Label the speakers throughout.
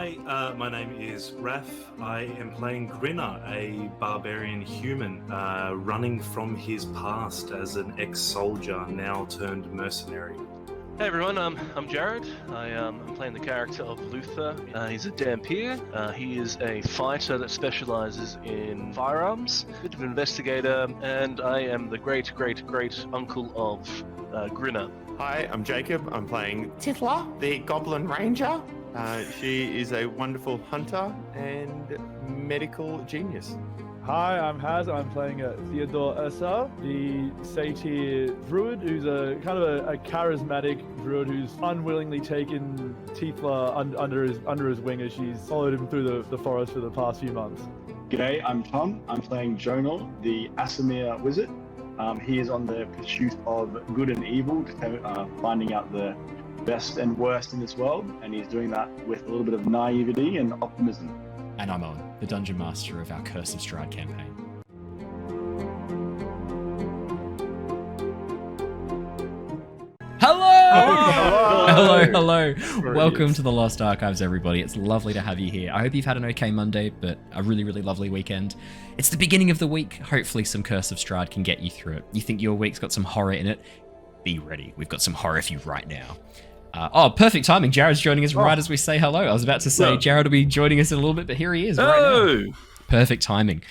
Speaker 1: Hi, my name is Raph. I am playing Grinner, a barbarian human running from his past as an ex-soldier, now turned mercenary.
Speaker 2: Hey everyone, I'm Jared. I'm playing the character of Luther. He's a Dhampire. He is a fighter that specializes in firearms, a bit of an investigator, and I am the great uncle of Grinner.
Speaker 3: Hi, I'm Jacob. I'm playing Tithla, the Goblin Ranger. She is a wonderful hunter and medical genius.
Speaker 4: Hi, I'm Haz. I'm playing Theodore, the Satyr Druid, who's a kind of a charismatic druid who's unwillingly taken Tithla under his wing as she's followed him through the forest for the past few months.
Speaker 5: G'day, I'm Tom. I'm playing Jonor, the Aasimar Wizard. He is on the pursuit of good and evil, finding out the best and worst in this world, and he's doing that with a little bit of naivety and optimism.
Speaker 6: And I'm Owen, the Dungeon Master of our Curse of Strahd campaign. Hello. Welcome to the Lost Archives, everybody. It's lovely to have you here. I hope you've had an okay Monday, but a really lovely weekend. It's the beginning of the week. Hopefully some Curse of Strahd can get you through it. You think your week's got some horror in it? Be ready. We've got some horror for you right now. Perfect timing. Jared's joining us right as we say hello. I was about to say Jared will be joining us in a little bit, but here he is right now. Perfect timing.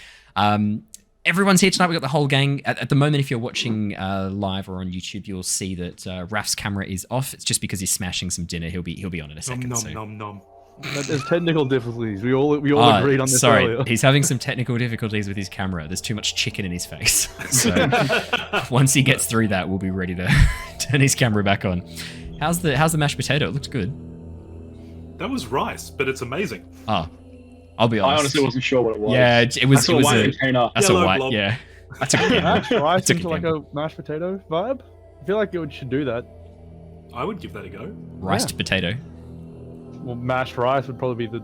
Speaker 6: Everyone's here tonight. We've got the whole gang. At the moment, if you're watching live or on YouTube, you'll see that Raph's camera is off. It's just because he's smashing some dinner. He'll be on in a second.
Speaker 1: Nom.
Speaker 4: There's technical difficulties. We all agreed on this earlier.
Speaker 6: He's having some technical difficulties with his camera. There's too much chicken in his face. So once he gets through that, we'll be ready to turn his camera back on. How's the mashed potato? It looks good.
Speaker 1: That was rice, but it's amazing.
Speaker 6: Oh, I'll be honest.
Speaker 5: I honestly wasn't sure what it was.
Speaker 6: Yeah, it was a
Speaker 5: white container.
Speaker 6: That's
Speaker 1: Yellow
Speaker 6: a white.
Speaker 1: blob.
Speaker 6: Yeah, that's a
Speaker 4: Mashed rice into like a mashed potato vibe. I feel like it should do that.
Speaker 1: I would give that a go.
Speaker 6: Riced potato.
Speaker 4: Well, mashed rice would probably be the.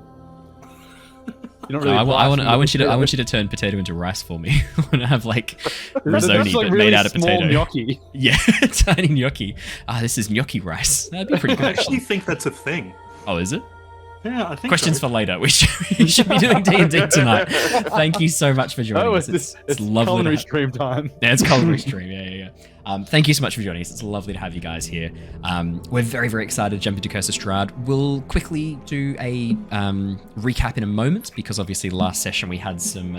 Speaker 4: You don't really.
Speaker 6: I want you to turn potato into rice for me. I want to have like risotto but
Speaker 4: really
Speaker 6: made out of
Speaker 4: small
Speaker 6: potato.
Speaker 4: Gnocchi.
Speaker 6: Yeah, tiny gnocchi. This is gnocchi rice. That'd be pretty good.
Speaker 1: I actually think that's a thing.
Speaker 6: Oh, is it?
Speaker 1: Yeah, I think
Speaker 6: Questions
Speaker 1: so.
Speaker 6: for later. We should be doing D&D tonight. Thank you so much for joining us.
Speaker 4: It's
Speaker 6: lovely.
Speaker 4: culinary stream time.
Speaker 6: Yeah, it's culinary stream. Yeah. Thank you so much for joining us. It's lovely to have you guys here. We're very excited to jump into Curse of Strahd. We'll quickly do a recap in a moment because obviously last session we had some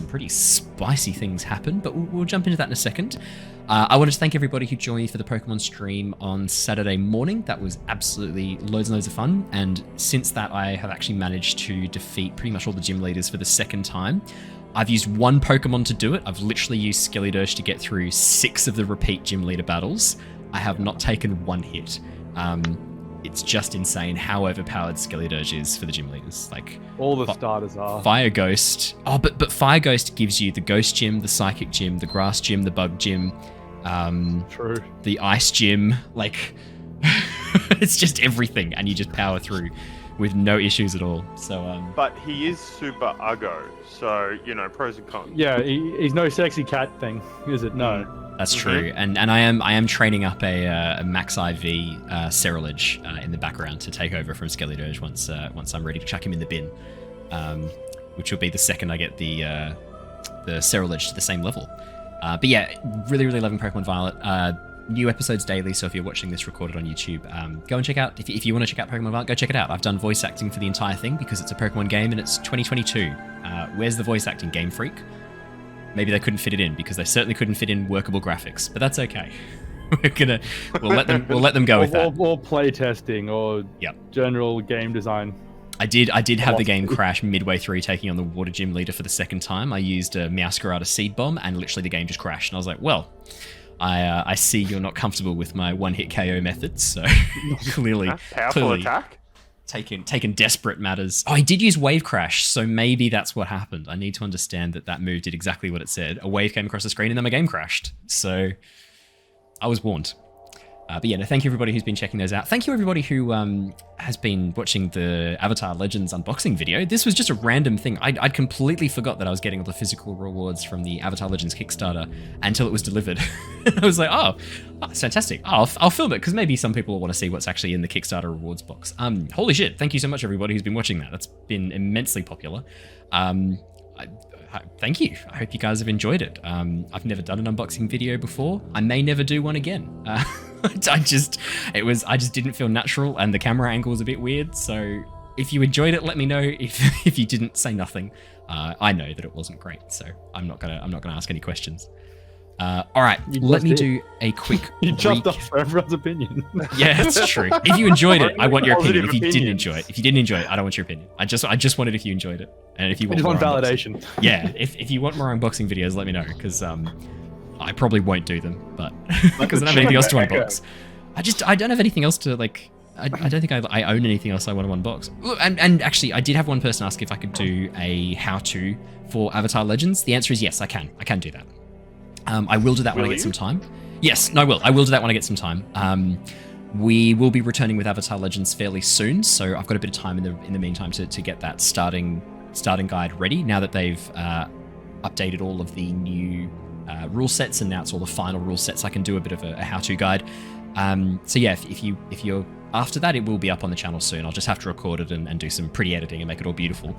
Speaker 6: pretty spicy things happen, but we'll jump into that in a second. I wanted to thank everybody who joined for the Pokemon stream on Saturday morning. That was absolutely loads and loads of fun. And since that, I have actually managed to defeat pretty much all the gym leaders for the second time. I've used one Pokemon to do it. I've literally used Skeledirge to get through 6 of the repeat gym leader battles. I have not taken one hit. It's just insane how overpowered Skeledirge is for the gym leaders. Like
Speaker 4: All the starters are.
Speaker 6: Fire Ghost. Oh, but Fire Ghost gives you the Ghost Gym, the Psychic Gym, the Grass Gym, the Bug Gym,
Speaker 4: True.
Speaker 6: the Ice Gym. Like, it's just everything, and you just power through with no issues at all. So,
Speaker 3: But he is super uggo, so pros and cons.
Speaker 4: Yeah, he's no sexy cat thing, is it? No.
Speaker 6: that's true. And I am training up a Max IV Cerulege in the background to take over from Skeledirge once I'm ready to chuck him in the bin, which will be the second I get the Cerulege to the same level. But yeah, really loving Pokemon Violet. New episodes daily, so if you're watching this recorded on YouTube, go and check out, if you want to check out Pokemon Violet, go check it out. I've done voice acting for the entire thing because it's a Pokemon game and it's 2022. Where's the voice acting, Game Freak? Maybe they couldn't fit it in because they certainly couldn't fit in workable graphics, but that's okay. We'll let them go with that.
Speaker 4: Or play testing or general game design.
Speaker 6: I did have the game crash midway through taking on the Water Gym leader for the second time. I used a Meowscarada Seed Bomb and literally the game just crashed. And I was like, well, I see you're not comfortable with my one-hit KO methods, so clearly
Speaker 3: Attack.
Speaker 6: taking desperate matters. Oh, I did use Wave Crash, so maybe that's what happened. I need to understand that move did exactly what it said. A wave came across the screen and then my game crashed. So I was warned. But yeah, no, thank you everybody who's been checking those out. Thank you everybody who has been watching the Avatar Legends unboxing video. This was just a random thing. I'd completely forgot that I was getting all the physical rewards from the Avatar Legends Kickstarter until it was delivered. I was like, oh, that's fantastic. I'll film it because maybe some people will want to see what's actually in the Kickstarter rewards box. Holy shit! Thank you so much everybody who's been watching that. That's been immensely popular. Thank you. I hope you guys have enjoyed it. I've never done an unboxing video before. I may never do one again. I just didn't feel natural, and the camera angle was a bit weird. So if you enjoyed it, let me know. If you didn't, say nothing. I know that it wasn't great, so I'm not gonna ask any questions. All right, let me do a quick.
Speaker 4: You jumped off for everyone's opinion.
Speaker 6: Yeah, that's true. If you enjoyed it, I want your opinion. If you didn't enjoy it, I don't want your opinion. I just wanted if you enjoyed it, and if you want
Speaker 4: validation.
Speaker 6: Yeah, if you want more unboxing videos, let me know because I probably won't do them, but because I don't have anything else to unbox. I don't have anything else to like. I don't think I own anything else I want to unbox. And actually, I did have one person ask if I could do a how-to for Avatar Legends. The answer is yes, I can. I can do that. I will do that when I get some time. Yes, no, I will. I will do that when I get some time. We will be returning with Avatar Legends fairly soon, so I've got a bit of time in the meantime to get that starting guide ready. Now that they've updated all of the new rule sets, and now it's all the final rule sets, I can do a bit of a how-to guide. So yeah, if you're after that, it will be up on the channel soon. I'll just have to record it and do some pretty editing and make it all beautiful.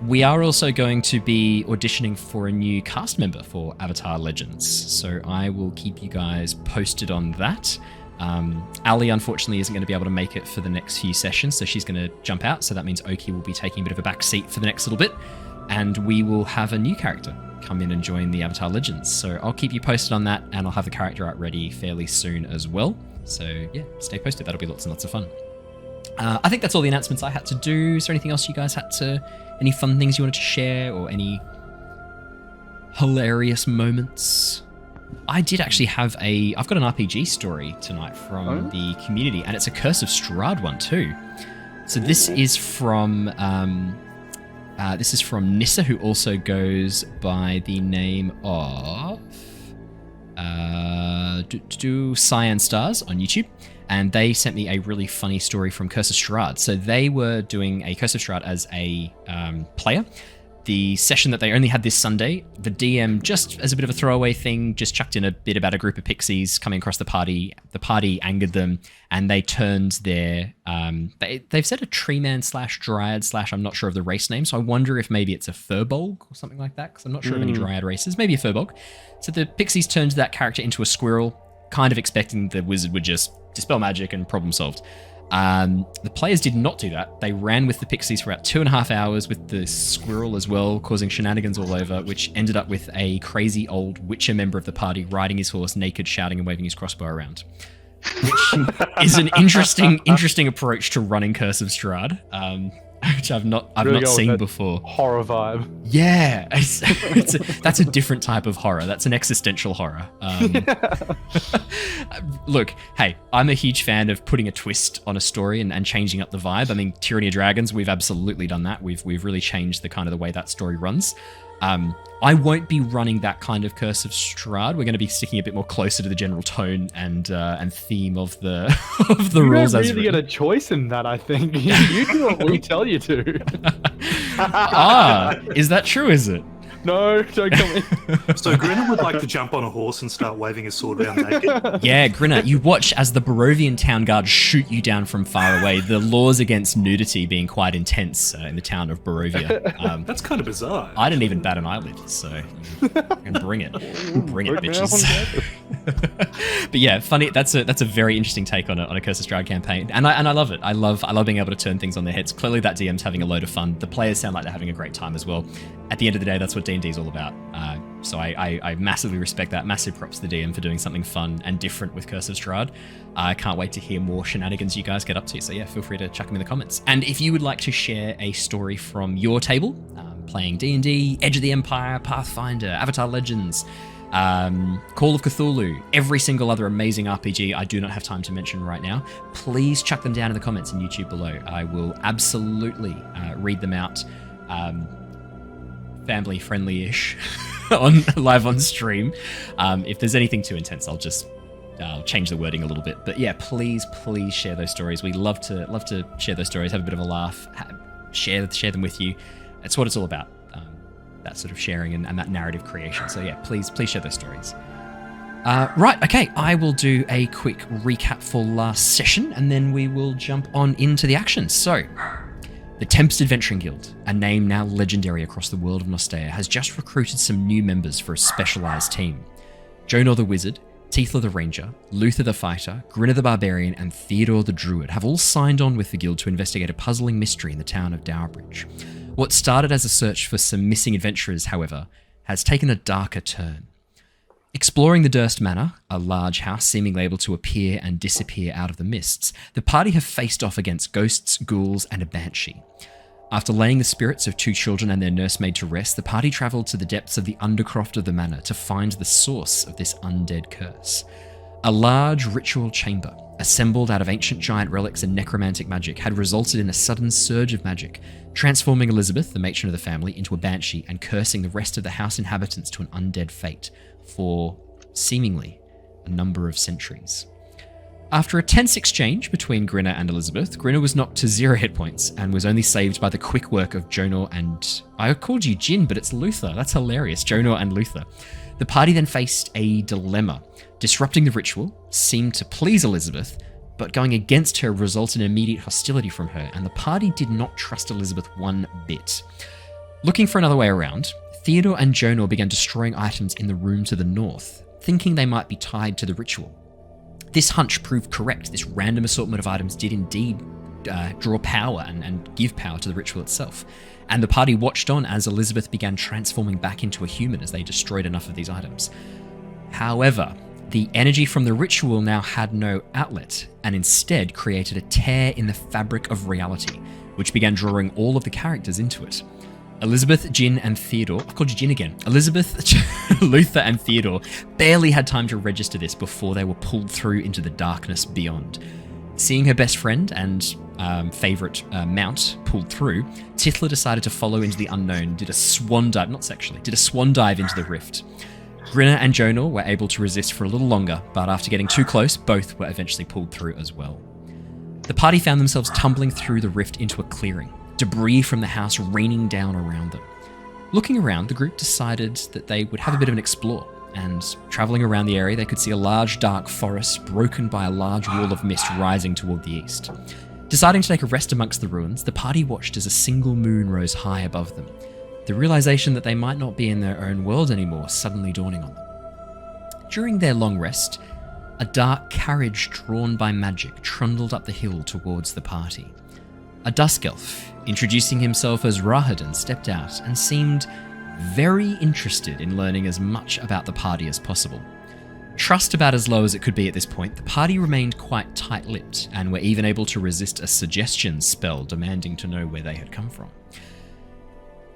Speaker 6: We are also going to be auditioning for a new cast member for Avatar Legends, so I will keep you guys posted on that. Ali, unfortunately, isn't going to be able to make it for the next few sessions, so she's going to jump out, so that means Oki will be taking a bit of a back seat for the next little bit, and we will have a new character come in and join the Avatar Legends, so I'll keep you posted on that, and I'll have the character art ready fairly soon as well. So yeah, stay posted. That'll be lots and lots of fun. I think that's all the announcements I had to do. Is there anything else you guys any fun things you wanted to share, or any hilarious moments? I did actually have I've got an RPG story tonight from the community, and it's a Curse of Strahd one too. So this is from Nissa, who also goes by the name of Cyan Stars on YouTube, and they sent me a really funny story from Curse of Strahd. So they were doing a Curse of Strahd as a player. The session that they only had this Sunday, the DM, just as a bit of a throwaway thing, just chucked in a bit about a group of pixies coming across the party. The party angered them, and they turned their... they've said a tree man / dryad / I'm not sure of the race name, so I wonder if maybe it's a furbolg or something like that, because I'm not sure of any dryad races. Maybe a furbolg. So the pixies turned that character into a squirrel, kind of expecting the wizard would just dispel magic and problem solved. The players did not do that. They ran with the pixies for about 2.5 hours with the squirrel as well, causing shenanigans all over, which ended up with a crazy old Witcher member of the party riding his horse naked, shouting and waving his crossbow around. Which is an interesting approach to running Curse of Strahd, which I've not seen before.
Speaker 4: Horror vibe.
Speaker 6: Yeah, that's a different type of horror. That's an existential horror. Look, hey, I'm a huge fan of putting a twist on a story and changing up the vibe. I mean, Tyranny of Dragons, we've absolutely done that. We've really changed the way that story runs. I won't be running that kind of Curse of Strahd. We're going to be sticking a bit more closer to the general tone and theme of the rules. You don't
Speaker 4: really get a choice in that, I think. You do what we tell you to.
Speaker 6: Is that true? Is it?
Speaker 4: No, don't come in.
Speaker 1: So Grinner would like to jump on a horse and start waving his sword around naked?
Speaker 6: Yeah, Grinner, you watch as the Barovian town guard shoot you down from far away. The laws against nudity being quite intense in the town of Barovia.
Speaker 1: That's kind of bizarre.
Speaker 6: I didn't even bat an eyelid, so bring it. Bring it, bitches. But yeah, funny. That's a very interesting take on a Curse of Strahd campaign, and I love it. I love being able to turn things on their heads. Clearly, that DM's having a load of fun. The players sound like they're having a great time as well. At the end of the day, that's what D&D is all about. So I massively respect that. Massive props to the DM for doing something fun and different with Curse of Strahd. I can't wait to hear more shenanigans you guys get up to. So yeah, feel free to chuck them in the comments. And if you would like to share a story from your table, playing D&D, Edge of the Empire, Pathfinder, Avatar Legends, Call of Cthulhu, every single other amazing RPG I do not have time to mention right now, please chuck them down in the comments in YouTube below. I will absolutely read them out. Family friendly-ish live on stream. If there's anything too intense, I'll just I'll change the wording a little bit. But yeah, please share those stories. We love to share those stories, have a bit of a laugh, share them with you. That's what it's all about. That sort of sharing and that narrative creation. So yeah, please share those stories. Right, okay, I will do a quick recap for last session, and then we will jump on into the action. So, the Tempest Adventuring Guild, a name now legendary across the world of Nostea, has just recruited some new members for a specialised team. Jonor the Wizard, Tithla the Ranger, Luther the Fighter, Grinner the Barbarian, and Theodore the Druid have all signed on with the guild to investigate a puzzling mystery in the town of Dowbridge. What started as a search for some missing adventurers, however, has taken a darker turn. Exploring the Durst Manor, a large house seemingly able to appear and disappear out of the mists, the party have faced off against ghosts, ghouls, and a banshee. After laying the spirits of 2 children and their nursemaid to rest, the party travelled to the depths of the undercroft of the manor to find the source of this undead curse. A large ritual chamber, assembled out of ancient giant relics and necromantic magic, had resulted in a sudden surge of magic, transforming Elizabeth, the matron of the family, into a banshee and cursing the rest of the house inhabitants to an undead fate for, seemingly, a number of centuries. After a tense exchange between Grinner and Elizabeth, Grinner was knocked to 0 hit points and was only saved by the quick work of Jonor and... I called you Jin, but it's Luther. That's hilarious. Jonor and Luther. The party then faced a dilemma. Disrupting the ritual seemed to please Elizabeth, but going against her resulted in immediate hostility from her, and the party did not trust Elizabeth one bit. Looking for another way around, Theodore and Jonor began destroying items in the room to the north, thinking they might be tied to the ritual. This hunch proved correct. This random assortment of items did indeed draw power and give power to the ritual itself. And the party watched on as Elizabeth began transforming back into a human as they destroyed enough of these items. However, the energy from the ritual now had no outlet, and instead created a tear in the fabric of reality, which began drawing all of the characters into it. Elizabeth, Jin, and Theodore... I called you Jin again. Elizabeth, Luther, and Theodore barely had time to register this before they were pulled through into the darkness beyond. Seeing her best friend and favourite mount pulled through, Tithla decided to follow into the unknown, did a swan dive into the rift. Grinner and Jonor were able to resist for a little longer, but after getting too close, both were eventually pulled through as well. The party found themselves tumbling through the rift into a clearing, debris from the house raining down around them. Looking around, the group decided that they would have a bit of an explore, and travelling around the area, they could see a large dark forest broken by a large wall of mist rising toward the east. Deciding to take a rest amongst the ruins, the party watched as a single moon rose high above them, the realization that they might not be in their own world anymore suddenly dawning on them. During their long rest, a dark carriage drawn by magic trundled up the hill towards the party. A dusk elf, introducing himself as Rahadin, stepped out and seemed very interested in learning as much about the party as possible. Trust about as low as it could be at this point, the party remained quite tight-lipped and were even able to resist a suggestion spell demanding to know where they had come from.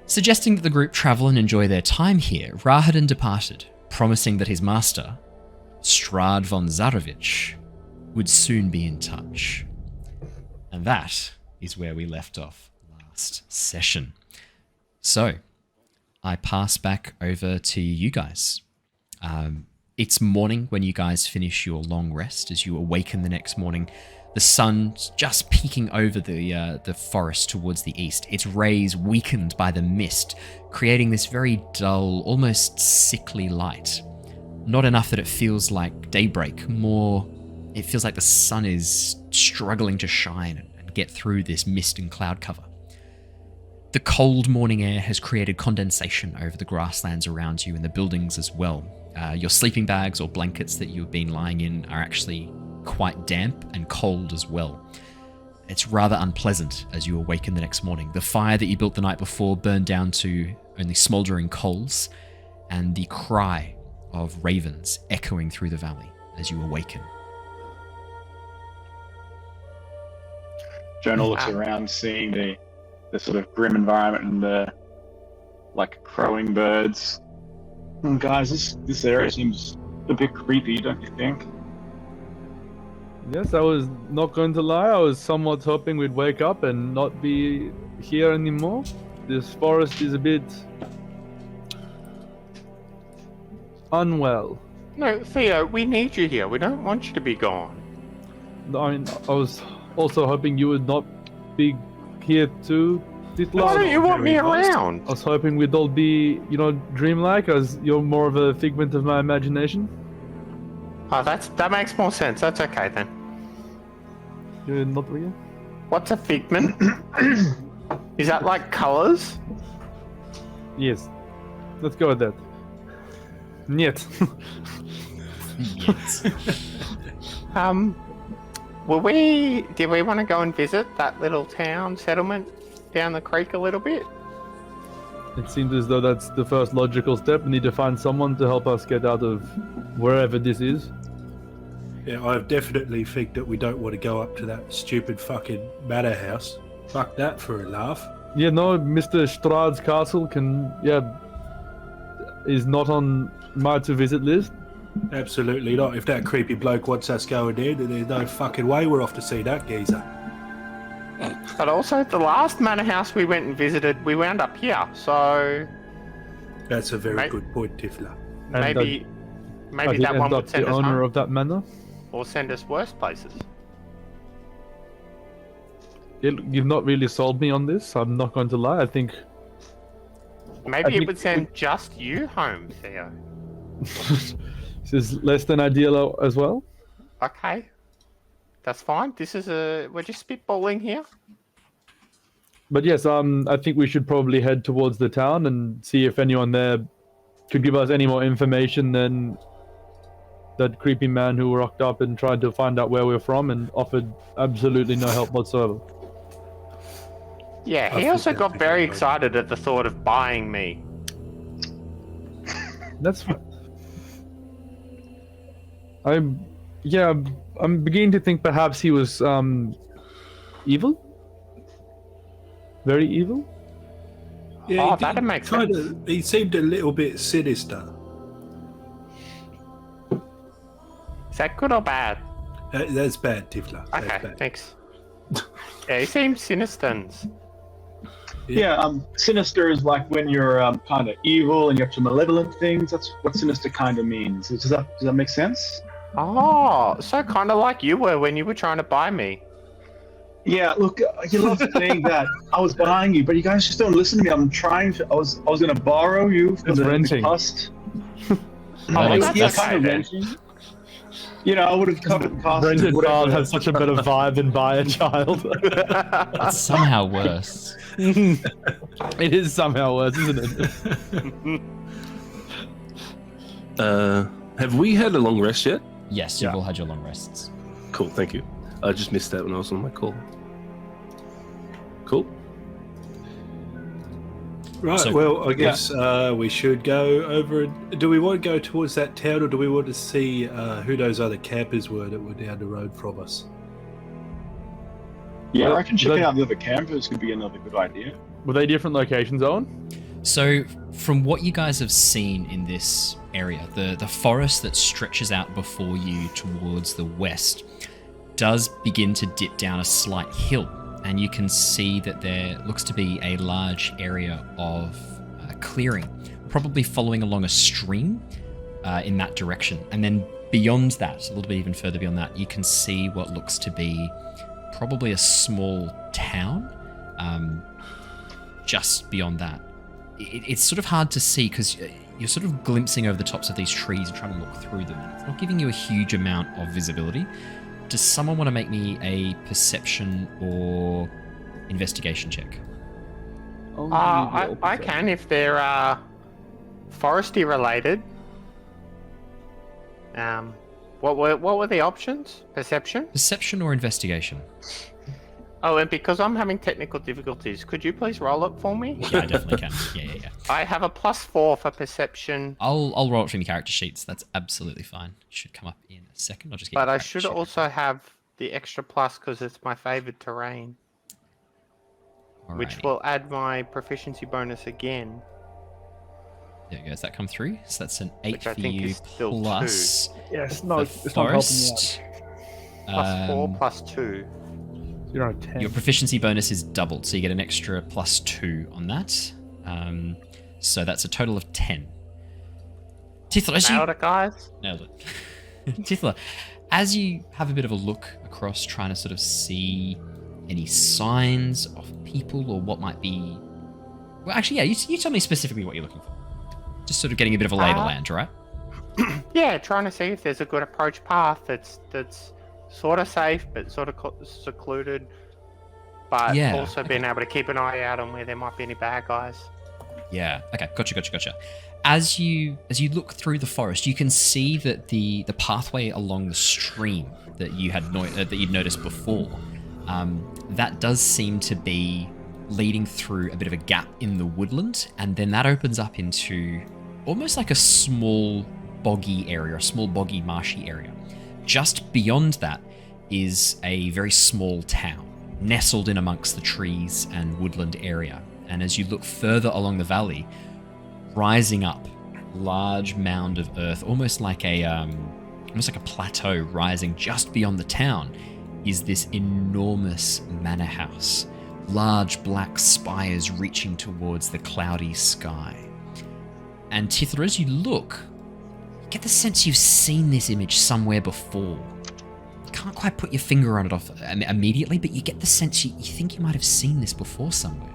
Speaker 6: Suggesting that the group travel and enjoy their time here, Rahadin departed, promising that his master, Strahd von Zarovich, would soon be in touch. And that is where we left off last session. So, I pass back over to you guys. It's morning when you guys finish your long rest. As you awaken the next morning, the sun's just peeking over the forest towards the east, its rays weakened by the mist, creating this very dull, almost sickly light. Not enough that it feels like daybreak, more it feels like the sun is struggling to shine and get through this mist and cloud cover. The cold morning air has created condensation over the grasslands around you and the buildings as well. Your sleeping bags or blankets that you've been lying in are actually quite damp and cold as well. It's rather unpleasant as you awaken the next morning. The fire that you built the night before burned down to only smouldering coals, and the cry of ravens echoing through the valley as you awaken.
Speaker 5: Jonor looks around, seeing the sort of grim environment and the crowing birds. Guys, this area seems a bit creepy, don't you think?
Speaker 4: Yes, I was not going to lie. I was somewhat hoping we'd wake up and not be here anymore. This forest is a bit unwell.
Speaker 3: No, Theo, we need you here. We don't want you to be gone.
Speaker 4: I mean, I was also hoping you would not be here too, Tithla.
Speaker 3: Why don't you want me around?
Speaker 4: I was hoping we'd all be, dreamlike, as you're more of a figment of my imagination.
Speaker 3: Oh, that makes more sense. That's okay then.
Speaker 4: You're not real?
Speaker 3: What's a figment? Is that like colors?
Speaker 4: Yes. Let's go with that. Niet.
Speaker 6: Yes.
Speaker 3: Did we want to go and visit that little town settlement down the creek a little bit?
Speaker 4: It seems as though that's the first logical step. We need to find someone to help us get out of wherever this is.
Speaker 1: Yeah, I've definitely think that we don't want to go up to that stupid fucking manor house. Fuck that for a laugh.
Speaker 4: Yeah, no, Mr. Strahd's castle is not on my to-visit list.
Speaker 1: Absolutely not. If that creepy bloke wants us going there, then there's no fucking way we're off to see that geezer.
Speaker 3: But also, the last manor house we went and visited, we wound up here, so...
Speaker 1: That's a very good point, Tithla.
Speaker 3: Maybe
Speaker 4: he
Speaker 3: that one
Speaker 4: ends
Speaker 3: would
Speaker 4: up
Speaker 3: send
Speaker 4: the
Speaker 3: us
Speaker 4: owner
Speaker 3: home,
Speaker 4: of that manor.
Speaker 3: or send us worse places.
Speaker 4: You've not really sold me on this, I'm not going to lie. I think
Speaker 3: Maybe it would send just you home, Theo.
Speaker 4: this is less than ideal as well.
Speaker 3: Okay. That's fine. We're just spitballing here.
Speaker 4: But yes, I think we should probably head towards the town and see if anyone there could give us any more information than that creepy man who rocked up and tried to find out where we're from and offered absolutely no help whatsoever.
Speaker 3: Yeah, he also got very excited at the thought of buying me.
Speaker 4: That's fine. I'm beginning to think perhaps he was evil. Very evil.
Speaker 1: Yeah,
Speaker 3: that'd make sense.
Speaker 1: He seemed a little bit sinister.
Speaker 3: Is that good or bad?
Speaker 1: That's bad, Tithla. That's
Speaker 3: Okay,
Speaker 1: bad.
Speaker 3: thanks. Yeah, he seems sinister.
Speaker 5: Yeah, sinister is like when you're kind of evil and you're up to malevolent things. That's what sinister kind of means. Does that make sense?
Speaker 3: Oh, so kind of like you were when you were trying to buy me.
Speaker 5: Yeah, look, you love saying that I was buying you, but you guys just don't listen to me. I'm trying to. I was going to borrow you for
Speaker 4: It's
Speaker 5: the
Speaker 4: renting.
Speaker 5: cost.
Speaker 3: that's
Speaker 5: Yeah,
Speaker 3: okay
Speaker 5: kind of
Speaker 3: then.
Speaker 5: renting. I would have covered the cost.
Speaker 4: Rented
Speaker 5: whatever.
Speaker 4: child has such a better vibe than buy a child.
Speaker 6: It's somehow worse.
Speaker 4: It is somehow worse, isn't it?
Speaker 7: Have we had a long rest yet?
Speaker 6: Yes, you've all had your long rests.
Speaker 7: Cool, thank you. I just missed that when I was on my call. Cool.
Speaker 1: Right,
Speaker 6: So-
Speaker 1: well, I guess we should go over. Do we want to go towards that town, or do we want to see who those other campers were that were down the road from us?
Speaker 5: Yeah, I reckon checking
Speaker 4: That-
Speaker 5: out the other campers could be another good idea.
Speaker 4: Were they different locations, Owen?
Speaker 6: So, from what you guys have seen in this area, the forest that stretches out before you towards the west does begin to dip down a slight hill, and you can see that there looks to be a large area of clearing, probably following along a stream in that direction. And then beyond that, a little bit even further beyond that, you can see what looks to be probably a small town just beyond that. It's sort of hard to see because you're sort of glimpsing over the tops of these trees and trying to look through them, and it's not giving you a huge amount of visibility. Does someone want to make me a perception or investigation check?
Speaker 3: I can if they're foresty related. What were the options? Perception?
Speaker 6: Perception or investigation?
Speaker 3: Oh, and because I'm having technical difficulties, could you please roll it for me?
Speaker 6: Yeah, I definitely can. Yeah.
Speaker 3: I have a +4 for perception,
Speaker 6: I'll roll it from your character sheets. That's absolutely fine. It should come up in a second. I'll just get.
Speaker 3: but
Speaker 6: your
Speaker 3: I
Speaker 6: character
Speaker 3: should
Speaker 6: sheet.
Speaker 3: also have the extra plus because it's my favored terrain, which
Speaker 6: Alrighty.
Speaker 3: will add my proficiency bonus again.
Speaker 6: There we go. Does that come through? So that's an 8
Speaker 3: Which I
Speaker 6: for
Speaker 3: think
Speaker 6: you
Speaker 3: is still
Speaker 6: plus
Speaker 4: Yes,
Speaker 6: the
Speaker 4: no, it's not helping me out.
Speaker 6: forest.
Speaker 3: +4 +2.
Speaker 4: You're on 10.
Speaker 6: Your proficiency bonus is doubled, so you get an extra +2 on that. So that's a total of 10. Tithla, as you...
Speaker 3: Nailed it, guys.
Speaker 6: Nailed it. Tithla, as you have a bit of a look across, trying to sort of see any signs of people or what might be... Well, actually, yeah, you tell me specifically what you're looking for. Just sort of getting a bit of a lay of the land, right?
Speaker 3: Yeah, trying to see if there's a good approach path that's sort of safe but sort of secluded, but also being able to keep an eye out on where there might be any bad guys.
Speaker 6: Yeah. Okay. Gotcha. As you look through the forest, you can see that the pathway along the stream that you had that you'd noticed before, that does seem to be leading through a bit of a gap in the woodland, and then that opens up into almost like a small boggy area, a small boggy marshy area. Just beyond that is a very small town, nestled in amongst the trees and woodland area. And as you look further along the valley, rising up, large mound of earth, almost like a plateau rising just beyond the town, is this enormous manor house. Large black spires reaching towards the cloudy sky. And Tithla, as you look, you get the sense you've seen this image somewhere before. You can't quite put your finger on it off immediately, but you get the sense you think you might have seen this before somewhere.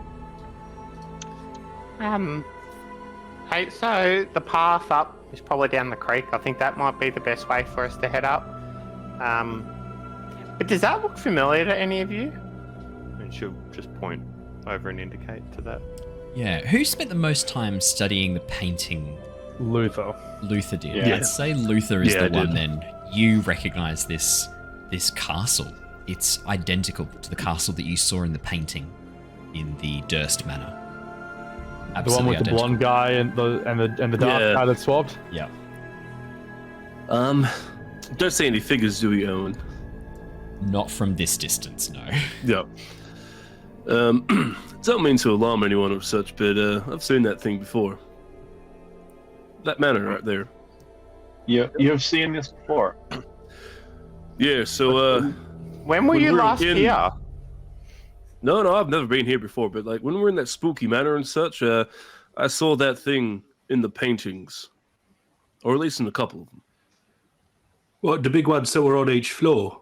Speaker 3: Hey, so the path up is probably down the creek. I think that might be the best way for us to head up. But does that look familiar to any of you? And she'll just point over and indicate to that.
Speaker 6: Yeah. Who spent the most time studying the painting?
Speaker 4: Luther.
Speaker 6: Luther did.
Speaker 4: Yeah.
Speaker 6: I'd say Luther is the
Speaker 7: I
Speaker 6: one
Speaker 7: did.
Speaker 6: then. You recognize this castle. It's identical to the castle that you saw in the painting in the Durst Manor.
Speaker 4: The one with the blonde guy and the dark guy that swapped?
Speaker 6: Yeah.
Speaker 7: Don't see any figures, do we, Owen?
Speaker 6: Not from this distance, no.
Speaker 7: Yeah. Don't mean to alarm anyone or such, but I've seen that thing before. That manor right there.
Speaker 5: You have seen this before.
Speaker 7: Yeah, so
Speaker 3: When were
Speaker 7: When
Speaker 3: you
Speaker 7: we were
Speaker 3: last
Speaker 7: in-
Speaker 3: here?
Speaker 7: No, I've never been here before, but like when we're in that spooky manor and such, I saw that thing in the paintings. Or at least in a couple of them.
Speaker 1: What, the big ones that were on each floor?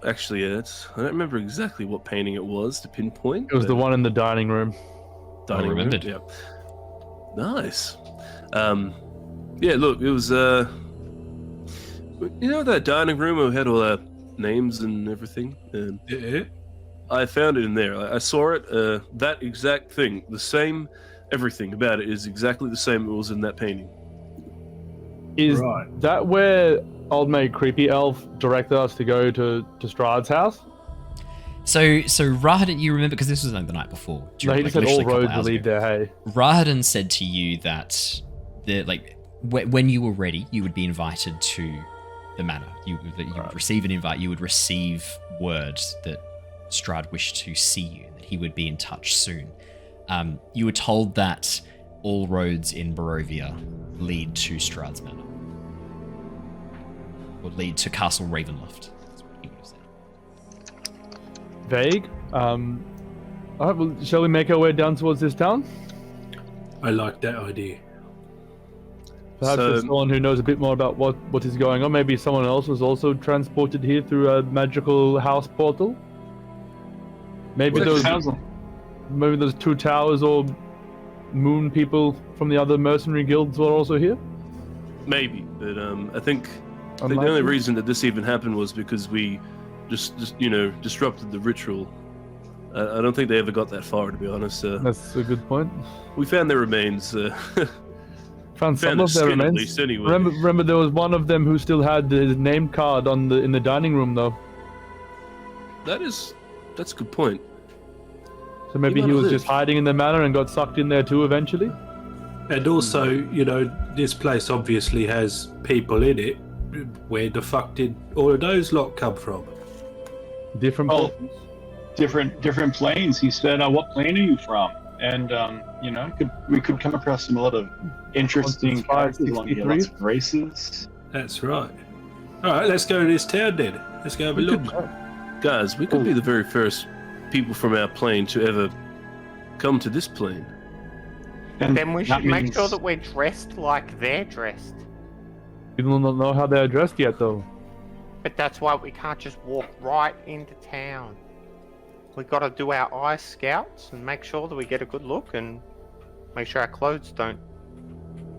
Speaker 7: Actually, I don't remember exactly what painting it was to pinpoint.
Speaker 4: It was
Speaker 7: but-
Speaker 4: the one in the dining room.
Speaker 7: Dining room,
Speaker 6: remembered.
Speaker 7: Yeah. Nice. Yeah, look, it was you know that dining room where we had all our names and everything?
Speaker 1: Yeah.
Speaker 7: I found it in there. I saw it, that exact thing, the same, everything about it is exactly the same it was in that painting.
Speaker 4: Is
Speaker 1: Right.
Speaker 4: that where old mate Creepy Elf directed us to go to Strahd's house?
Speaker 6: So Rahadan, you remember, because this was like the night before.
Speaker 4: No, he just said all roads lead there, hey.
Speaker 6: Rahadan said to you that when you were ready, you would be invited to the manor. You would receive an invite. You would receive word that Strahd wished to see you, that he would be in touch soon. You were told that all roads in Barovia lead to Strahd's manor, or lead to Castle Ravenloft. That's what he would have said.
Speaker 4: Vague. All right, well, shall we make our way down towards this town?
Speaker 1: I like that idea.
Speaker 4: Perhaps
Speaker 7: So-
Speaker 4: there's someone who knows a bit more about what is going on. Maybe someone else was also transported here through a magical house portal. Maybe those two towers or moon people from the other mercenary guilds were also here.
Speaker 7: Maybe, but I think the
Speaker 4: Unlikely.
Speaker 7: only reason that this even happened was because we just disrupted the ritual. I don't think they ever got that far, to be honest.
Speaker 4: That's a good point.
Speaker 7: We found their remains.
Speaker 4: Found some
Speaker 7: Found
Speaker 4: of
Speaker 7: the
Speaker 4: their
Speaker 7: skin, at
Speaker 4: remains.
Speaker 7: least, anyway.
Speaker 4: Remember, there was one of them who still had his name card in the dining room, though.
Speaker 7: That's a good point.
Speaker 4: So maybe
Speaker 7: He
Speaker 4: he
Speaker 7: might
Speaker 4: was
Speaker 7: have
Speaker 4: just
Speaker 7: lived.
Speaker 4: hiding in the manor and got sucked in there too eventually.
Speaker 1: And also, this place obviously has people in it. Where the fuck did all of those lot come from?
Speaker 4: Different.
Speaker 5: Oh,
Speaker 4: places.
Speaker 5: different planes. He said, "What plane are you from?" And we could come across a lot of interesting
Speaker 4: 165,
Speaker 5: characters along here.
Speaker 4: 63.
Speaker 5: Lots of races.
Speaker 1: That's right. All right, let's go to this town then. Let's go have a look.
Speaker 7: Guys, we could be the very first people from our plane to ever come to this plane.
Speaker 5: And
Speaker 3: Then we
Speaker 5: that
Speaker 3: should make
Speaker 5: means-
Speaker 3: sure that we're dressed like they're dressed.
Speaker 4: You don't know how they're dressed yet, though.
Speaker 3: But that's why we can't just walk right into town. We got to do our eye scouts and make sure that we get a good look and make sure our clothes don't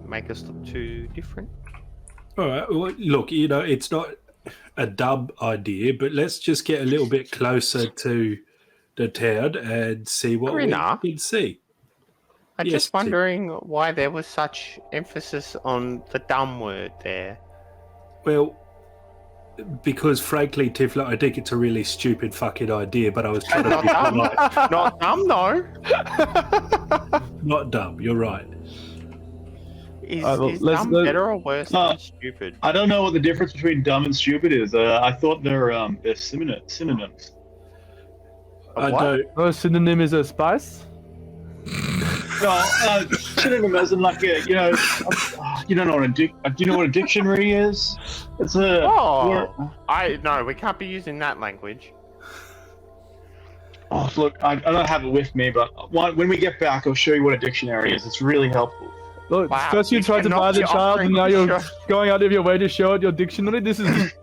Speaker 3: make us look too different.
Speaker 1: All right. Well, look, it's not a dub idea, but let's just get a little bit closer to the town and see what
Speaker 3: Grinner?
Speaker 1: we can see.
Speaker 3: I'm
Speaker 1: Yes,
Speaker 3: just wondering why there was such emphasis on the dumb word there.
Speaker 1: Well, because frankly, Tithla, I think it's a really stupid fucking idea, but I was trying to
Speaker 3: Not
Speaker 1: be
Speaker 3: dumb.
Speaker 1: polite.
Speaker 3: Not dumb, though.
Speaker 1: Not dumb. You're right.
Speaker 3: Is
Speaker 4: let's-
Speaker 3: dumb
Speaker 4: let's-
Speaker 3: better or worse than stupid?
Speaker 5: I don't know what the difference between dumb and stupid is. I thought they're synonyms.
Speaker 1: I
Speaker 3: What?
Speaker 1: don't.
Speaker 4: No synonym is a spice?
Speaker 5: No, synonym as in like a, you don't know what do you know what a dictionary is? It's a.
Speaker 3: Oh, no, we can't be using that language.
Speaker 5: Oh, look, I don't have it with me, but when we get back, I'll show you what a dictionary is. It's really helpful.
Speaker 4: Look,
Speaker 3: Wow,
Speaker 4: first you
Speaker 3: you
Speaker 4: tried to
Speaker 3: cannot
Speaker 4: buy the
Speaker 3: be
Speaker 4: child, and now
Speaker 3: offering
Speaker 4: you're
Speaker 3: to
Speaker 4: going out of your way to show it your dictionary. This is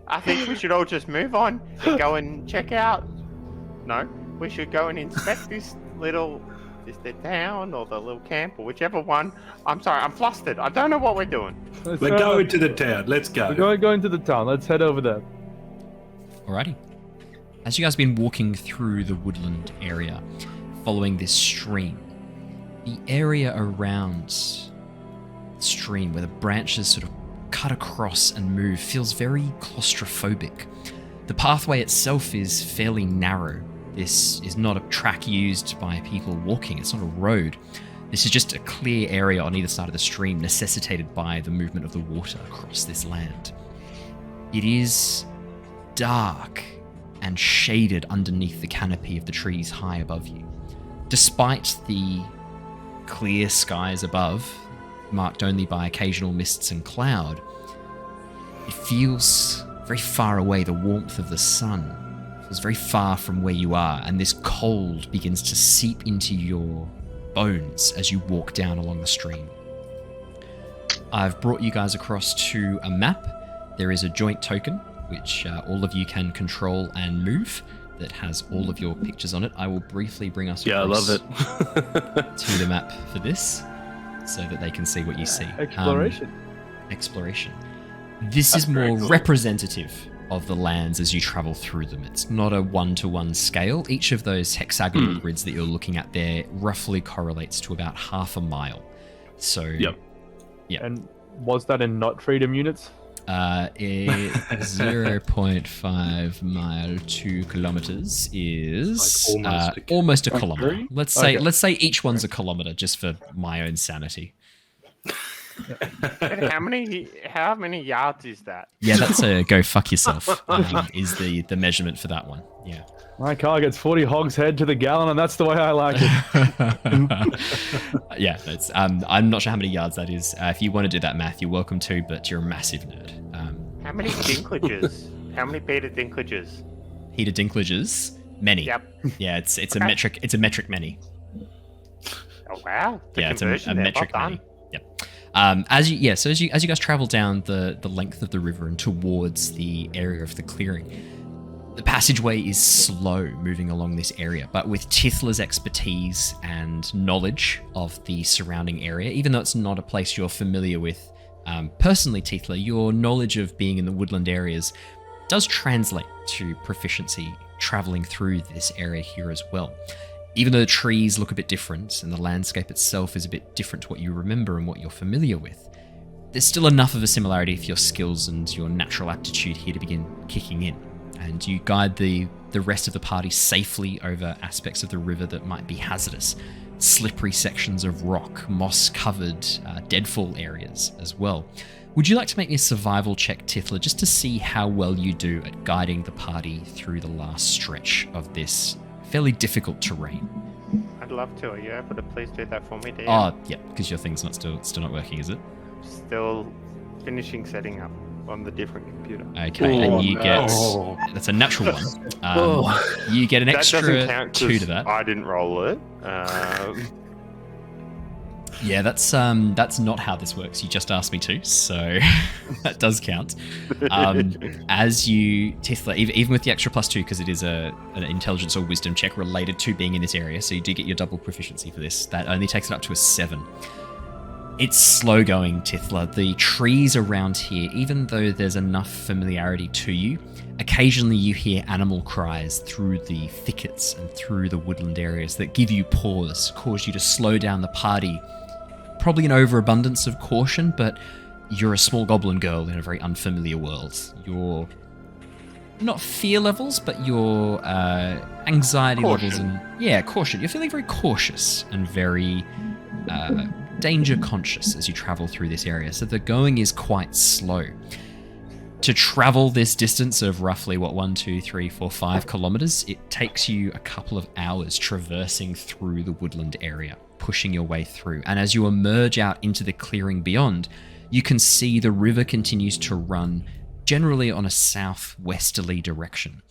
Speaker 3: I think we should all just move on and go and check out. No, we should go and inspect this the town or the little camp or whichever one. I'm sorry, I'm flustered. I don't know what we're doing.
Speaker 1: We're going to the town. Let's go.
Speaker 4: We're going to the town. Let's head over there.
Speaker 6: Alrighty. As you guys have been walking through the woodland area, following this stream, the area around the stream where the branches sort of cut across and move feels very claustrophobic. The pathway itself is fairly narrow. This is not a track used by people walking. It's not a road. This is just a clear area on either side of the stream, necessitated by the movement of the water across this land. It is dark and shaded underneath the canopy of the trees high above you. Despite the clear skies above, marked only by occasional mists and cloud, it feels very far away. The warmth of the sun feels very far from where you are, and this cold begins to seep into your bones as you walk down along the stream. I've brought you guys across to a map. There is a joint token, which all of you can control and move, that has all of your pictures on it. I will briefly bring us
Speaker 7: Yeah, I love
Speaker 6: across
Speaker 7: it.
Speaker 6: to the map for this, so that they can see what you see.
Speaker 4: Exploration.
Speaker 6: Exploration. This
Speaker 5: That's
Speaker 6: is more
Speaker 5: very cool.
Speaker 6: representative of the lands as you travel through them. It's not a one-to-one scale. Each of those hexagonal grids that you're looking at there roughly correlates to about half a mile. So,
Speaker 7: Yep.
Speaker 4: And was that in not freedom units?
Speaker 6: 0.5 mile, 2 kilometers is
Speaker 1: Like
Speaker 6: almost a
Speaker 5: Like
Speaker 6: kilometer.
Speaker 5: three?
Speaker 6: Let's say each one's a kilometer, just for my own sanity.
Speaker 3: And how many yards is that?
Speaker 6: Yeah, that's a go fuck yourself. Is the measurement for that one? Yeah.
Speaker 4: My car gets 40 hogs head to the gallon, and that's the way I like it.
Speaker 6: Yeah, it's, I'm not sure how many yards that is. If you want to do that math, you're welcome to, but you're a massive nerd.
Speaker 3: How many dinklages? How many Peter dinklages?
Speaker 6: Heater dinklages, many.
Speaker 3: Yep.
Speaker 6: Yeah, it's a
Speaker 3: Okay.
Speaker 6: metric. It's a metric many.
Speaker 3: Oh wow. The
Speaker 6: Yeah, it's a
Speaker 3: conversion there,
Speaker 6: metric
Speaker 3: well
Speaker 6: many.
Speaker 3: done.
Speaker 6: Yep. As you guys travel down the length of the river and towards the area of the clearing, the passageway is slow moving along this area, but with Tithla's expertise and knowledge of the surrounding area, even though it's not a place you're familiar with personally, Tithla, your knowledge of being in the woodland areas does translate to proficiency traveling through this area here as well. Even though the trees look a bit different and the landscape itself is a bit different to what you remember and what you're familiar with, there's still enough of a similarity for your skills and your natural aptitude here to begin kicking in. And you guide the rest of the party safely over aspects of the river that might be hazardous. Slippery sections of rock, moss-covered deadfall areas as well. Would you like to make me a survival check, Tithla, just to see how well you do at guiding the party through the last stretch of this fairly difficult terrain?
Speaker 3: I'd love to. Are you able to please do that for me, dear?
Speaker 6: Oh, yeah, because your thing's still not working, is it?
Speaker 3: Still finishing setting up. on the different computer.
Speaker 6: Okay, and you get that's a natural one. You get an extra
Speaker 3: doesn't count
Speaker 6: 2 to that.
Speaker 3: I didn't roll it.
Speaker 6: Yeah, that's not how this works. You just asked me to, so that does count. As you, Tithla, even with the extra +2, because it is an intelligence or wisdom check related to being in this area, so you do get your double proficiency for this. That only takes it up to a 7. It's slow going, Tithla. The trees around here, even though there's enough familiarity to you, occasionally you hear animal cries through the thickets and through the woodland areas that give you pause, cause you to slow down the party. Probably an overabundance of caution, but you're a small goblin girl in a very unfamiliar world. Your not fear levels, but your anxiety levels and caution. You're feeling very cautious and very danger conscious as you travel through this area. So the going is quite slow. To travel this distance of roughly 1, 2, 3, 4, 5 kilometers, it takes you a couple of hours traversing through the woodland area, pushing your way through. And as you emerge out into the clearing beyond, you can see the river continues to run generally on a southwesterly direction.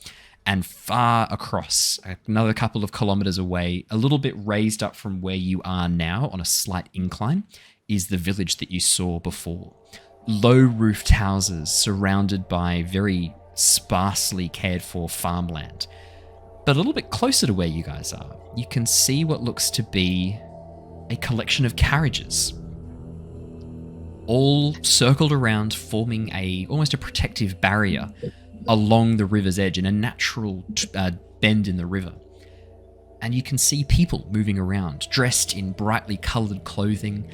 Speaker 6: And far across, another couple of kilometers away, a little bit raised up from where you are now on a slight incline, is the village that you saw before. Low-roofed houses surrounded by very sparsely cared-for farmland. But a little bit closer to where you guys are, you can see what looks to be a collection of carriages, all circled around, forming almost a protective barrier along the river's edge in a natural bend in the river. And you can see people moving around, dressed in brightly coloured clothing.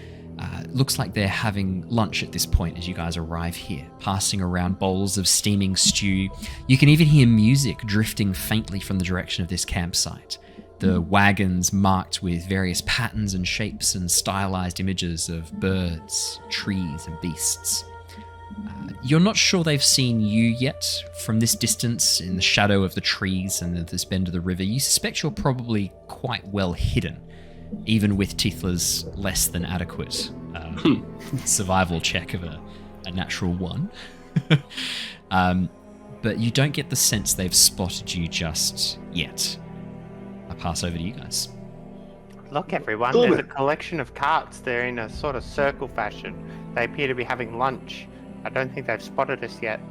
Speaker 6: Looks like they're having lunch at this point as you guys arrive here, passing around bowls of steaming stew. You can even hear music drifting faintly from the direction of this campsite. The wagons marked with various patterns and shapes and stylized images of birds, trees, and beasts. You're not sure they've seen you yet from this distance in the shadow of the trees and this bend of the river. You suspect you're probably quite well hidden, even with Tithla's less than adequate survival check of a natural 1. But you don't get the sense they've spotted you just yet. I pass over to you guys.
Speaker 3: Look, everyone, there's a collection of carts. They're in a sort of circle fashion. They appear to be having lunch. I don't think they've spotted us yet.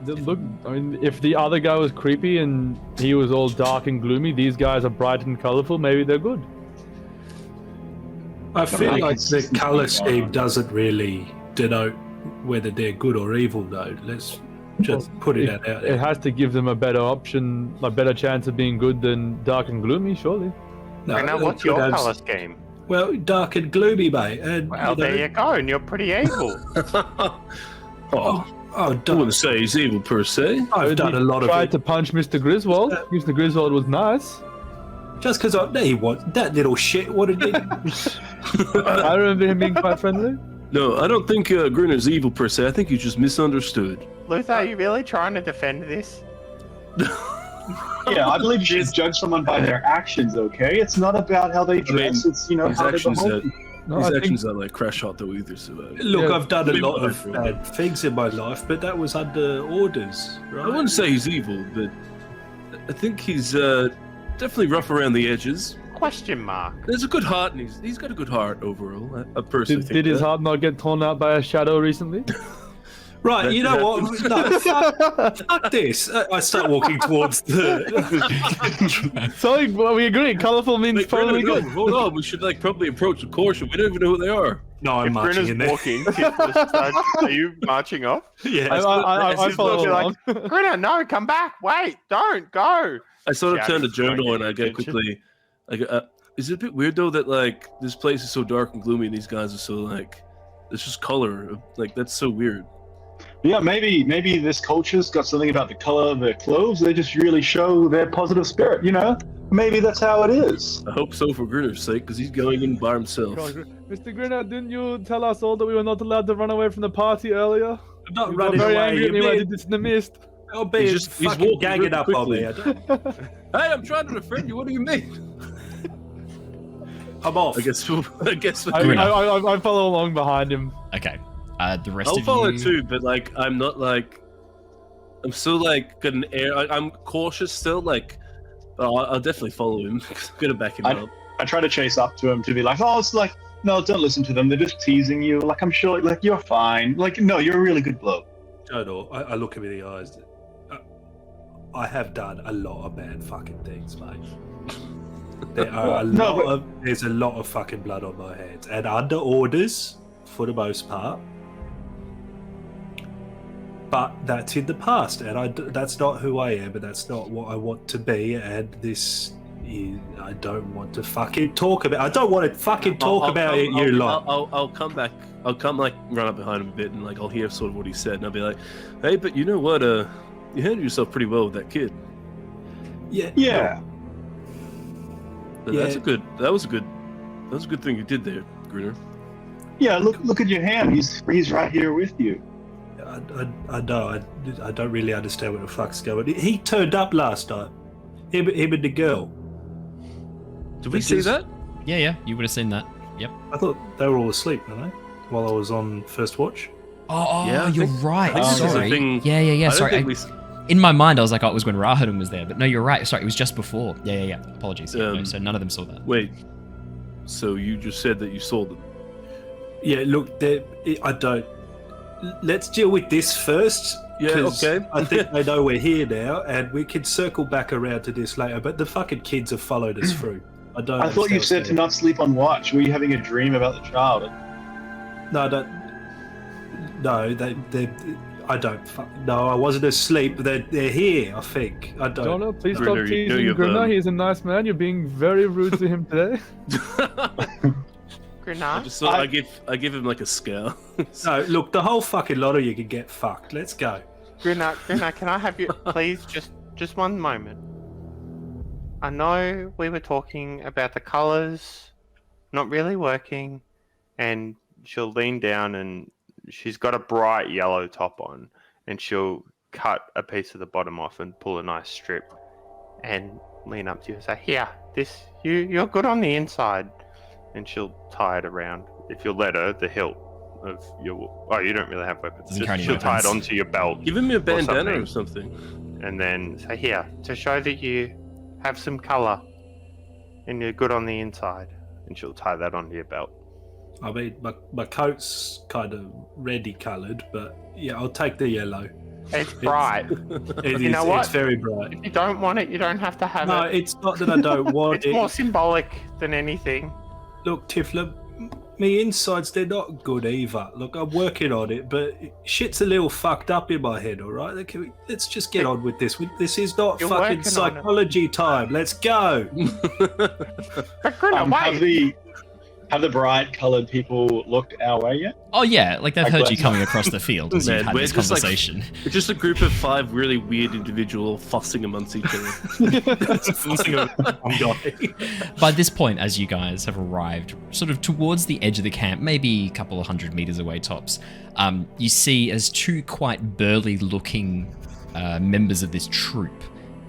Speaker 4: Look, I mean, if the other guy was creepy and he was all dark and gloomy, these guys are bright and colorful, maybe they're good.
Speaker 1: I feel like the colour scheme doesn't really denote whether they're good or evil, though. Let's just put it out there.
Speaker 4: It has to give them a better option, a better chance of being good than dark and gloomy, surely.
Speaker 3: No, now, what's your colour scheme?
Speaker 1: Well, dark and gloomy, mate. And,
Speaker 3: well, there you go, and you're pretty evil.
Speaker 7: I wouldn't say he's evil per se.
Speaker 1: I've done a lot of it.
Speaker 4: Tried to punch Mr. Griswold. Mr. Griswold was nice.
Speaker 1: Just because he was that little shit. What did he?
Speaker 4: I remember him being quite friendly.
Speaker 7: No, I don't think Grinner's evil per se. I think you just misunderstood.
Speaker 3: Luther, are you really trying to defend this?
Speaker 5: Yeah, I believe you should judge someone by their actions. Okay, it's not about how they dress. It's how they behave.
Speaker 7: His actions are like crash hot though either. So,
Speaker 1: look, I've done a lot of bad things in my life, but that was under orders, right?
Speaker 7: I wouldn't say he's evil, but I think he's definitely rough around the edges.
Speaker 3: Question mark.
Speaker 7: There's a good heart, and he's got a good heart overall. I personally think
Speaker 4: did his heart not get torn out by a shadow recently?
Speaker 1: Right, you know what? No, fuck this. I start walking towards the...
Speaker 4: Sorry, well, we agree. Colourful means probably good.
Speaker 7: Hold on, we should probably approach with caution. We don't even know who they are.
Speaker 1: No, I'm marching in there.
Speaker 3: Walking, are you marching off?
Speaker 1: Yeah.
Speaker 4: I follow along.
Speaker 3: Grinner, no, come back. Wait, don't go.
Speaker 7: I sort of turn to Jonor and I get quickly... is it a bit weird, though, that, this place is so dark and gloomy and these guys are so, it's just color. That's so weird.
Speaker 5: Yeah, maybe this culture's got something about the color of their clothes. They just really show their positive spirit, Maybe that's how it is.
Speaker 7: I hope so for Grinner's sake, because he's going in by himself.
Speaker 4: Mr. Grinner, didn't you tell us all that we were not allowed to run away from the party earlier?
Speaker 1: I'm not
Speaker 4: you
Speaker 1: running
Speaker 4: got very
Speaker 1: away.
Speaker 4: angry at me when I did this in the mist.
Speaker 1: He's walking gagging up on me.
Speaker 7: Hey, I'm trying to defend you. What do you mean?
Speaker 1: I'm off.
Speaker 7: I guess.
Speaker 4: I follow along behind him.
Speaker 6: Okay. The rest
Speaker 7: I'll
Speaker 6: of
Speaker 7: follow
Speaker 6: you...
Speaker 7: too, but like I'm not like I'm still like got an air. I'm cautious still. Like I'll definitely follow him. I'm gonna back him up.
Speaker 5: I try to chase up to him to be like, oh, it's like, no, don't listen to them. They're just teasing you. Like, I'm sure, like, you're fine. Like, no, you're a really good bloke.
Speaker 1: Jonor, I look him in the eyes. I have done a lot of bad fucking things, mate. There's a lot of fucking blood on my hands, and under orders for the most part. But that's in the past, and that's not who I am, and that's not what I want to be. And this, I don't want to fucking talk about. I don't want to fucking talk about it. You lot.
Speaker 7: I'll come back. I'll come like run up behind him a bit, and like I'll hear sort of what he said, and I'll be like, "Hey, but you know what? You handled yourself pretty well with that kid."
Speaker 5: Yeah.
Speaker 7: That was a good thing you did there, Grinner.
Speaker 5: Yeah, look at your hand. He's right here with you.
Speaker 1: I know. I don't really understand what the fuck's going on. He turned up last night. Him and the girl.
Speaker 7: Did we see that?
Speaker 6: Yeah, you would have seen that. Yep.
Speaker 1: I thought they were all asleep, weren't they? While I was on first watch.
Speaker 6: Oh,
Speaker 7: yeah,
Speaker 6: you're right. Sorry.
Speaker 7: Yeah.
Speaker 6: Sorry. In my mind, I was like, oh, it was when Rahadum was there. But no, you're right. Sorry, it was just before. Yeah. Apologies. No, so none of them saw that.
Speaker 7: Wait. So you just said that you saw them?
Speaker 1: Yeah, look, I don't... Let's deal with this first.
Speaker 7: Yeah, okay.
Speaker 1: I think they know we're here now, and we can circle back around to this later. But the fucking kids have followed us through. I
Speaker 5: thought you said to not sleep on watch. Were you having a dream about the child?
Speaker 1: No, I don't. No, I don't. No, I wasn't asleep. They're here. I think. I don't.
Speaker 4: Jonor, please stop teasing Grinner. He's a nice man. You're being very rude to him today.
Speaker 3: Grinner?
Speaker 7: I give him like a scare.
Speaker 1: No, look, the whole fucking lot of you can get fucked. Let's go.
Speaker 3: Grinner, can I have you, please, just one moment? I know we were talking about the colours not really working, and she'll lean down and she's got a bright yellow top on, and she'll cut a piece of the bottom off and pull a nice strip and lean up to you and say, here, you're good on the inside. And she'll tie it around, if you'll let her, the hilt of your... Oh, you don't really have weapons. She'll tie it onto your belt.
Speaker 7: Give him a bandana or something.
Speaker 3: And then say, here, to show that you have some colour and you're good on the inside. And she'll tie that onto your belt.
Speaker 1: I mean, my coat's kind of reddy coloured, but yeah, I'll take the yellow.
Speaker 3: It's bright.
Speaker 1: You know what? It's very bright.
Speaker 3: If you don't want it, you don't have to have it.
Speaker 1: No, it's not that I don't want it.
Speaker 3: It's more symbolic than anything.
Speaker 1: Look, Tithla, me insides, they're not good either. Look, I'm working on it, but shit's a little fucked up in my head, all right? Let's just get on with this. This is not fucking psychology time. Let's go.
Speaker 3: But Grinner,
Speaker 5: Have the bright-coloured people looked our way yet?
Speaker 6: Oh yeah, like they've heard you coming across the field as you've had this conversation.
Speaker 7: It's just a group of 5 really weird individuals fussing amongst each other.
Speaker 6: By this point, as you guys have arrived, sort of towards the edge of the camp, maybe a couple of 100 meters away tops, you see as 2 quite burly-looking members of this troop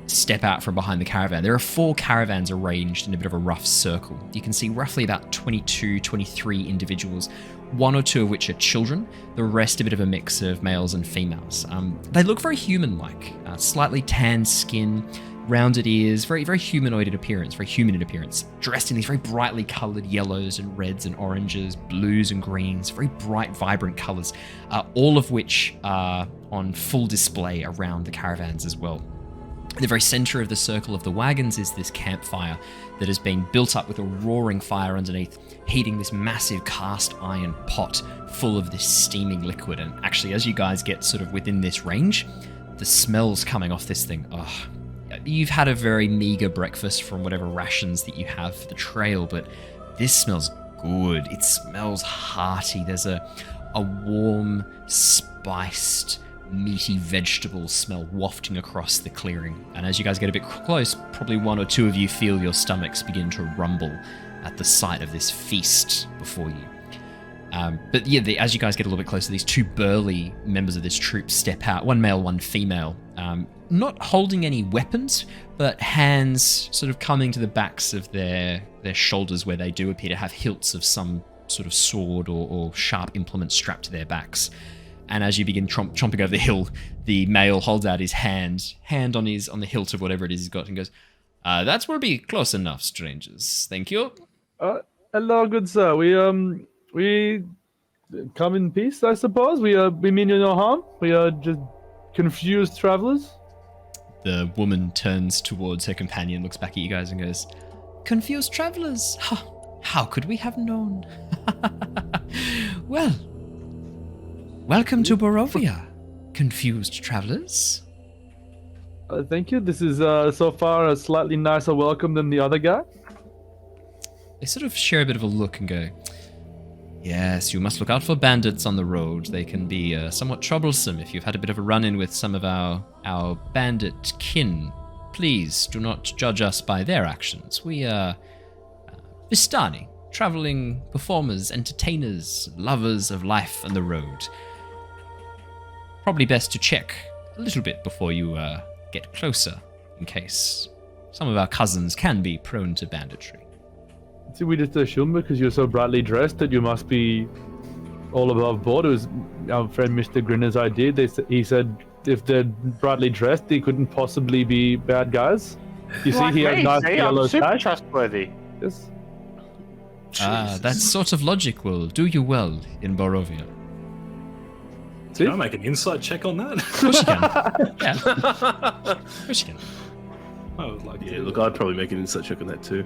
Speaker 6: step out from behind the caravan. There are 4 caravans arranged in a bit of a rough circle. You can see roughly about 22, 23 individuals, 1 or 2 of which are children, the rest a bit of a mix of males and females. They look very human-like, slightly tanned skin, rounded ears, very, very humanoid in appearance, very human in appearance, dressed in these very brightly coloured yellows and reds and oranges, blues and greens, very bright, vibrant colours, all of which are on full display around the caravans as well. In the very center of the circle of the wagons is this campfire that is being built up with a roaring fire underneath, heating this massive cast iron pot full of this steaming liquid. And actually, as you guys get sort of within this range, the smells coming off this thing, you've had a very meager breakfast from whatever rations that you have for the trail, but this smells good. It smells hearty. There's a warm, spiced, meaty vegetable smell wafting across the clearing. And as you guys get a bit close, probably 1 or 2 of you feel your stomachs begin to rumble at the sight of this feast before you. But yeah, as you guys get a little bit closer, these 2 burly members of this troop step out, 1 male, 1 female, not holding any weapons, but hands sort of coming to the backs of their shoulders where they do appear to have hilts of some sort of sword or sharp implement strapped to their backs. And as you begin chomping over the hill, the male holds out his hand on the hilt of whatever it is he's got, and goes, "That will be close enough, strangers. Thank you."
Speaker 4: Hello, good sir. We come in peace, I suppose. We mean you no harm. We are just confused travelers.
Speaker 6: The woman turns towards her companion, looks back at you guys, and goes, "Confused travelers? How could we have known?" Well, welcome to Barovia, confused travelers.
Speaker 4: Thank you. This is so far a slightly nicer welcome than the other guy.
Speaker 6: They sort of share a bit of a look and go, "Yes, you must look out for bandits on the road. They can be somewhat troublesome if you've had a bit of a run-in with some of our bandit kin. Please do not judge us by their actions. We are Vistani, traveling performers, entertainers, lovers of life and the road. Probably best to check a little bit before you get closer, in case some of our cousins can be prone to banditry."
Speaker 4: See, we just assume because you're so brightly dressed that you must be all above board. It was our friend Mr. Grinner's idea. He said if they're brightly dressed, they couldn't possibly be bad guys. You see, he has nice yellow
Speaker 3: I'm super
Speaker 4: sash.
Speaker 3: trustworthy.
Speaker 4: Yes.
Speaker 6: That sort of logic will do you well in Barovia.
Speaker 4: See?
Speaker 1: Can I make an insight check on that?
Speaker 6: Of course you can. Yeah. Of course you can.
Speaker 1: I would like
Speaker 7: Yeah,
Speaker 1: to.
Speaker 7: look, I'd probably make an insight check on that too.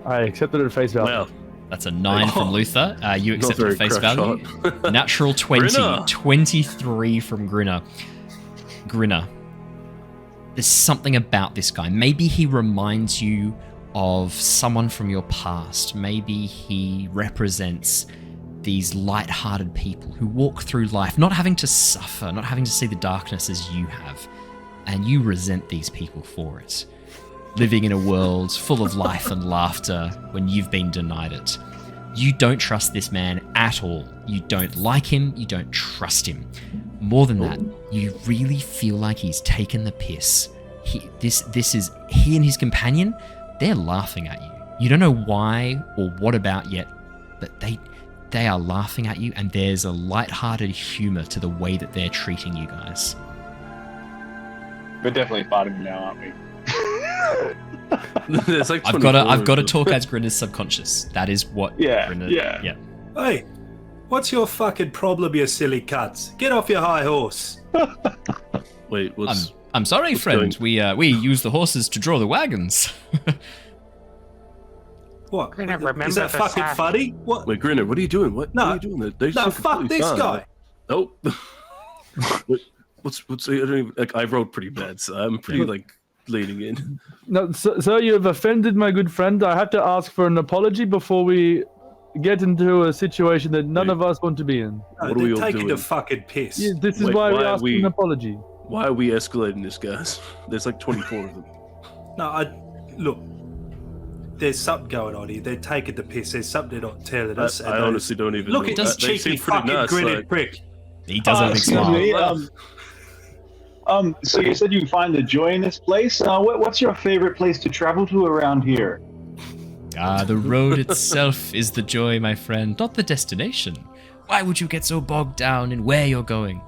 Speaker 4: I accepted it at face value.
Speaker 7: Well,
Speaker 6: That's a 9 from Luther. You
Speaker 7: not
Speaker 6: accept it
Speaker 7: very
Speaker 6: at face
Speaker 7: crack
Speaker 6: value.
Speaker 7: shot.
Speaker 6: Natural 20.
Speaker 7: Grinner.
Speaker 6: 23 from Grinner. Grinner. There's something about this guy. Maybe he reminds you of someone from your past. Maybe he represents these light-hearted people who walk through life not having to suffer, not having to see the darkness as you have. And you resent these people for it. Living in a world full of life and laughter when you've been denied it. You don't trust this man at all. You don't like him, you don't trust him. More than that, you really feel like he's taken the piss. He and his companion, they're laughing at you. You don't know why or what about yet, but they are laughing at you, and there's a light-hearted humor to the way that they're treating you guys.
Speaker 5: We're definitely fighting now, aren't we?
Speaker 7: It's like
Speaker 6: I've got to talk as Grinner's subconscious. That is what Grinner... Yeah.
Speaker 1: Hey, what's your fucking problem, you silly cats? Get off your high horse.
Speaker 7: Wait, what's...
Speaker 6: I'm sorry, friend.
Speaker 7: going-
Speaker 6: We use the horses to draw the wagons.
Speaker 1: What?
Speaker 3: Grinner, remember
Speaker 1: Is that
Speaker 3: the
Speaker 1: fucking
Speaker 3: sack.
Speaker 1: funny? What?
Speaker 7: Wait, Grinner, what are you doing? What
Speaker 1: No.
Speaker 7: are you doing? They
Speaker 1: No,
Speaker 7: look
Speaker 1: fuck
Speaker 7: completely
Speaker 1: this
Speaker 7: fine.
Speaker 1: guy.
Speaker 7: Nope. What's I don't even, like, I wrote pretty bad, so I'm pretty like leaning in.
Speaker 4: No, sir, you have offended my good friend. I have to ask for an apology before we get into a situation that none of us want to be in.
Speaker 1: No,
Speaker 7: What are
Speaker 1: they're
Speaker 7: we all
Speaker 1: taking
Speaker 7: doing?
Speaker 1: the fucking piss.
Speaker 4: Yeah, this is
Speaker 7: Wait,
Speaker 4: why we
Speaker 7: why are
Speaker 4: asked for
Speaker 7: we-
Speaker 4: an apology.
Speaker 7: Why are we escalating this, guys? There's like 24 of them.
Speaker 1: No, look. There's something going on here. They're taking the piss. There's something they're not telling us.
Speaker 7: I honestly don't even
Speaker 1: Look
Speaker 7: know.
Speaker 1: at
Speaker 6: does-
Speaker 1: this
Speaker 7: They
Speaker 1: cheeky
Speaker 7: seem pretty
Speaker 1: fucking
Speaker 7: nuts,
Speaker 1: grinning
Speaker 7: like-
Speaker 1: prick.
Speaker 6: He does have a big
Speaker 5: Excuse
Speaker 6: smile.
Speaker 5: me, so you said you find the joy in this place. What's your favorite place to travel to around here?
Speaker 6: The road itself is the joy, my friend, not the destination. Why would you get so bogged down in where you're going?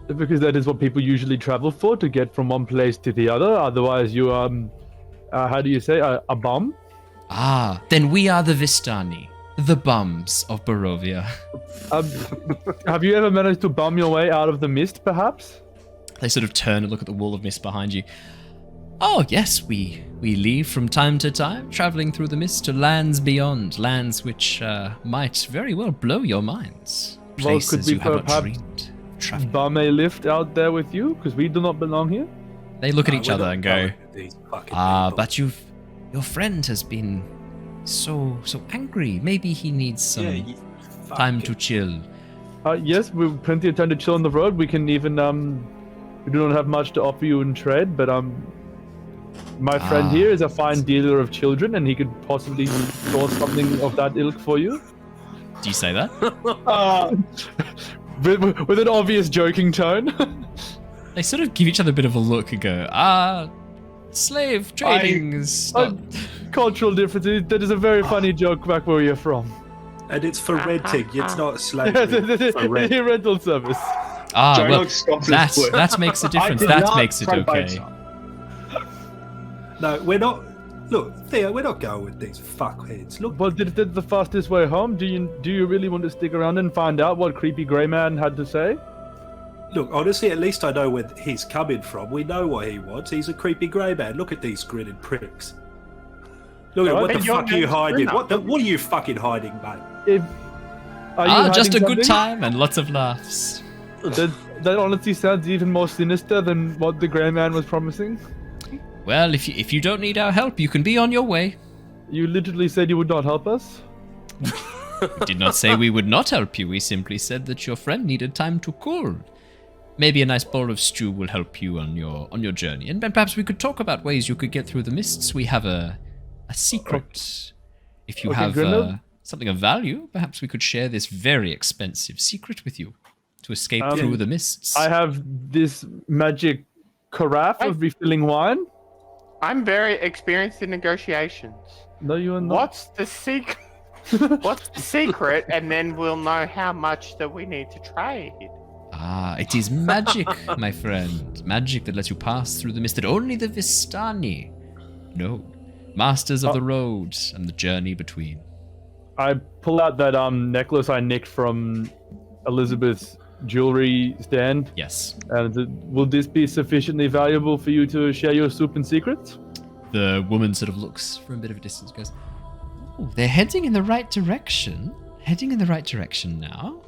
Speaker 4: Because that is what people usually travel for, to get from one place to the other. Otherwise, you how do you say, a bum?
Speaker 6: Then we are the Vistani, the bums of Barovia.
Speaker 4: Have you ever managed to bum your way out of the mist, perhaps?
Speaker 6: They sort of turn and look at the wall of mist behind you. Oh, yes, we leave from time to time, traveling through the mist to lands beyond, lands which might very well blow your minds.
Speaker 4: Well, could
Speaker 6: Places
Speaker 4: we
Speaker 6: you have not
Speaker 4: perhaps
Speaker 6: dreamed. of traveling.
Speaker 4: Bum a lift out there with you? Because we do not belong here.
Speaker 6: They look at
Speaker 1: No,
Speaker 6: each
Speaker 1: we're
Speaker 6: other
Speaker 1: not
Speaker 6: and go,
Speaker 1: going to these fucking people.
Speaker 6: but your friend has been so angry. Maybe he needs some
Speaker 1: Yeah, you
Speaker 6: time
Speaker 1: fucking-
Speaker 6: to chill.
Speaker 4: Yes, we've plenty of time to chill on the road. We can even, we do not have much to offer you in trade, but, my friend here is a fine dealer of children, and he could possibly source something of that ilk for you.
Speaker 6: Do you say that?
Speaker 4: With an obvious joking tone.
Speaker 6: They sort of give each other a bit of a look and go, slave trading is not...
Speaker 4: Cultural differences. That is a very funny joke back where you're from.
Speaker 1: And it's for renting. It's not slavery. For rent.
Speaker 4: Rental service.
Speaker 6: Ah, well,
Speaker 5: stopped his foot.
Speaker 6: that makes a
Speaker 5: I
Speaker 6: difference.
Speaker 5: did
Speaker 6: That
Speaker 5: not
Speaker 6: makes it
Speaker 5: try to buy
Speaker 6: okay.
Speaker 5: some.
Speaker 1: No, we're not. Look, Theo, we're not going with these fuckheads. Look,
Speaker 4: But this is the fastest way home. Do you really want to stick around and find out what creepy grey man had to say?
Speaker 1: look. Honestly, at least I know where he's coming from. We know what he wants. He's a creepy grey man. Look at these grinning pricks. Look at what the fuck are you hiding? What are you fucking hiding, mate?
Speaker 6: Just a
Speaker 4: hiding
Speaker 6: good
Speaker 4: something?
Speaker 6: time and lots of laughs.
Speaker 4: That honestly sounds even more sinister than what the grey man was promising.
Speaker 6: Well, if you don't need our help, you can be on your way.
Speaker 4: You literally said you would not help us.
Speaker 6: We did not say we would not help you. We simply said that your friend needed time to cool. Maybe a nice bowl of stew will help you on your journey, and perhaps we could talk about ways you could get through the mists. We have a secret. If you have
Speaker 4: Grinner?
Speaker 6: something of value, perhaps we could share this very expensive secret with you to escape through the mists.
Speaker 4: I have this magic carafe of refilling wine.
Speaker 3: I'm very experienced in negotiations.
Speaker 4: No, you are not.
Speaker 3: What's the secret? What's the secret? And then we'll know how much that we need to trade.
Speaker 6: Ah, it is magic, my friend. Magic that lets you pass through the mist that only the Vistani know. Masters of the road and the journey between.
Speaker 4: I pull out that necklace I nicked from Elizabeth's jewelry stand.
Speaker 6: Yes.
Speaker 4: And will this be sufficiently valuable for you to share your soup and secrets?
Speaker 6: The woman sort of looks from a bit of a distance, goes, "Oh, they're heading in the right direction. Heading in the right direction now.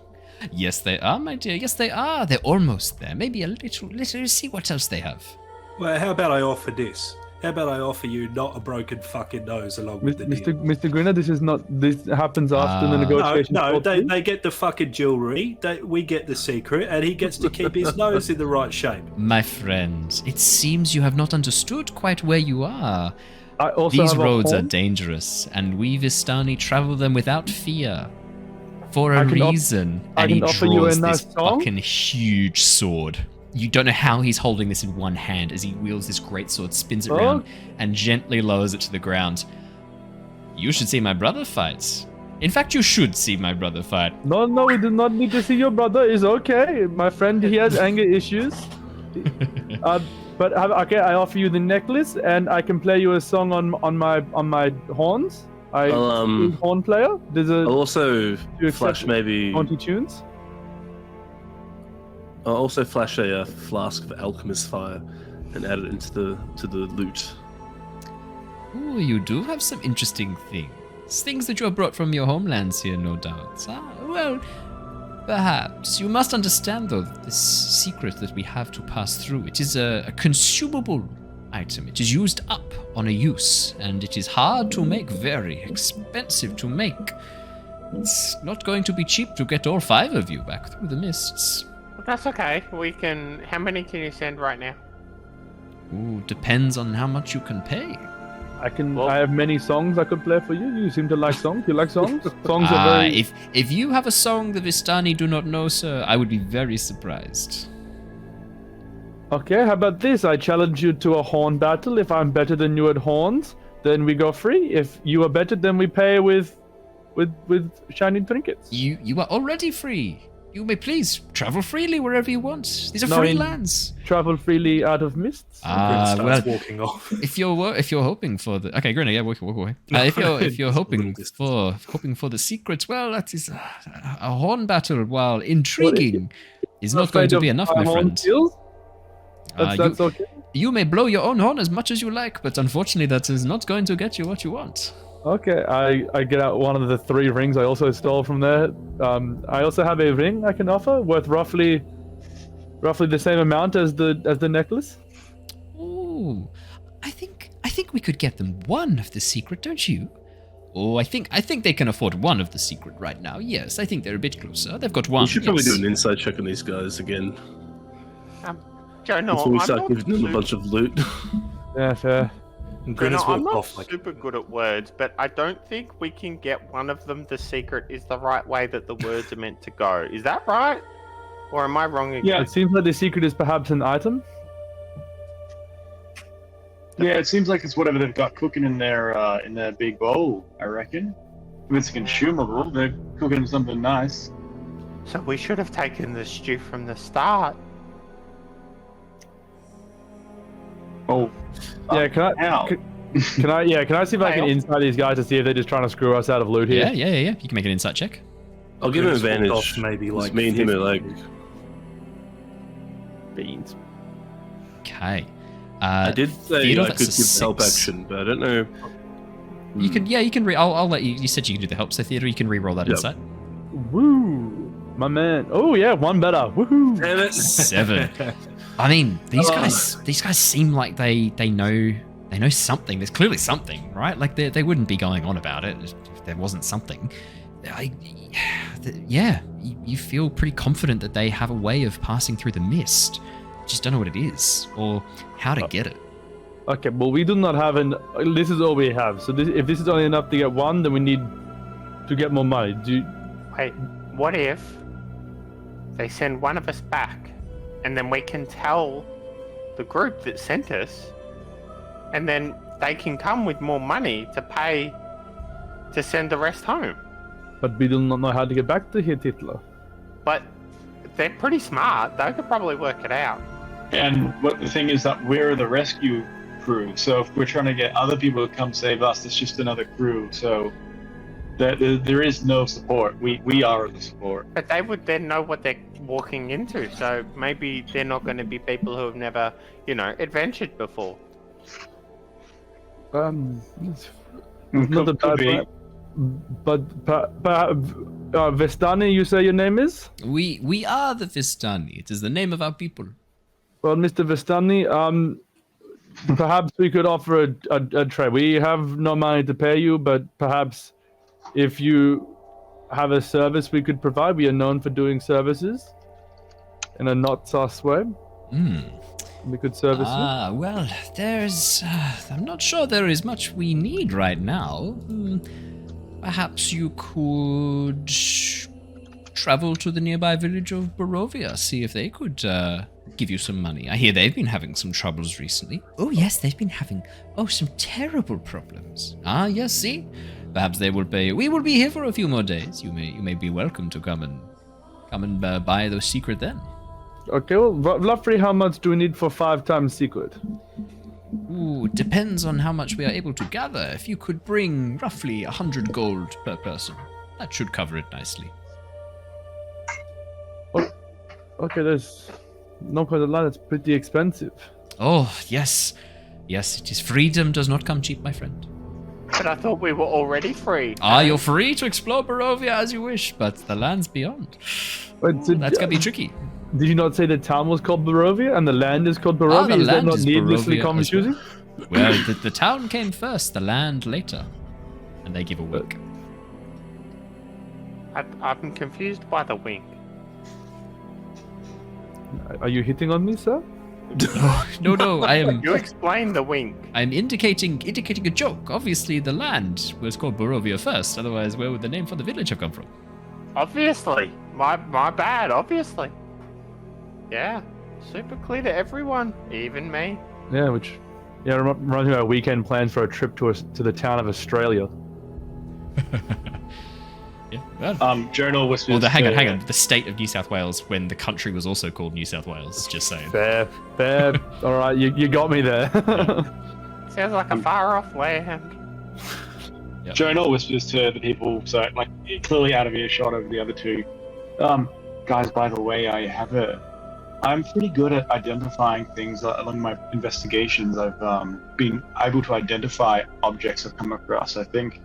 Speaker 6: Yes, they are, my dear. Yes, they are. They're almost there. Maybe a little. See what else they have."
Speaker 1: Well, how about I offer this? How about I offer you not a broken fucking nose along with the deal?
Speaker 4: Mr. Grinner, this happens after the negotiation.
Speaker 1: No, they get the fucking jewelry, we get the secret, and he gets to keep his nose in the right shape.
Speaker 6: My friend, it seems you have not understood quite where you are.
Speaker 4: I also
Speaker 6: These
Speaker 4: have a
Speaker 6: roads are
Speaker 4: horn.
Speaker 6: dangerous, and we Vistani travel them without fear. For
Speaker 4: I
Speaker 6: a
Speaker 4: can
Speaker 6: reason.
Speaker 4: I
Speaker 6: And he
Speaker 4: can offer you a
Speaker 6: draws
Speaker 4: nice
Speaker 6: this
Speaker 4: song?
Speaker 6: fucking huge sword. You don't know how he's holding this in one hand as he wields this great sword, spins it around, and gently lowers it to the ground. You should see my brother fight. In fact, you should see my brother fight.
Speaker 4: No, we do not need to see your brother. It's okay. My friend, he has anger issues. But okay, I offer you the necklace, and I can play you a song on my horns. I'm a horn player.
Speaker 7: I'll also flash
Speaker 4: accept
Speaker 7: maybe.
Speaker 4: Monty tunes.
Speaker 7: I'll also flash a flask of alchemist fire and add it into the loot.
Speaker 6: Ooh, you do have some interesting things. Things that you have brought from your homelands here, no doubt. Well, perhaps. You must understand, though, this secret that we have to pass through. It is a consumable item. It is used up on a use, and it is hard to make, very expensive to make. It's not going to be cheap to get all 5 of you back through the mists.
Speaker 3: That's okay. We can. How many can you send right now?
Speaker 6: Ooh, depends on how much you can pay.
Speaker 4: I have many songs I could play for you. You seem to like songs. You like songs? Songs are very.
Speaker 6: If you have a song the Vistani do not know, sir, I would be very surprised.
Speaker 4: Okay, how about this? I challenge you to a horn battle. If I'm better than you at horns, then we go free. If you are better, then we pay with shiny trinkets.
Speaker 6: You are already free. You may please travel freely wherever you want. These are free lands.
Speaker 4: Travel freely out of mists.
Speaker 6: Well,
Speaker 1: walking off.
Speaker 6: if you're hoping for the Grinner, yeah, walk away. If you're hoping for the secrets, well, that is a horn battle. While intriguing, is not going to be enough, my friend.
Speaker 4: That's okay.
Speaker 6: You may blow your own horn as much as you like, but unfortunately, that is not going to get you what you want.
Speaker 4: Okay, I get out one of the 3 rings I also stole from there. I also have a ring I can offer worth roughly the same amount as the necklace.
Speaker 6: Ooh, I think we could get them one of the secret, don't you? Oh, I think they can afford one of the secret right now. Yes, I think they're a bit closer. They've got one.
Speaker 7: We should probably do an inside check on these guys again.
Speaker 3: Jonor,
Speaker 7: Before we
Speaker 3: I'm
Speaker 7: start
Speaker 3: not
Speaker 7: giving them a bunch of loot.
Speaker 4: Yeah, fair.
Speaker 3: Jonor, I'm not super good at words, but I don't think we can get one of them. The secret is the right way that the words are meant to go. Is that right? Or am I wrong again?
Speaker 4: Yeah, it seems like the secret is perhaps an item.
Speaker 5: Yeah, it seems like it's whatever they've got cooking in their big bowl, I reckon. If it's consumable, they're cooking something nice.
Speaker 3: So we should have taken the stew from the start.
Speaker 5: Oh,
Speaker 4: Yeah, can I see if I can
Speaker 3: Fail.
Speaker 4: inside these guys to see if they're just trying to screw us out of loot here?
Speaker 6: Yeah. You can make an insight check.
Speaker 7: I'll give him
Speaker 1: Just walked
Speaker 7: advantage.
Speaker 1: off maybe like
Speaker 7: me and him are
Speaker 1: 50.
Speaker 7: like.
Speaker 4: Beans.
Speaker 6: Okay.
Speaker 7: I did say
Speaker 6: Theodore,
Speaker 7: I could give
Speaker 6: that's a
Speaker 7: the help
Speaker 6: 6.
Speaker 7: action, but I don't know.
Speaker 6: You can, you can I'll let you. You said you can do the help, so Theodore, you can re-roll that
Speaker 7: Yep.
Speaker 6: insight.
Speaker 4: Woo! My man. Oh yeah, one better. Woohoo!
Speaker 7: Damn it.
Speaker 6: 7. I mean, these guys seem like they know something. There's clearly something, right? Like they wouldn't be going on about it if there wasn't something. You feel pretty confident that they have a way of passing through the mist. Just don't know what it is or how to get it.
Speaker 4: Okay, well we do not have this is all we have. So if this is only enough to get one, then we need to get more money.
Speaker 3: Wait, what if they send one of us back, and then we can tell the group that sent us, and then they can come with more money to pay to send the rest home?
Speaker 4: But we do not know how to get back to here, Tithla.
Speaker 3: But they're pretty smart. They could probably work it out.
Speaker 5: And what the thing is that we're the rescue crew. So if we're trying to get other people to come save us, it's just another crew. So there is no support. We are the support.
Speaker 3: But they would then know what they're walking into. So maybe they're not going to be people who have never, adventured before.
Speaker 4: It's not a bad plan. But Vistani, you say your name is?
Speaker 6: We are the Vistani. It is the name of our people.
Speaker 4: Well, Mr. Vistani, perhaps we could offer a trade. We have no money to pay you, but perhaps if you have a service we could provide, we are known for doing services in a not sus way. We could service you.
Speaker 6: Well, I'm not sure there is much we need right now. Perhaps you could travel to the nearby village of Barovia, see if they could give you some money. I hear they've been having some troubles recently. Oh yes, they've been having some terrible problems. Yes, see? Perhaps we will be here for a few more days. You may be welcome to come and buy the secret then.
Speaker 4: Okay, well, roughly how much do we need for 5 times secret?
Speaker 6: Ooh, depends on how much we are able to gather. If you could bring roughly 100 gold per person, that should cover it nicely.
Speaker 4: Okay, there's not quite a lot. It's pretty expensive.
Speaker 6: Oh, yes. Yes, it is. Freedom does not come cheap, my friend.
Speaker 3: But I thought we were already free.
Speaker 6: You're free to explore Barovia as you wish, but the land's beyond. That's going to be tricky.
Speaker 4: Did you not say the town was called Barovia and the land is called Barovia?
Speaker 6: The
Speaker 4: is that
Speaker 6: land
Speaker 4: not
Speaker 6: is
Speaker 4: needlessly
Speaker 6: Barovia
Speaker 4: confusing?
Speaker 6: Well, the town came first, the land later. And they give a wink.
Speaker 3: I'm confused by the wink.
Speaker 4: Are you hitting on me, sir?
Speaker 6: No, I am.
Speaker 3: You explain the wink.
Speaker 6: I'm indicating a joke. Obviously, the land was called Barovia first. Otherwise, where would the name for the village have come from?
Speaker 3: Obviously. My bad, obviously. Yeah. Super clear to everyone, even me.
Speaker 4: Yeah, reminds me of our weekend plans for a trip to the town of Australia.
Speaker 6: Yeah. Well,
Speaker 5: Jonor whispers.
Speaker 6: hang on. The state of New South Wales when the country was also called New South Wales. Just saying.
Speaker 4: Fair. All right, you got me there.
Speaker 3: Sounds like a far off land.
Speaker 6: Yep.
Speaker 5: Jonor whispers to the people, so like clearly out of earshot of the other two. Guys, by the way, I'm pretty good at identifying things along my investigations. I've been able to identify objects I've come across. I think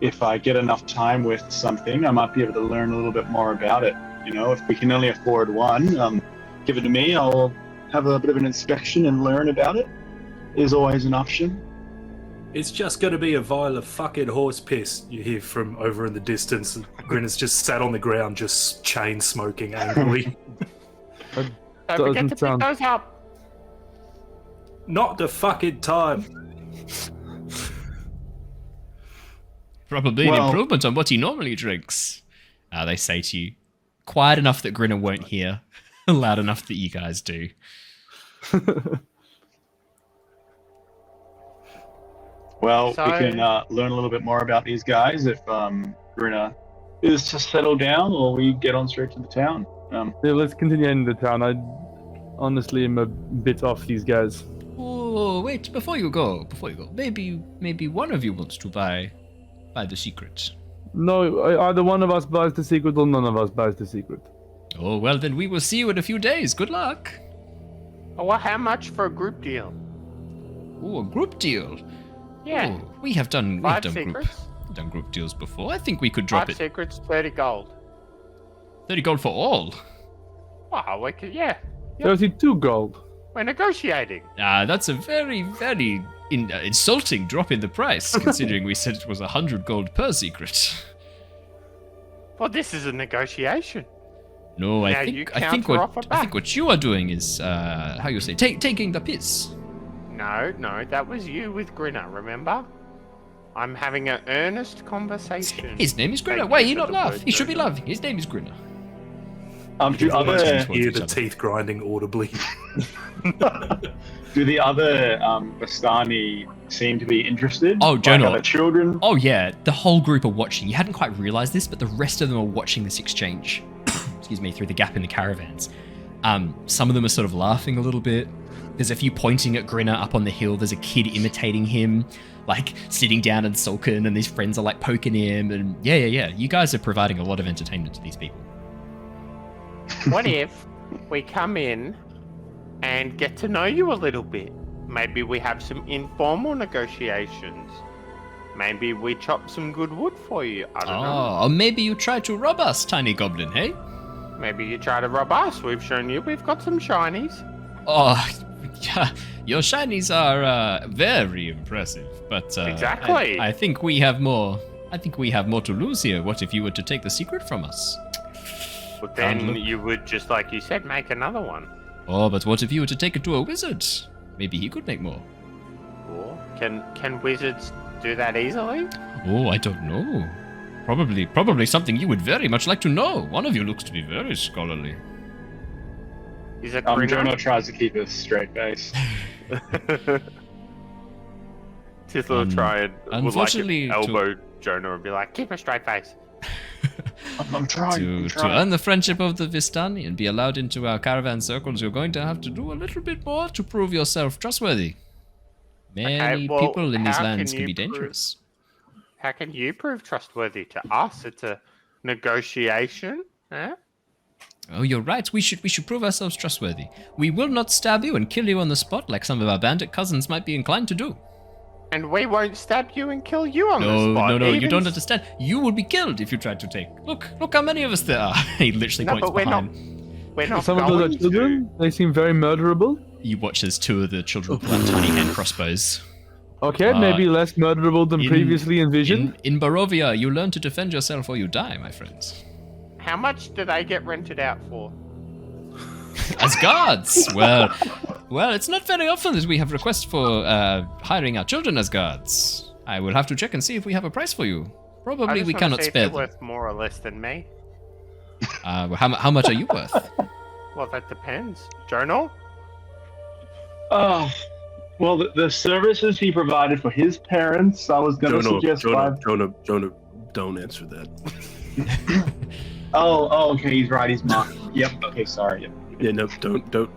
Speaker 5: if I get enough time with something, I might be able to learn a little bit more about it. If we can only afford one, give it to me. I'll have a bit of an inspection and learn about it. Is always an option.
Speaker 1: It's just going to be a vial of fucking horse piss, you hear from over in the distance. Grinner's just sat on the ground, just chain smoking angrily.
Speaker 3: Don't forget to pick those up.
Speaker 1: Not the fucking time.
Speaker 6: Probably an improvement on what he normally drinks. They say to you, quiet enough that Grinner won't hear, loud enough that you guys do.
Speaker 5: Well,
Speaker 3: So-
Speaker 5: we can learn a little bit more about these guys if Grinner is to settle down, or we get on straight to the town.
Speaker 4: Yeah, let's continue in the town. I honestly am a bit off these guys.
Speaker 6: Oh, wait, before you go, maybe one of you wants to buy the secret.
Speaker 4: No, either one of us buys the secret or none of us buys the secret.
Speaker 6: Oh, well, then we will see you in a few days. Good luck.
Speaker 3: Oh, well, how much for a group deal?
Speaker 6: Oh, a group deal.
Speaker 3: Yeah.
Speaker 6: Oh, we have done
Speaker 3: 5 secrets?
Speaker 6: group deals before. I think we could drop
Speaker 3: 5
Speaker 6: it.
Speaker 3: secrets, 30 gold.
Speaker 6: 30 gold for all.
Speaker 3: Wow, we could, yeah.
Speaker 4: 32 gold.
Speaker 3: We're negotiating.
Speaker 6: That's a very, very insulting drop in the price, considering we said it was 100 gold per secret.
Speaker 3: Well, this is a negotiation.
Speaker 6: No,
Speaker 3: Now
Speaker 6: I
Speaker 3: you
Speaker 6: think
Speaker 3: counter-offer
Speaker 6: what you are doing is how you say taking the piss.
Speaker 3: No, that was you with Grinner, remember? I'm having an earnest conversation.
Speaker 6: His name is Grinner.
Speaker 3: Thank
Speaker 6: Why
Speaker 3: you
Speaker 6: he
Speaker 3: for
Speaker 6: not
Speaker 3: the
Speaker 6: laugh?
Speaker 3: word,
Speaker 6: He should be
Speaker 3: Jonor.
Speaker 6: laughing. His name is Grinner.
Speaker 5: Do other
Speaker 1: Hear the teeth grinding audibly.
Speaker 5: do the other Vistani seem to be interested?
Speaker 6: Oh, Jonor.
Speaker 5: Like other children?
Speaker 6: Oh yeah, the whole group are watching. You hadn't quite realized this, but the rest of them are watching this exchange. Excuse me, through the gap in the caravans. Some of them are sort of laughing a little bit. There's a few pointing at Grinner up on the hill. There's a kid imitating him, like sitting down and sulking, and his friends are like poking him. And yeah. You guys are providing a lot of entertainment to these people.
Speaker 3: What if we come in and get to know you a little bit? Maybe we have some informal negotiations. Maybe we chop some good wood for you. I don't know.
Speaker 6: Or maybe you try to rob us, tiny goblin, hey?
Speaker 3: Maybe you try to rob us. We've shown you we've got some shinies.
Speaker 6: Oh, yeah, your shinies are very impressive, but
Speaker 3: Exactly.
Speaker 6: I think we have more. I think we have more to lose here. What if you were to take the secret from us?
Speaker 3: But then
Speaker 6: look.
Speaker 3: you would, just like you said, make another one.
Speaker 6: Oh, but what if you were to take it to a wizard? Maybe he could make more.
Speaker 3: Or can wizards do that easily?
Speaker 6: Oh, I don't know. Probably something you would very much like to know. One of you looks to be very scholarly.
Speaker 3: Is it
Speaker 5: Jonor tries to keep a straight face.
Speaker 3: Tithla will try and would like
Speaker 6: unfortunately,
Speaker 3: elbow Jonor and be like, keep a straight face.
Speaker 5: I'm trying.
Speaker 6: To earn the friendship of the Vistani and be allowed into our caravan circles, you're going to have to do a little bit more to prove yourself trustworthy. Many
Speaker 3: well,
Speaker 6: people in these
Speaker 3: how
Speaker 6: lands
Speaker 3: can
Speaker 6: can be
Speaker 3: you prove-
Speaker 6: dangerous.
Speaker 3: How can you prove trustworthy to us? It's a negotiation. Huh?
Speaker 6: Oh, you're right. We should prove ourselves trustworthy. We will not stab you and kill you on the spot like some of our bandit cousins might be inclined to do.
Speaker 3: And we won't stab you and kill you on the
Speaker 6: No,
Speaker 3: spot.
Speaker 6: no, you
Speaker 3: even
Speaker 6: don't understand. You would be killed if you tried to take. Look how many of us there are. He literally
Speaker 3: No,
Speaker 6: points
Speaker 3: but we're
Speaker 6: behind.
Speaker 3: We're not
Speaker 4: Some of those
Speaker 3: going
Speaker 4: are children. They seem very murderable.
Speaker 6: You watch as two of the children pull out tiny hand crossbows.
Speaker 4: Okay, maybe less murderable than previously envisioned.
Speaker 6: In Barovia, you learn to defend yourself or you die, my friends.
Speaker 3: How much do they get rented out for?
Speaker 6: As guards? Well, it's not very often that we have requests for hiring our children as guards. I will have to check and see if we have a price for you.
Speaker 3: I
Speaker 6: Probably
Speaker 3: just
Speaker 6: we
Speaker 3: wanna
Speaker 6: cannot
Speaker 3: see if
Speaker 6: spare
Speaker 3: they're
Speaker 6: them.
Speaker 3: worth more or less than me.
Speaker 6: How much are you worth?
Speaker 3: Well, that depends. Jonor?
Speaker 5: Oh, well, the services he provided for his parents, I was going to suggest five.
Speaker 7: Jonor, don't answer that.
Speaker 5: Oh, okay, he's right. He's marked. Yep. Okay, sorry. Yep.
Speaker 7: Yeah, no, don't.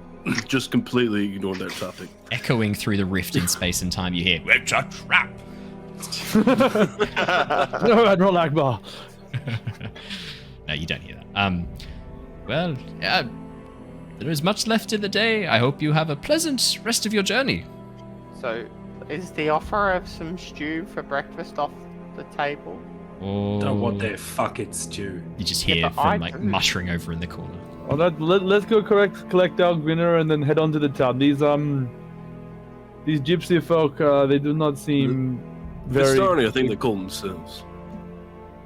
Speaker 7: Just completely ignore that topic.
Speaker 6: Echoing through the rift in space and time, you hear, "It's a trap."
Speaker 4: No, Admiral Akbar.
Speaker 6: No, you don't hear that. Well, there is much left in the day. I hope you have a pleasant rest of your journey.
Speaker 3: So, is the offer of some stew for breakfast off the table?
Speaker 6: Oh,
Speaker 1: Don't want their fucking stew.
Speaker 6: You just
Speaker 3: Yeah,
Speaker 6: hear
Speaker 3: but I
Speaker 6: from like
Speaker 3: do.
Speaker 6: muttering over in the corner.
Speaker 4: Well, let's go collect our Grinner and then head on to the town. These gypsy folk, they do not seem very.
Speaker 7: Vistani, I think they call themselves.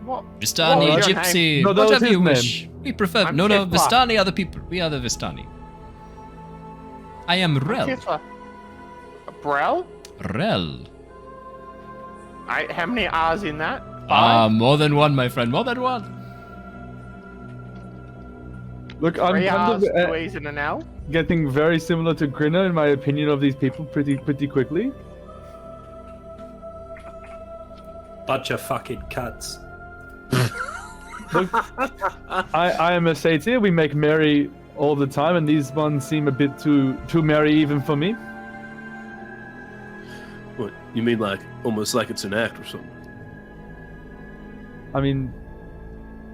Speaker 3: What?
Speaker 6: Vistani,
Speaker 3: What was your
Speaker 6: Gypsy,
Speaker 4: No, that was
Speaker 6: whatever
Speaker 4: his
Speaker 6: you
Speaker 4: name.
Speaker 6: wish. We prefer.
Speaker 3: I'm
Speaker 6: No,
Speaker 3: Tithla.
Speaker 6: Vistani are the people. We are the Vistani. I am Rel.
Speaker 3: Tithla. Brel?
Speaker 6: Rel.
Speaker 3: How many R's in that? 5?
Speaker 6: More than one, my friend. More than one.
Speaker 4: Look, I'm
Speaker 3: 3
Speaker 4: kind
Speaker 3: R's,
Speaker 4: of
Speaker 3: 2 E's, and an L?
Speaker 4: getting very similar to Grinner in my opinion of these people pretty quickly.
Speaker 1: Bunch of fucking cunts.
Speaker 4: Look, I am a satyr. We make merry all the time, and these ones seem a bit too merry even for me.
Speaker 7: What, you mean like almost like it's an act or something?
Speaker 4: I mean,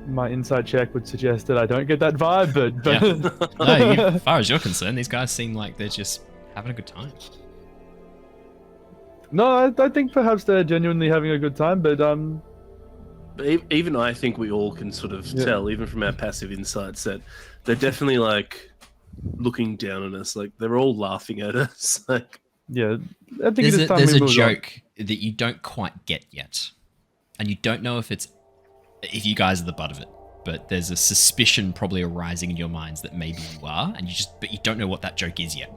Speaker 4: my inside check would suggest that I don't get that vibe, but
Speaker 6: Yeah. No, as far as you're concerned, these guys seem like they're just having a good time.
Speaker 4: No, I think perhaps they're genuinely having a good time, but
Speaker 7: Even I think we all can sort of tell, even from our passive insights, that they're definitely like looking down on us. Like they're all laughing at us. Like,
Speaker 4: yeah, I think it's time
Speaker 6: there's
Speaker 4: we
Speaker 6: a
Speaker 4: move
Speaker 6: joke that you don't quite get yet, and you don't know if you guys are the butt of it. But there's a suspicion probably arising in your minds that maybe you are, but you don't know what that joke is yet.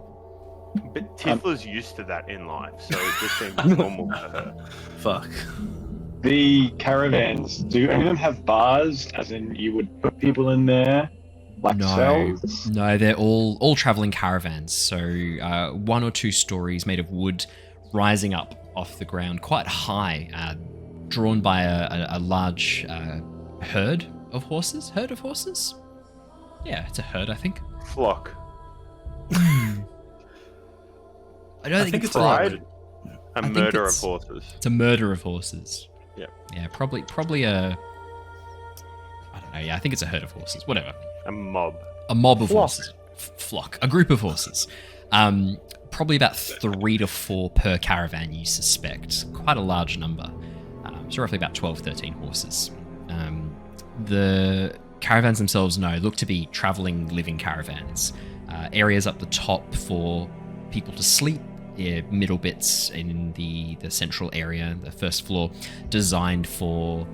Speaker 3: But Tithla's used to that in life, so it just seems normal to her.
Speaker 7: fuck.
Speaker 5: The caravans, do any of them have bars, as in you would put people in there, like cells?
Speaker 6: No, they're all traveling caravans. So 1 or 2 stories made of wood, rising up off the ground quite high, drawn by a large herd of horses. Herd of horses? Yeah, it's a herd, I think.
Speaker 3: Flock.
Speaker 6: I don't think it's
Speaker 3: pride.
Speaker 6: I think
Speaker 3: Murder of
Speaker 6: it's-
Speaker 3: horses.
Speaker 6: It's a murder of horses.
Speaker 3: Yeah.
Speaker 6: Yeah, probably a. I don't know. Yeah, I think it's a herd of horses. Whatever.
Speaker 3: A mob.
Speaker 6: A mob of horses. Flock. A group of horses. Probably about 3 to 4 per caravan, you suspect. Quite a large number. So roughly about 12, 13 horses. The caravans themselves, look to be traveling, living caravans. Areas up the top for people to sleep. Middle bits in the central area, the first floor, designed for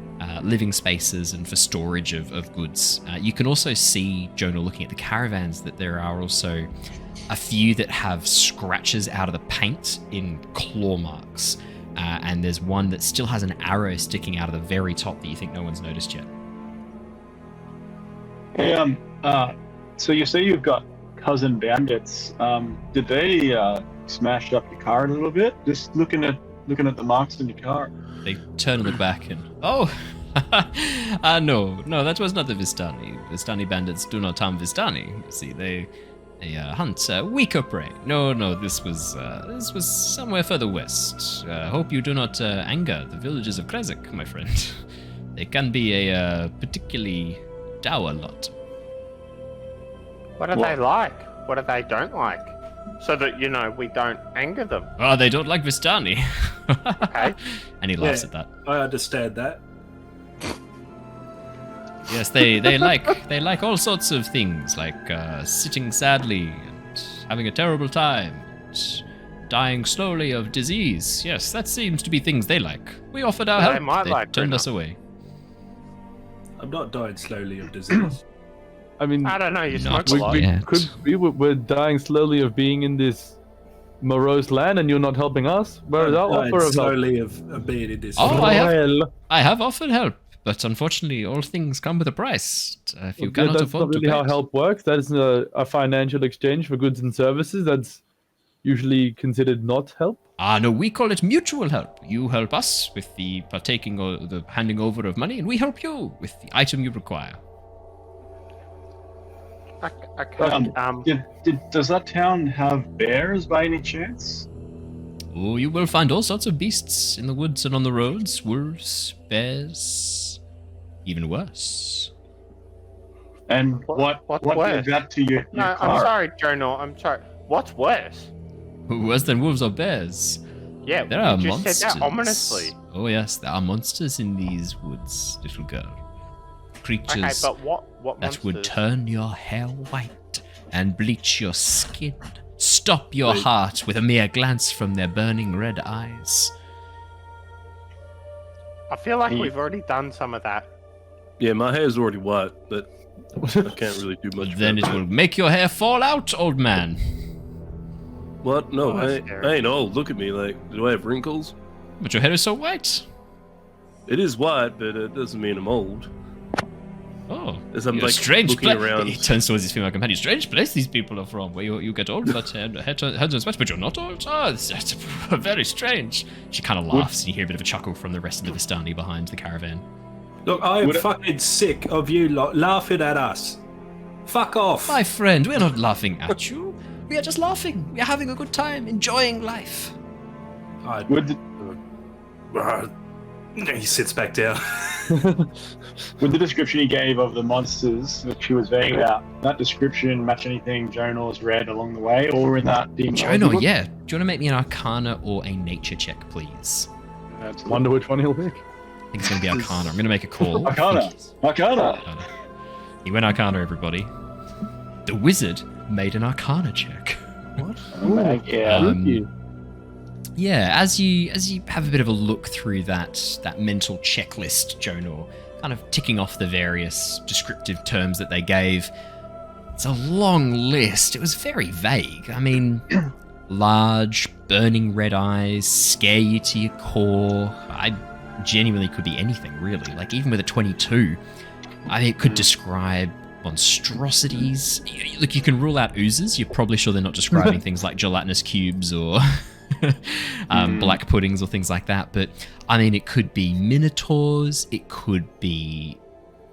Speaker 6: living spaces and for storage of goods. You can also see, Jonor, looking at the caravans, that there are also a few that have scratches out of the paint in claw marks. And there's one that still has an arrow sticking out of the very top that you think no one's noticed yet.
Speaker 5: Hey, so you say you've got cousin bandits. Did they smash up your car a little bit? Just looking at the marks on your car.
Speaker 6: They turn and look back and, no, that was not the Vistani. Vistani bandits do not harm Vistani. You see, they hunt weaker prey. No, this was somewhere further west. Hope you do not anger the villagers of Krezek, my friend. They can be a particularly dour lot.
Speaker 3: What are they like? What do they don't like? So that, we don't anger them.
Speaker 6: Oh, they don't like Vistani.
Speaker 3: Okay.
Speaker 6: And he laughs at that.
Speaker 1: I understand that.
Speaker 6: Yes, they like all sorts of things, like sitting sadly and having a terrible time, and dying slowly of disease. Yes, that seems to be things they like. We offered our help.
Speaker 3: Might
Speaker 6: They
Speaker 3: like
Speaker 6: turned
Speaker 3: Grinner.
Speaker 6: us away.
Speaker 1: I'm not dying slowly of disease.
Speaker 4: I mean,
Speaker 3: I don't know, you
Speaker 6: Not
Speaker 3: smoke a lot.
Speaker 6: we- Yeah.
Speaker 4: could be we're dying slowly of being in this morose land, and you're not helping us. Where is our
Speaker 1: I'm dying
Speaker 4: offer of help?
Speaker 1: slowly of being in this.
Speaker 6: Oh,
Speaker 4: Well,
Speaker 6: I have offered help, but unfortunately, all things come with a price. If you
Speaker 4: yeah,
Speaker 6: cannot
Speaker 4: that's
Speaker 6: afford
Speaker 4: not
Speaker 6: to
Speaker 4: really
Speaker 6: pay
Speaker 4: how
Speaker 6: it.
Speaker 4: help works. That's a financial exchange for goods and services. That's usually considered not help.
Speaker 6: No, we call it mutual help. You help us with the partaking or the handing over of money, and we help you with the item you require.
Speaker 3: Okay.
Speaker 5: Does that town have bears by any chance?
Speaker 6: Oh, you will find all sorts of beasts in the woods and on the roads. Wolves, bears, even worse.
Speaker 5: And what
Speaker 3: worse?
Speaker 5: did that to your
Speaker 3: No, I'm
Speaker 5: car?
Speaker 3: sorry, Jonor. I'm sorry. What's worse?
Speaker 6: Worse than wolves or bears.
Speaker 3: Yeah,
Speaker 6: There are
Speaker 3: you just
Speaker 6: monsters.
Speaker 3: said that ominously.
Speaker 6: Oh yes, there are monsters in these woods, little girl. Creatures
Speaker 3: Okay, but what
Speaker 6: that would
Speaker 3: monsters?
Speaker 6: turn your hair white and bleach your skin, stop your
Speaker 7: Wait.
Speaker 6: heart with a mere glance from their burning red eyes.
Speaker 3: I feel like
Speaker 5: Yeah.
Speaker 3: we've already done some of that.
Speaker 7: Yeah, my hair's already white, but I can't really do much.
Speaker 6: Then
Speaker 7: about
Speaker 6: it will make your hair fall out, old man.
Speaker 7: What? No,
Speaker 3: Oh,
Speaker 7: I
Speaker 3: that's scary.
Speaker 7: ain't old. Look at me. Like, do I have wrinkles?
Speaker 6: But your hair is so white.
Speaker 7: It is white, but it doesn't mean I'm old.
Speaker 6: Oh,
Speaker 7: As I'm
Speaker 6: you're
Speaker 7: like
Speaker 6: strange
Speaker 7: looking around.
Speaker 6: He turns towards his female companion. Strange place these people are from, where you get old, but heads on spats, but you're not old. Oh, that's very strange. She kind of laughs, and you hear a bit of a chuckle from the rest of the Vistani behind the caravan.
Speaker 1: Look, I am fucking sick of you lot laughing at us. Fuck off.
Speaker 6: My friend, we're not laughing at you. We are just laughing. We are having a good time, enjoying life.
Speaker 1: He sits back down.
Speaker 5: With the description he gave of the monsters which he was vague about, that description match anything Jonor's read along the way, or in that demon?
Speaker 6: Jonor, yeah. Do you want to make me an Arcana or a Nature check, please?
Speaker 5: Absolutely.
Speaker 4: Wonder which one he'll pick.
Speaker 6: I think it's going to be Arcana. I'm going to make a call.
Speaker 5: Arcana.
Speaker 6: He went Arcana, everybody. The wizard made an Arcana check.
Speaker 4: What?
Speaker 6: Yeah, as you have a bit of a look through that mental checklist, Jonor, kind of ticking off the various descriptive terms that they gave. It's a long list. It was very vague. I mean, large, burning red eyes, scare you to your core. I genuinely could be anything, really. Like, even with a 22, I mean, it could describe monstrosities. Look, you can rule out oozes. You're probably sure they're not describing things like gelatinous cubes or black puddings or things like that. But, I mean, it could be minotaurs. It could be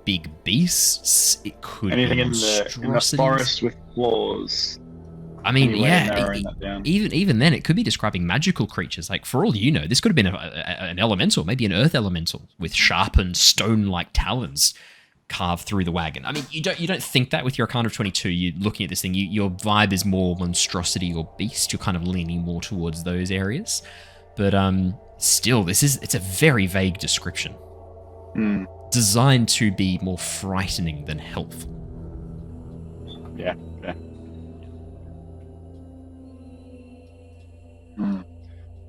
Speaker 6: big beasts. It could
Speaker 5: anything
Speaker 6: be
Speaker 5: in the forest with claws.
Speaker 6: I mean,
Speaker 5: Anyway,
Speaker 6: yeah, even then, it could be describing magical creatures. Like, for all you know, this could have been an elemental, maybe an earth elemental with sharpened stone-like talons carved through the wagon. I mean, you don't think that with your Arcana of 22. You're looking at this thing. Your vibe is more monstrosity or beast. You're kind of leaning more towards those areas. But still, it's a very vague description, designed to be more frightening than helpful.
Speaker 5: Yeah.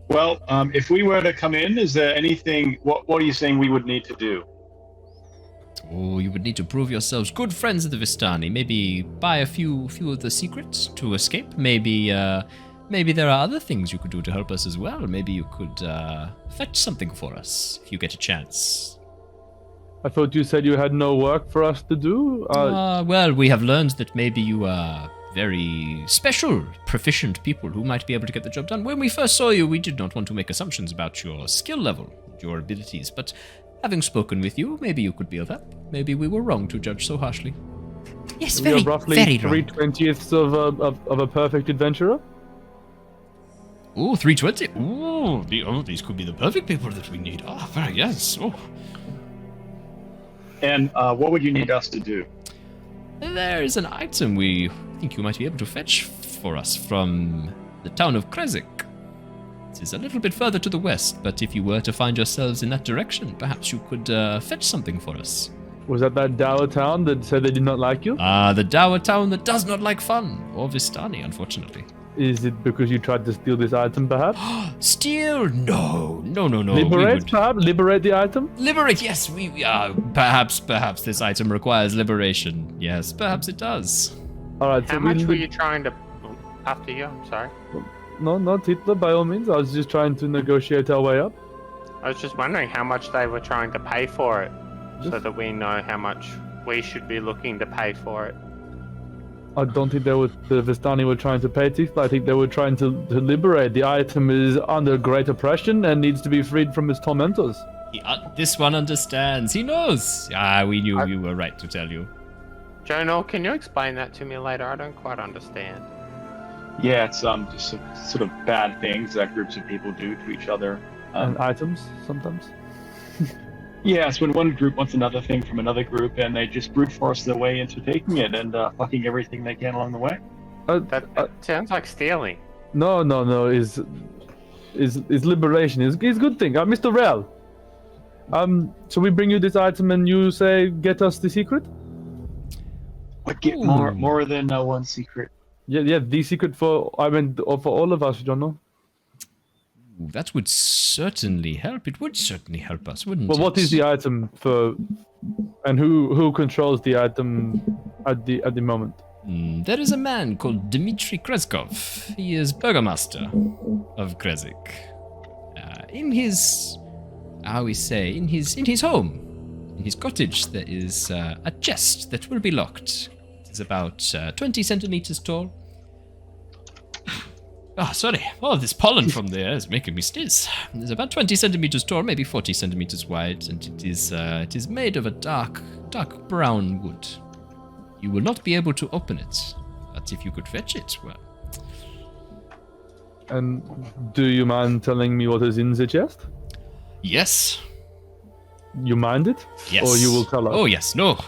Speaker 5: Well, if we were to come in, is there anything? What are you saying we would need to do?
Speaker 6: Oh, you would need to prove yourselves good friends of the Vistani. Maybe buy a few of the secrets to escape. Maybe there are other things you could do to help us as well. Maybe you could fetch something for us if you get a chance.
Speaker 4: I thought you said you had no work for us to do.
Speaker 6: Well, we have learned that maybe you are very special, proficient people who might be able to get the job done. When we first saw you, we did not want to make assumptions about your skill level, your abilities, but having spoken with you, maybe you could be of help. Maybe we were wrong to judge so harshly. Yes,
Speaker 4: we are roughly
Speaker 6: very wrong.
Speaker 4: 3/20ths of a perfect adventurer.
Speaker 6: Oh, 320. These could be the perfect people that we need. Ah, very yes. Oh.
Speaker 5: And what would you need us to do?
Speaker 6: There is an item we think you might be able to fetch for us from the town of Krezik. It is a little bit further to the west, but if you were to find yourselves in that direction, perhaps you could fetch something for us.
Speaker 4: Was that Dower town that said they did not like you?
Speaker 6: The Dower town that does not like fun, or Vistani, unfortunately.
Speaker 4: Is it because you tried to steal this item, perhaps?
Speaker 6: Steal? No.
Speaker 4: Liberate, perhaps? Liberate the item?
Speaker 6: Liberate, yes. Perhaps this item requires liberation. Yes, perhaps it does.
Speaker 4: All right.
Speaker 3: How much were you trying to... After you, I'm sorry.
Speaker 4: No, Tithla, by all means. I was just trying to negotiate our way up.
Speaker 3: I was just wondering how much they were trying to pay for it, so that we know how much we should be looking to pay for it.
Speaker 4: I don't think the Vistani were trying to pay Tithla. I think they were trying to liberate. The item is under great oppression and needs to be freed from its tormentors.
Speaker 6: This one understands. He knows. We knew you were right to tell you.
Speaker 3: Jonor, can you explain that to me later? I don't quite understand.
Speaker 5: Yeah, it's just sort of bad things that groups of people do to each other.
Speaker 4: And items, sometimes.
Speaker 5: Yeah, it's when one group wants another thing from another group, and they just brute force their way into taking it and fucking everything they can along the way.
Speaker 3: That sounds like stealing.
Speaker 4: No. Is liberation is a good thing. Mr. Rel. So we bring you this item, and you say, "Get us the secret."
Speaker 5: What get more than one secret?
Speaker 4: Yeah, the secret for all of us, Jonor.
Speaker 6: That would certainly help. It would certainly help us, wouldn't it?
Speaker 4: Well, what is the item for, and who controls the item at the moment?
Speaker 6: There is a man called Dmitry Kreskov. He is burgomaster of Krezik. In his home, In his cottage, there is a chest that will be locked. It is about 20 centimeters tall. Oh, sorry. Oh, this pollen from there is making me sneeze. It's about 20 centimeters tall, maybe 40 centimeters wide, and it is made of a dark brown wood. You will not be able to open it, but if you could fetch it, well.
Speaker 4: And do you mind telling me what is in the chest?
Speaker 6: Yes.
Speaker 4: You mind it?
Speaker 6: Yes.
Speaker 4: Or you will tell us?
Speaker 6: Oh, yes. No.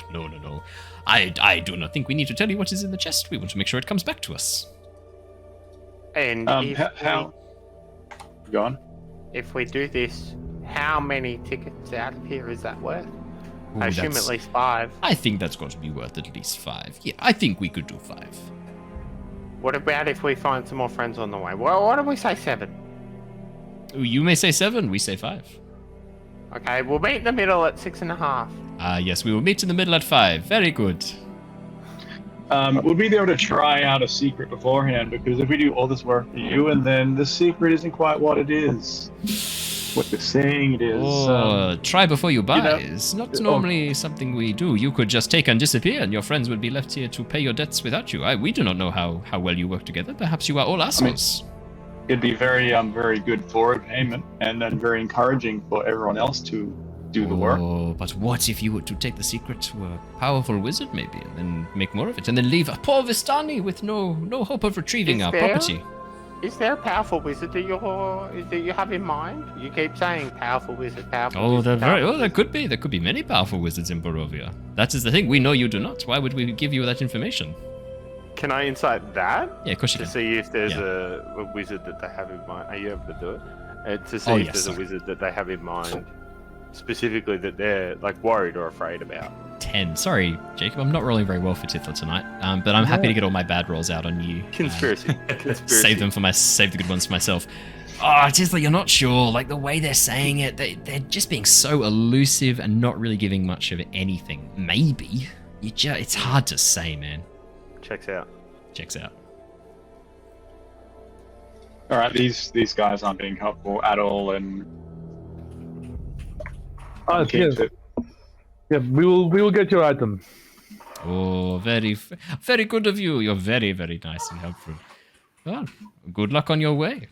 Speaker 6: I do not think we need to tell you what is in the chest. We want to make sure it comes back to us.
Speaker 3: And
Speaker 5: How? Go on.
Speaker 3: if we do this, how many tickets out of here is that worth?
Speaker 6: Ooh,
Speaker 3: I assume at least 5.
Speaker 6: I think that's going to be worth at least 5. Yeah, I think we could do 5.
Speaker 3: What about if we find some more friends on the way? Well, why don't we say 7?
Speaker 6: Ooh, you may say 7, we say 5.
Speaker 3: Okay, we'll meet in the middle at 6.5.
Speaker 6: Yes, we will meet in the middle at 5. Very good.
Speaker 5: Would we be able to try out a secret beforehand? Because if we do all this work for you, and then the secret isn't quite what it is, what you're saying it is.
Speaker 6: Try before you buy.
Speaker 5: You know,
Speaker 6: It's not normally something we do. You could just take and disappear, and your friends would be left here to pay your debts without you. We do not know how well you work together. Perhaps you are all assholes.
Speaker 5: It'd be very good forward payment, and then very encouraging for everyone else to do the work.
Speaker 6: Oh, but what if you were to take the secret to a powerful wizard, maybe, and then make more of it, and then leave a poor Vistani with no hope of retrieving our property?
Speaker 3: Is there a powerful wizard that you have in mind? You keep saying powerful wizard, powerful
Speaker 6: Oh,
Speaker 3: wizard.
Speaker 6: they're very well. There could be many powerful wizards in Barovia. That is the thing. We know you do not. Why would we give you that information?
Speaker 3: Can I insight that?
Speaker 6: Yeah, of course you
Speaker 3: To
Speaker 6: can.
Speaker 3: see if there's
Speaker 6: Yeah.
Speaker 3: a wizard that they have in mind. Are you able to do it? To see
Speaker 6: Oh,
Speaker 3: if
Speaker 6: yes,
Speaker 3: there's
Speaker 6: sorry.
Speaker 3: a wizard that they have in mind, specifically that they're like worried or afraid about.
Speaker 6: 10. Sorry, Jacob. I'm not rolling very well for Tithla tonight. But I'm happy to get all my bad rolls out on you.
Speaker 3: Conspiracy.
Speaker 6: Save the good ones for myself. Oh, Tithla, you're not sure. Like the way they're saying it, they're just being so elusive and not really giving much of anything. Maybe. It's hard to say, man.
Speaker 3: Checks out.
Speaker 6: Checks out.
Speaker 5: All right, these guys aren't being helpful at all, and
Speaker 4: Yeah, we will get your item.
Speaker 6: Oh, very, very good of you. You're very, very nice and helpful. Well, good luck on your way.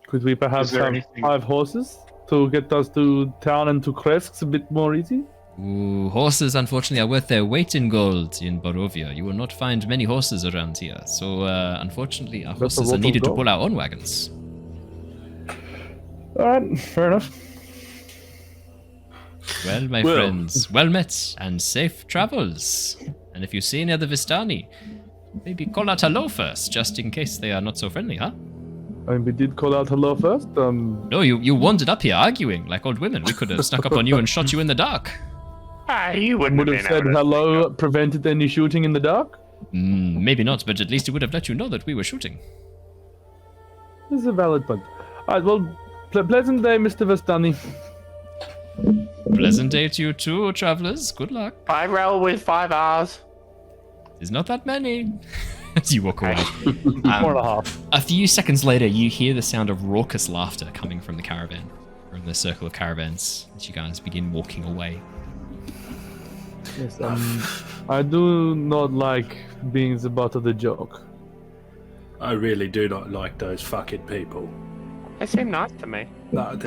Speaker 4: Could we perhaps
Speaker 5: Is there
Speaker 4: have
Speaker 5: anything-
Speaker 4: 5 horses to get us to town and to Kresk a bit more easy?
Speaker 6: Ooh, horses, unfortunately, are worth their weight in gold in Barovia. You will not find many horses around here. So, unfortunately, our
Speaker 4: That's a
Speaker 6: horses
Speaker 4: lot
Speaker 6: are
Speaker 4: of
Speaker 6: needed to
Speaker 4: gold.
Speaker 6: pull our own wagons.
Speaker 4: Alright, fair enough.
Speaker 6: Well, my friends, well met and safe travels. And if you see any other Vistani, maybe call out hello first, just in case they are not so friendly, huh?
Speaker 4: I mean, we did call out hello first.
Speaker 6: No, you wandered up here arguing like old women. We could have snuck up on you and shot you in the dark.
Speaker 3: You wouldn't
Speaker 4: Would
Speaker 3: have
Speaker 4: have
Speaker 3: been
Speaker 4: said
Speaker 3: able to
Speaker 4: hello, prevented any shooting in the dark.
Speaker 6: Maybe not, but at least it would have let you know that we were shooting.
Speaker 4: This is a valid point. Alright, well, pleasant day, Mr. Vistani.
Speaker 6: Pleasant day to you too, travelers. Good luck.
Speaker 3: 5 roll with 5 R's.
Speaker 6: There's not that many. As you walk away.
Speaker 4: 4.5.
Speaker 6: A few seconds later, you hear the sound of raucous laughter coming from the caravan, from the circle of caravans, as you guys begin walking away.
Speaker 4: Yes, I do not like being the butt of the joke.
Speaker 1: I really do not like those fucking people.
Speaker 3: They seem nice to me.
Speaker 1: No,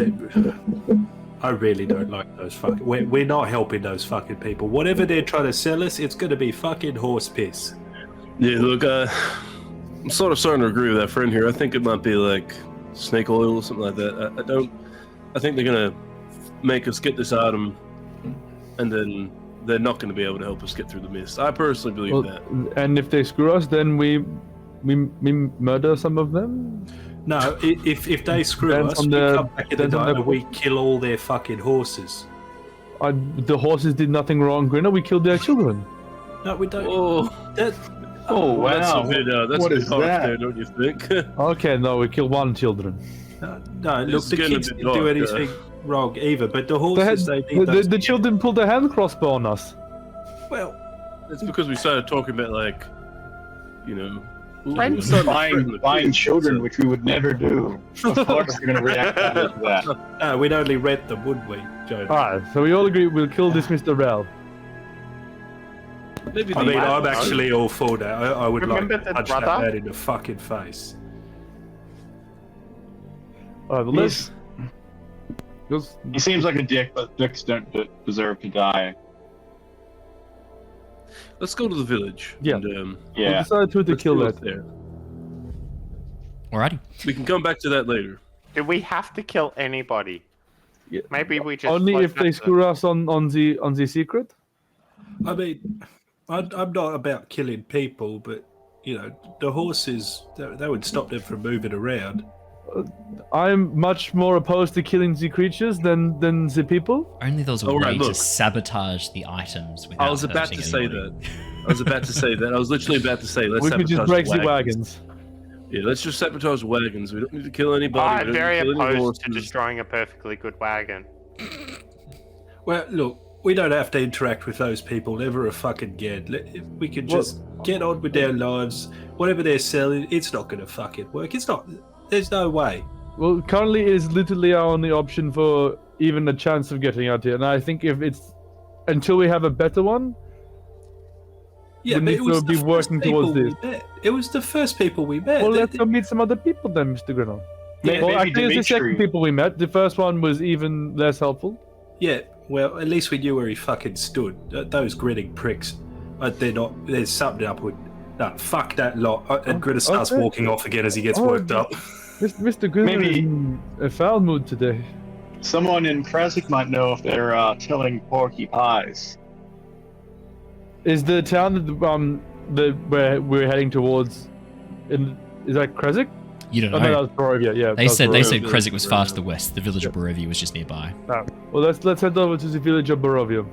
Speaker 1: I really don't like those fucking... We're not helping those fucking people. Whatever they're trying to sell us, it's going to be fucking horse piss.
Speaker 7: Yeah, look, I'm sort of starting to agree with that friend here. I think it might be like snake oil or something like that. I think they're gonna make us get this item, and then they're not going to be able to help us get through the mist. I personally believe that.
Speaker 4: And if they screw us, then we murder some of them.
Speaker 1: No, if they screw
Speaker 4: Depends
Speaker 1: us,
Speaker 4: on
Speaker 1: we
Speaker 4: the-
Speaker 1: come back in the
Speaker 4: depends on
Speaker 1: night
Speaker 4: the-
Speaker 1: and we kill all their fucking horses.
Speaker 4: The horses did nothing wrong, Grinner. We killed their children.
Speaker 1: No, we don't.
Speaker 7: Oh,
Speaker 5: Oh wow!
Speaker 7: that's a bit, that's
Speaker 5: What
Speaker 7: a bit
Speaker 5: is
Speaker 7: harsh
Speaker 5: that?
Speaker 7: there, don't you think?
Speaker 4: Okay, no, we killed 1 children.
Speaker 1: No, look,
Speaker 7: It's
Speaker 1: the
Speaker 7: getting a
Speaker 1: kids
Speaker 7: bit
Speaker 1: didn't do
Speaker 7: dark,
Speaker 1: anything wrong either, but the horses, they need
Speaker 4: The
Speaker 1: those...
Speaker 4: children pulled their hand crossbow on us.
Speaker 1: Well,
Speaker 7: It's because we started talking about, like, you know,
Speaker 5: buying children, which we would never do. Of course, we're going to react to that.
Speaker 1: We'd only rent them, wouldn't we, Joe?
Speaker 4: Alright, so we all agree we'll kill this Mr. Rel.
Speaker 7: Maybe
Speaker 1: I mean, I'm actually all for that. I would
Speaker 3: Remember
Speaker 1: like to
Speaker 3: the
Speaker 1: punch that
Speaker 3: brother?
Speaker 1: man in the fucking face.
Speaker 4: Alright, well, let's...
Speaker 5: He seems like a dick, but dicks don't deserve to die.
Speaker 7: Let's go to the village.
Speaker 4: Yeah.
Speaker 7: And,
Speaker 4: We'll
Speaker 5: Yeah.
Speaker 4: decide who to
Speaker 7: let's
Speaker 4: kill
Speaker 7: do
Speaker 4: that.
Speaker 7: it there.
Speaker 6: Alrighty.
Speaker 7: We can come back to that later.
Speaker 3: Do we have to kill anybody?
Speaker 4: Yeah.
Speaker 3: Maybe we just
Speaker 4: Only
Speaker 3: float
Speaker 4: if they
Speaker 3: back
Speaker 4: screw us on the secret?
Speaker 1: I mean, I'm not about killing people, but, you know, the horses, that would stop them from moving around.
Speaker 4: I'm much more opposed to killing the creatures than the people.
Speaker 6: Only there was a
Speaker 7: All
Speaker 6: way
Speaker 7: right,
Speaker 6: to
Speaker 7: look.
Speaker 6: sabotage the items without
Speaker 7: I was about
Speaker 6: hurting
Speaker 7: to say
Speaker 6: anybody.
Speaker 7: that. I was about to say that. I was literally about to say, let's
Speaker 4: We could just
Speaker 7: sabotage
Speaker 4: break
Speaker 7: the
Speaker 4: the wagons.
Speaker 7: Yeah, let's just sabotage the wagons. We don't need to kill anybody.
Speaker 3: I'm
Speaker 7: we don't
Speaker 3: very
Speaker 7: need to kill any
Speaker 3: opposed to
Speaker 7: horses.
Speaker 3: destroying a perfectly good wagon.
Speaker 1: Well, look, we don't have to interact with those people ever a fucking again. If we could just get on with their lives, whatever they're selling, it's not going to fucking work. It's not. There's no way.
Speaker 4: Well, currently it is literally our only option for even a chance of getting out here. And I think if it's until we have a better one,
Speaker 1: Yeah,
Speaker 4: we
Speaker 1: but
Speaker 4: need
Speaker 1: it was
Speaker 4: to
Speaker 1: the
Speaker 4: be
Speaker 1: first
Speaker 4: working towards
Speaker 1: people
Speaker 4: this.
Speaker 1: we met. It was the first people we met.
Speaker 4: well,
Speaker 1: They-
Speaker 4: let's go meet some other people then, Mr. Grinner.
Speaker 5: Yeah,
Speaker 4: Well,
Speaker 5: maybe
Speaker 4: actually, it's the second
Speaker 5: Dimitri.
Speaker 4: people we met. The first one was even less helpful.
Speaker 1: Yeah, well, at least we knew where he fucking stood. Those grinning pricks, they're not. There's something up with. No, fuck that lot. And Grinner starts
Speaker 4: okay.
Speaker 1: walking off again as he gets
Speaker 4: Oh,
Speaker 1: worked up.
Speaker 4: Mr. Grinner
Speaker 5: Maybe-
Speaker 4: is in a foul mood today.
Speaker 5: Someone in Krasik might know if they're telling porky pies.
Speaker 4: Is the town that we're heading towards? Is that Krasik?
Speaker 6: You don't
Speaker 4: Oh,
Speaker 6: know.
Speaker 4: no, that was Barovia. Yeah.
Speaker 6: They said
Speaker 7: Barovia.
Speaker 6: Krezik was far to
Speaker 7: Barovia.
Speaker 6: the west. The village of Barovia was just nearby.
Speaker 4: Ah, well, let's head over to the village of Barovia.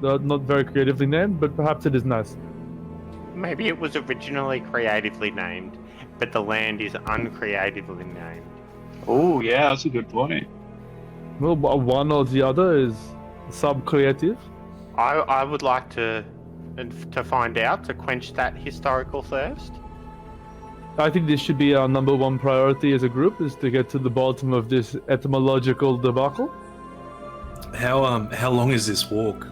Speaker 4: Not very creatively named, but perhaps it is nice.
Speaker 3: Maybe it was originally creatively named, but the land is uncreatively named.
Speaker 5: Oh, yeah, that's a good point.
Speaker 4: Well, one or the other is sub-creative.
Speaker 3: I would like to find out, to quench that historical thirst.
Speaker 4: I think this should be our number one priority as a group, is to get to the bottom of this etymological debacle.
Speaker 1: How long is this walk?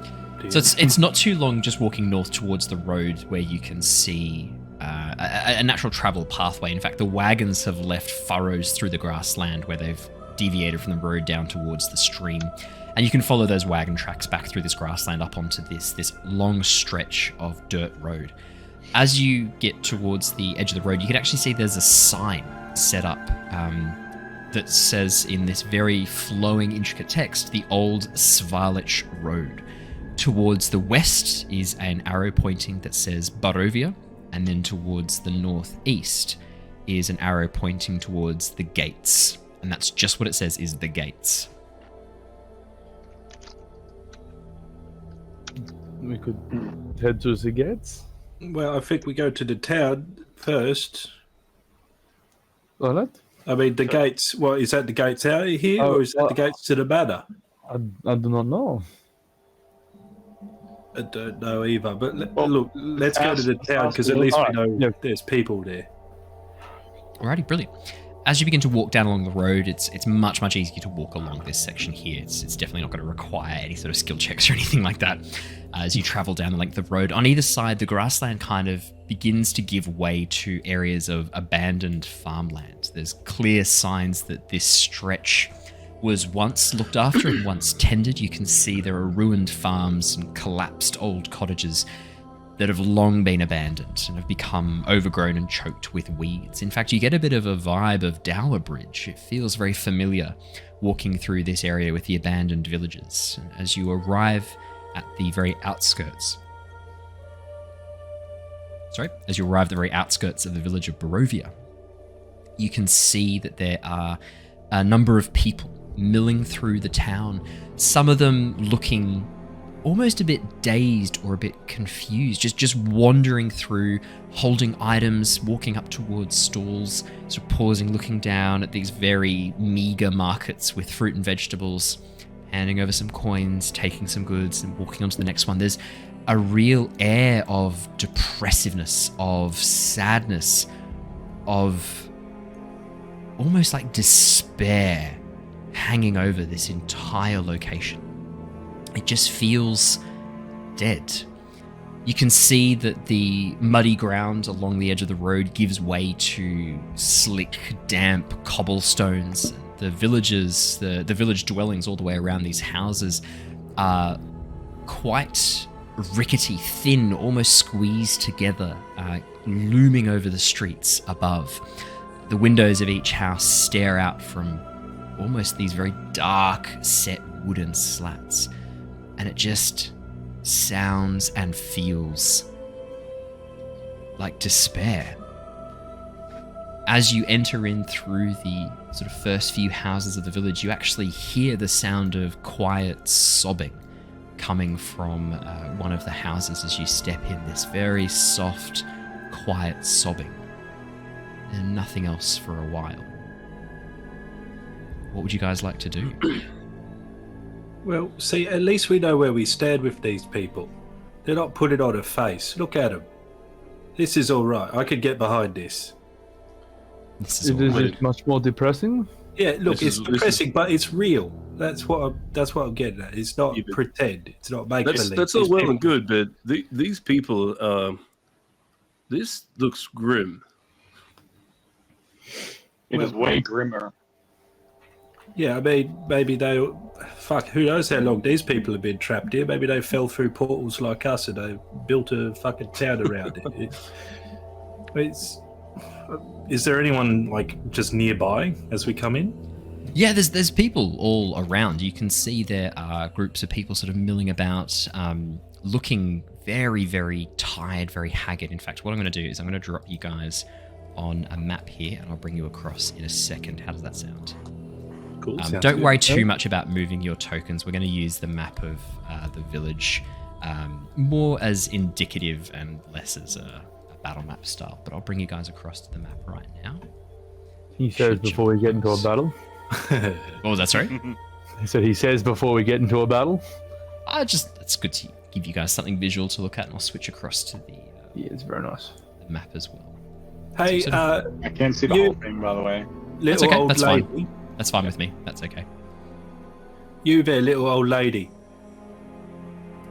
Speaker 6: So it's not too long just walking north towards the road where you can see a natural travel pathway. In fact, the wagons have left furrows through the grassland where they've deviated from the road down towards the stream. And you can follow those wagon tracks back through this grassland up onto this long stretch of dirt road. As you get towards the edge of the road, you can actually see there's a sign set up that says in this very flowing, intricate text, the Old Svalich Road. Towards the west is an arrow pointing that says Barovia, and then towards the northeast is an arrow pointing towards the gates. And that's just what it says, is the gates.
Speaker 4: We could head to the gates.
Speaker 1: Well, I think we go to the town first.
Speaker 4: Or not?
Speaker 1: I mean, the gates. What is that? The gates out here, or is that the gates to the manor?
Speaker 4: I do not know.
Speaker 1: I don't know either. But
Speaker 5: Well,
Speaker 1: look, let's go to the town because at
Speaker 5: ask-
Speaker 1: least we
Speaker 4: alright,
Speaker 1: know
Speaker 4: yeah.
Speaker 1: there's people there.
Speaker 6: Alrighty, brilliant. As you begin to walk down along the road, it's much easier to walk along this section here. It's definitely not going to require any sort of skill checks or anything like that. As you travel down the length of the road, on either side, the grassland kind of begins to give way to areas of abandoned farmland. There's clear signs that this stretch was once looked after and once tended. You can see there are ruined farms and collapsed old cottages that have long been abandoned and have become overgrown and choked with weeds. In fact, you get a bit of a vibe of Dower Bridge. It feels very familiar walking through this area with the abandoned villages. And as you arrive at the very outskirts... as you arrive at the very outskirts of the village of Barovia, you can see that there are a number of people milling through the town, some of them looking almost a bit dazed or a bit confused, just wandering through, holding items, walking up towards stalls, sort of pausing, looking down at these very meager markets with fruit and vegetables, handing over some coins, taking some goods, and walking on to the next one. There's a real air of depressiveness, of sadness of almost like despair hanging over this entire location. It just feels dead. You can see that the muddy ground along the edge of the road gives way to slick, damp cobblestones. The villages, the village dwellings all the way around these houses are quite rickety, thin, almost squeezed together, looming over the streets above. The windows of each house stare out from almost these very dark, set wooden slats. And it just sounds and feels like despair. As you enter in through the sort of first few houses of the village, you actually hear the sound of quiet sobbing coming from one of the houses as you step in. This very soft, quiet sobbing. And nothing else for a while. What would you guys like to do?
Speaker 1: Well, see, at least we know where we stand with these people. They're not putting on a face. Look at them. This is all right. I could get behind this.
Speaker 6: This is
Speaker 4: It is much more depressing.
Speaker 1: Yeah, look, it's depressing, but it's real. That's what I'm getting at. It's not pretend. It's not make believe.
Speaker 7: That's all well and good, but these people, this looks grim.
Speaker 5: It is way grimmer.
Speaker 1: Yeah, I mean, maybe they... Fuck, who knows how long these people have been trapped here. Maybe they fell through portals like us and they built a fucking town around it. Is there anyone, like, just nearby as we come in?
Speaker 6: Yeah, there's people all around. You can see there are groups of people sort of milling about, looking very, very tired, very haggard. In fact, what I'm going to do is I'm going to drop you guys on a map here, and I'll bring you across in a second. How does that sound?
Speaker 1: Cool.
Speaker 6: Don't worry too much about moving your tokens. We're going to use the map of the village more as indicative and less as a battle map style. But I'll bring you guys across to the map right now.
Speaker 4: He says before we get into a battle.
Speaker 6: What was that, sorry?
Speaker 4: He said he says before we get into a battle.
Speaker 6: It's good to give you guys something visual to look at, and I'll switch across to the
Speaker 4: Yeah, it's very nice.
Speaker 6: the map as well.
Speaker 1: Hey,
Speaker 5: I can't see the whole thing, by the way.
Speaker 6: That's
Speaker 1: little
Speaker 6: okay.
Speaker 1: old
Speaker 6: That's
Speaker 1: lady.
Speaker 6: fine. That's fine with me. That's okay.
Speaker 1: You there, little old lady.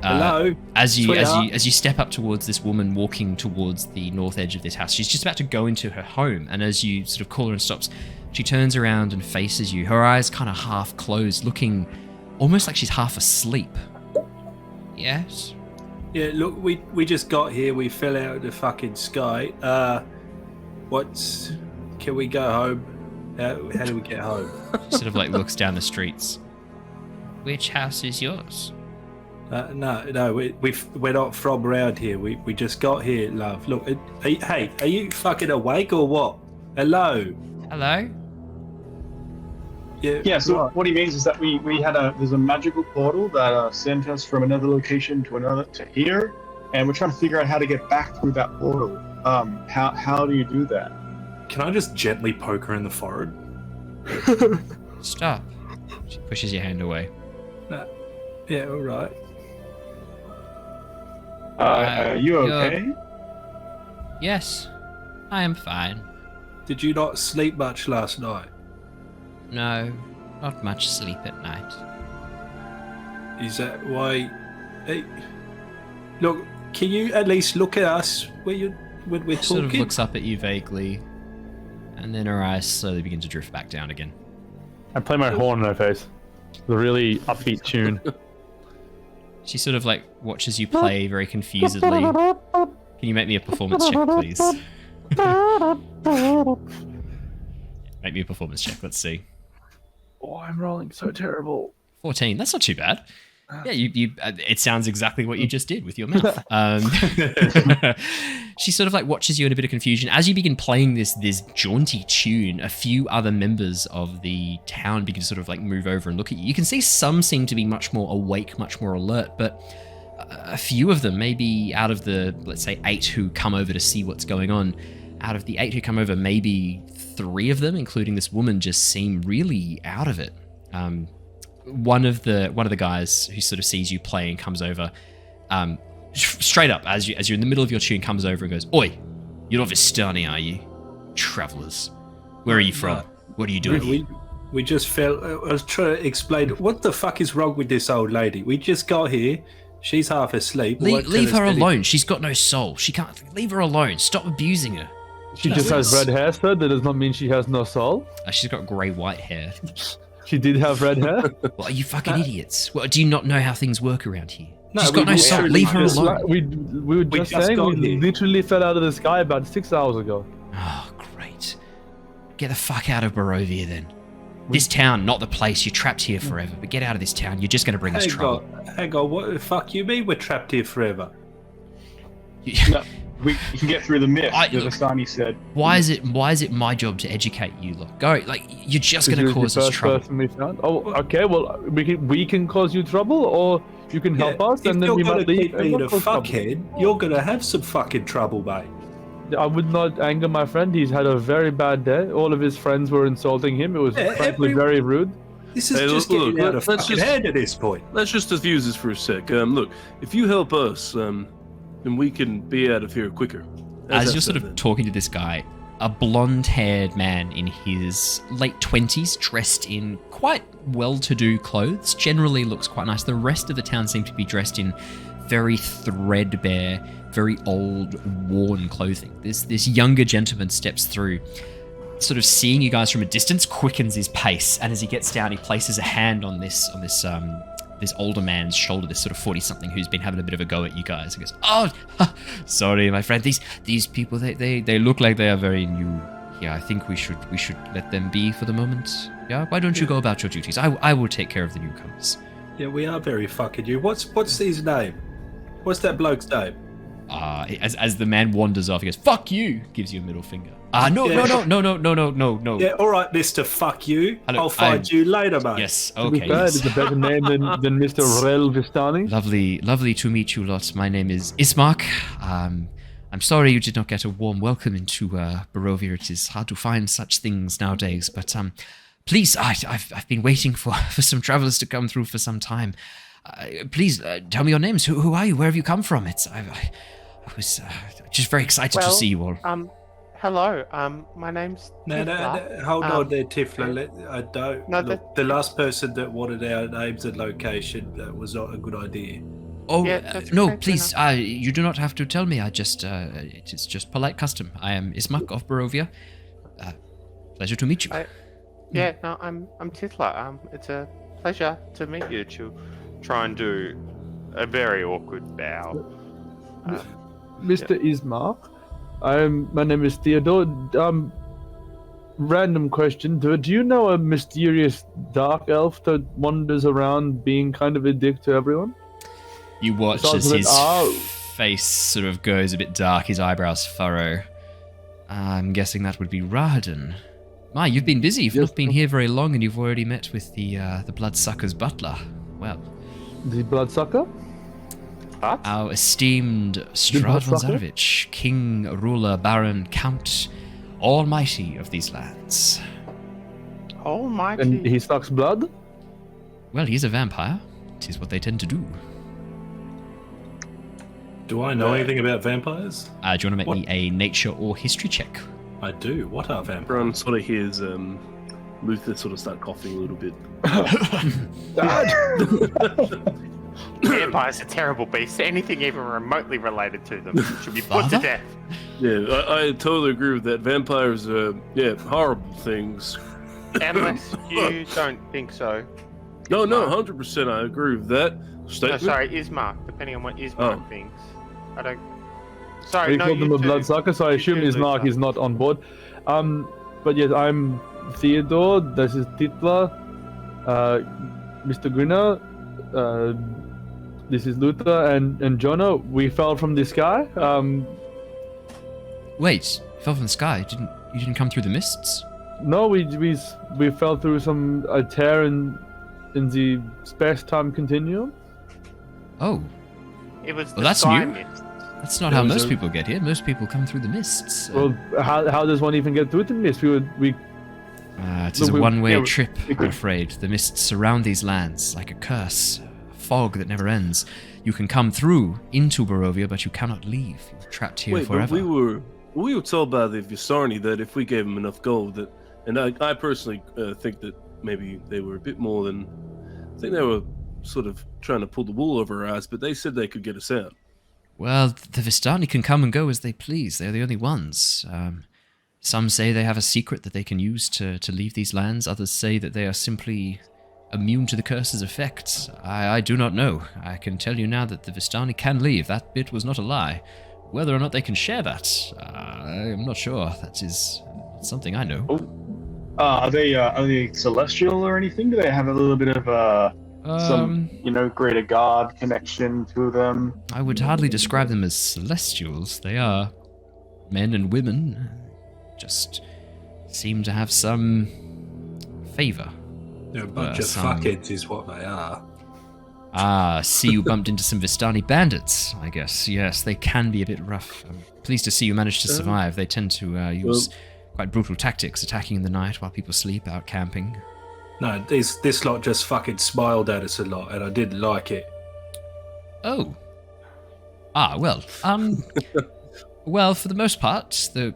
Speaker 1: Hello.
Speaker 6: As you step up towards this woman walking towards the north edge of this house, she's just about to go into her home, and as you sort of call her and stops, she turns around and faces you. Her eyes kind of half closed, looking almost like she's half asleep. Yes.
Speaker 1: Yeah, look, we just got here. We fell out of the fucking sky. Can we go home? How do we get home?
Speaker 6: She sort of like looks down the streets. Which house is yours?
Speaker 1: No, we're not from around here. We just got here, love. Look, are you fucking awake or what? Hello.
Speaker 6: Hello?
Speaker 5: Yeah, so what he means is that there's a magical portal that sent us from another location to another to here, and we're trying to figure out how to get back through that portal. How do you do that?
Speaker 1: Can I just gently poke her in the forehead?
Speaker 6: Stop. She pushes your hand away.
Speaker 1: Yeah, all right.
Speaker 5: Are you okay?
Speaker 6: Yes, I am fine.
Speaker 1: Did you not sleep much last night?
Speaker 6: No, not much sleep at night.
Speaker 1: Is that why? Hey, look, can you at least look at us when we're talking?
Speaker 6: She sort of looks up at you vaguely, and then her eyes slowly begin to drift back down again.
Speaker 4: I play my horn in her face. The really upbeat tune.
Speaker 6: She sort of like watches you play very confusedly. Can you make me a performance check, please? Make me a performance check. Let's see.
Speaker 4: Oh, I'm rolling so terrible.
Speaker 6: 14. That's not too bad. Yeah, you. It sounds exactly what you just did with your mouth. She sort of like watches you in a bit of confusion as you begin playing this jaunty tune. A few other members of the town begin to sort of like move over and look at you. You can see some seem to be much more awake, much more alert, but a few of them, maybe out of the, let's say, 8 who come over to see what's going on, out of the 8 who come over, maybe 3 of them, including this woman, just seem really out of it. One of the guys who sort of sees you playing comes over, straight up as you're in the middle of your tune, comes over and goes, "Oi, you're not Vistani, are you?" travelers. Where are you from? What are you doing here?
Speaker 1: We just felt. I was trying to explain what the fuck is wrong with this old lady. We just got here. She's half asleep.
Speaker 6: Leave her alone. She's got no soul. She can't. Leave her alone. Stop abusing her.
Speaker 4: She just has red hair, sir. That does not mean she has no soul.
Speaker 6: She's got grey-white hair.
Speaker 4: She did have red hair.
Speaker 6: Well, are you fucking idiots? Well, do you not know how things work around here?
Speaker 1: No,
Speaker 6: She's got no soul. Leave her alone.
Speaker 4: We were just saying we literally fell out of the sky about 6 hours ago.
Speaker 6: Oh, great. Get the fuck out of Barovia then. This town, not the place. You're trapped here forever. But get out of this town. You're just going to bring us trouble.
Speaker 1: Hang on. What the fuck you mean we're trapped here forever?
Speaker 5: No, we can get through the myth. The Vistani said.
Speaker 6: Why is it my job to educate you? Look, go. Like you're just going to cause us trouble.
Speaker 4: We found? Oh, okay. Well, we can cause you trouble, or you can help us, and then we might leave.
Speaker 1: If you're going to keep being a fuckhead, you're going to have some fucking trouble, mate.
Speaker 4: I would not anger my friend. He's had a very bad day. All of his friends were insulting him. It was frankly very rude.
Speaker 1: This is just getting out of fucking hand at this point.
Speaker 7: Let's just diffuse this for a sec. Look, if you help us, then we can be out of here quicker.
Speaker 6: As you're sort of talking to this guy, a blonde-haired man in his late 20s, dressed in quite well-to-do clothes, generally looks quite nice. The rest of the town seem to be dressed in very threadbare, very old, worn clothing. This younger gentleman steps through, sort of seeing you guys from a distance, quickens his pace, and as he gets down, he places a hand on this older man's shoulder, this sort of 40-something who's been having a bit of a go at you guys. He goes, "Oh, sorry, my friend. These people, they look like they are very new. Yeah, I think we should let them be for the moment. Yeah, why don't you go about your duties? I will take care of the newcomers."
Speaker 1: Yeah, we are very fucking new. What's his name? What's that bloke's name?
Speaker 6: As the man wanders off, he goes, "Fuck you!" Gives you a middle finger. No.
Speaker 1: Yeah, all right, Mister Fuck You.
Speaker 6: Hello,
Speaker 1: I'll find you later, mate.
Speaker 6: Yes, okay.
Speaker 4: It's a better name than Mr. Rel Vistani.
Speaker 6: Lovely to meet you lot. My name is Aasimar. I'm sorry you did not get a warm welcome into Barovia. It is hard to find such things nowadays, but please, I've been waiting for some travelers to come through for some time. Please tell me your names. Who are you? Where have you come from? I was just very excited to see you all.
Speaker 3: Hello. My name's Tithla.
Speaker 1: Hold on there, Tithla. I don't.
Speaker 3: No,
Speaker 1: look, the last person that wanted our names and location, that was not a good idea.
Speaker 6: Oh
Speaker 3: yeah,
Speaker 6: no!
Speaker 3: okay,
Speaker 6: Please, you do not have to tell me. It is just polite custom. I am Aasimar of Barovia. Pleasure to meet you.
Speaker 3: I'm Tithla. It's a pleasure to meet you. To try and do a very awkward bow.
Speaker 4: Mr. Aasimar, my name is Theodore. Random question: do you know a mysterious dark elf that wanders around being kind of a dick to everyone?
Speaker 6: You watch as his face sort of goes a bit dark, his eyebrows furrow. I'm guessing that would be Rahadin. My, you've been busy. You've not been here very long, and you've already met with the Bloodsucker's butler. Well,
Speaker 4: the Bloodsucker?
Speaker 3: What?
Speaker 6: Our esteemed Strahd von Zarovich, King, Ruler, Baron, Count, Almighty of these lands.
Speaker 3: Almighty?
Speaker 4: And he sucks blood?
Speaker 6: Well, he's a vampire. It is what they tend to do.
Speaker 1: Do I know anything about vampires?
Speaker 6: Do you want to make me a nature or history check?
Speaker 1: I do. What are vampires?
Speaker 7: Everyone sort of hears Luther sort of start coughing a little bit.
Speaker 3: Vampires are terrible beasts. Anything even remotely related to them should be put to death.
Speaker 7: Yeah, I totally agree with that. Vampires are, horrible things.
Speaker 3: Unless you don't think so.
Speaker 7: No, 100% I agree with that statement.
Speaker 3: No, sorry, Aasimar. Depending on what Aasimar thinks. I don't... Sorry,
Speaker 4: we called him a bloodsucker, so I assume Aasimar is not on board. But yes, I'm Theodore. This is Tithla. Mr. Grinner. This is Luther and Jonor. We fell from the sky.
Speaker 6: Wait, fell from the sky? You didn't come through the mists?
Speaker 4: No, we fell through a tear in the space-time continuum.
Speaker 6: Oh.
Speaker 3: It was
Speaker 6: well, that's
Speaker 3: sky
Speaker 6: new.
Speaker 3: mist.
Speaker 6: That's not how most people get here. Most people come through the mists.
Speaker 4: Well, how does one even get through the mist?
Speaker 6: It is a one-way trip, I'm afraid. The mists surround these lands like a curse, a fog that never ends. You can come through into Barovia, but you cannot leave. You're trapped here forever.
Speaker 7: But We were told by the Vistani that if we gave them enough gold, that, and I personally think that maybe they were a bit more than, I think they were sort of trying to pull the wool over our eyes, but they said they could get us out.
Speaker 6: Well, the Vistani can come and go as they please. They're the only ones. Some say they have a secret that they can use to leave these lands. Others say that they are simply immune to the curse's effects. I do not know. I can tell you now that the Vistani can leave. That bit was not a lie. Whether or not they can share that, I'm not sure. That is something I know.
Speaker 5: Are they celestial or anything? Do they have a little bit of some, greater guard connection to them?
Speaker 6: I would hardly describe them as celestials. They are men and women. Just seem to have some favor.
Speaker 1: They're a bunch of fuckheads is what they are.
Speaker 6: See you bumped into some Vistani bandits, I guess. Yes, they can be a bit rough. I'm pleased to see you managed to survive. They tend to use quite brutal tactics, attacking in the night while people sleep, out camping.
Speaker 1: No, this lot just fucking smiled at us a lot, and I didn't like it.
Speaker 6: Oh. Well. Well, for the most part, the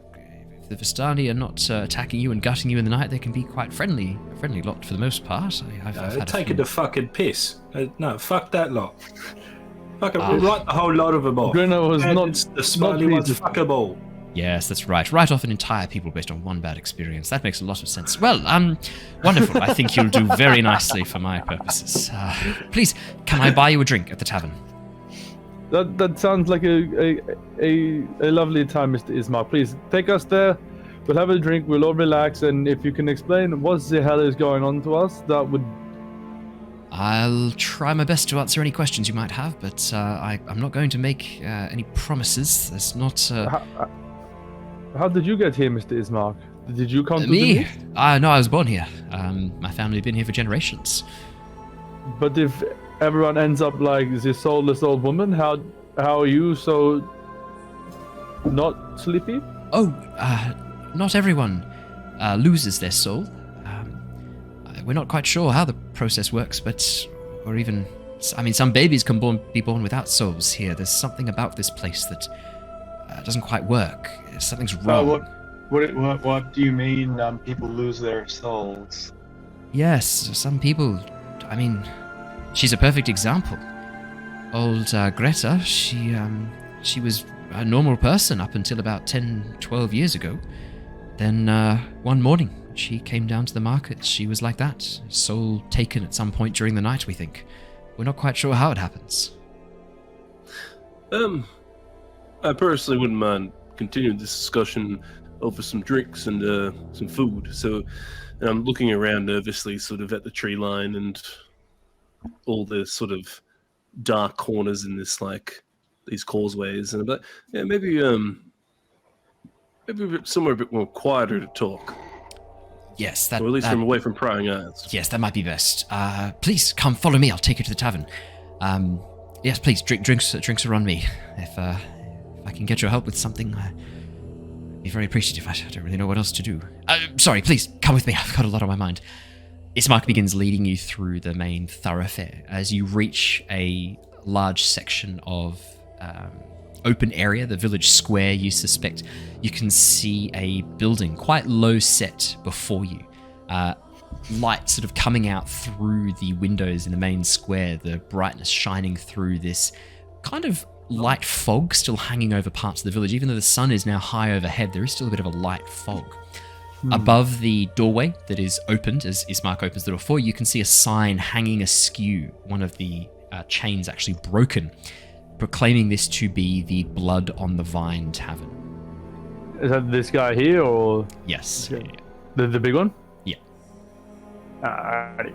Speaker 6: Vistani are not attacking you and gutting you in the night. They can be quite friendly, a friendly lot for the most part. I've had
Speaker 1: taking the fucking piss. No, fuck that lot. Fucking right, the whole lot of them off.
Speaker 4: Grinner was not
Speaker 1: the smiley ones. Fuck them all.
Speaker 6: Yes, that's right. Write off an entire people based on one bad experience. That makes a lot of sense. Well, wonderful. I think you'll do very nicely for my purposes. Please, can I buy you a drink at the tavern?
Speaker 4: That sounds like a lovely time, Mr. Aasimar. Please take us there. We'll have a drink. We'll all relax, and if you can explain what the hell is going on to us, that would.
Speaker 6: I'll try my best to answer any questions you might have, but I'm not going to make any promises. There's not.
Speaker 4: How did you get here, Mr. Aasimar? Did you come to
Speaker 6: me?
Speaker 4: the East?
Speaker 6: No, I was born here. My family had been here for generations.
Speaker 4: But if everyone ends up like this soulless old woman, how are you so not sleepy?
Speaker 6: Oh, not everyone loses their soul. We're not quite sure how the process works, or even, some babies can be born without souls here. There's something about this place that doesn't quite work. Something's wrong.
Speaker 5: What do you mean people lose their souls?
Speaker 6: Yes, some people, she's a perfect example. Old Greta, she was a normal person up until about 10, 12 years ago. Then one morning, she came down to the market. She was like that. Soul taken at some point during the night, we think. We're not quite sure how it happens.
Speaker 7: I personally wouldn't mind continuing this discussion over some drinks and some food. So I'm looking around nervously sort of at the tree line and all the sort of dark corners in this, like, these causeways. And but yeah, maybe somewhere a bit more quieter to talk.
Speaker 6: Yes, that.
Speaker 7: Or at least from away from prying eyes.
Speaker 6: Yes, that might be best. Please come, follow me. I'll take you to the tavern. Yes, please. Drinks are on me. If I can get your help with something, I'd be very appreciative. I don't really know what else to do. Sorry, please come with me. I've got a lot on my mind. Aasimar begins leading you through the main thoroughfare as you reach a large section of open area, the village square. You suspect you can see a building quite low set before you. Light sort of coming out through the windows in the main square, the brightness shining through this kind of light fog still hanging over parts of the village. Even though the sun is now high overhead, there is still a bit of a light fog. Above the doorway that is opened, as Aasimar opens the door for you, you can see a sign hanging askew, one of the chains actually broken, proclaiming this to be the Blood on the Vine Tavern.
Speaker 4: Is that this guy here, or?
Speaker 6: Yes.
Speaker 4: Yeah. The big one?
Speaker 6: Yeah.
Speaker 4: Alrighty.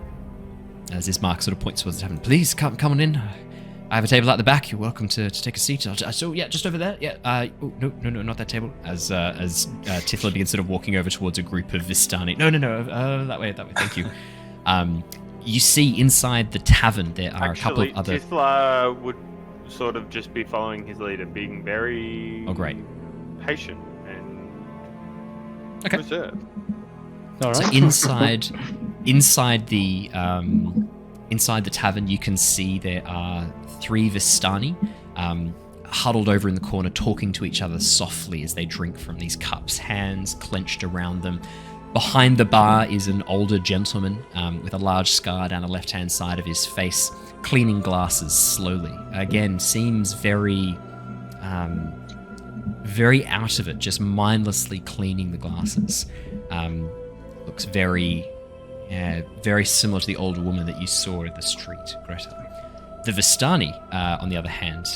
Speaker 6: As Aasimar sort of points towards the tavern, please come on in. I have a table at the back. You're welcome to take a seat. So yeah, just over there. Yeah. No, not that table. As Tithla begins sort of walking over towards a group of Vistani. No. That way. Thank you. You see inside the tavern there are a couple of other.
Speaker 3: Tithla would sort of just be following his leader, being very patient and reserved.
Speaker 4: All right.
Speaker 6: So inside the tavern, you can see there are 3 Vistani, huddled over in the corner, talking to each other softly as they drink from these cups, hands clenched around them. Behind the bar is an older gentleman with a large scar down the left-hand side of his face, cleaning glasses slowly. Again, seems very out of it, just mindlessly cleaning the glasses. Looks very similar to the older woman that you saw in the street, Greta. The Vistani, on the other hand,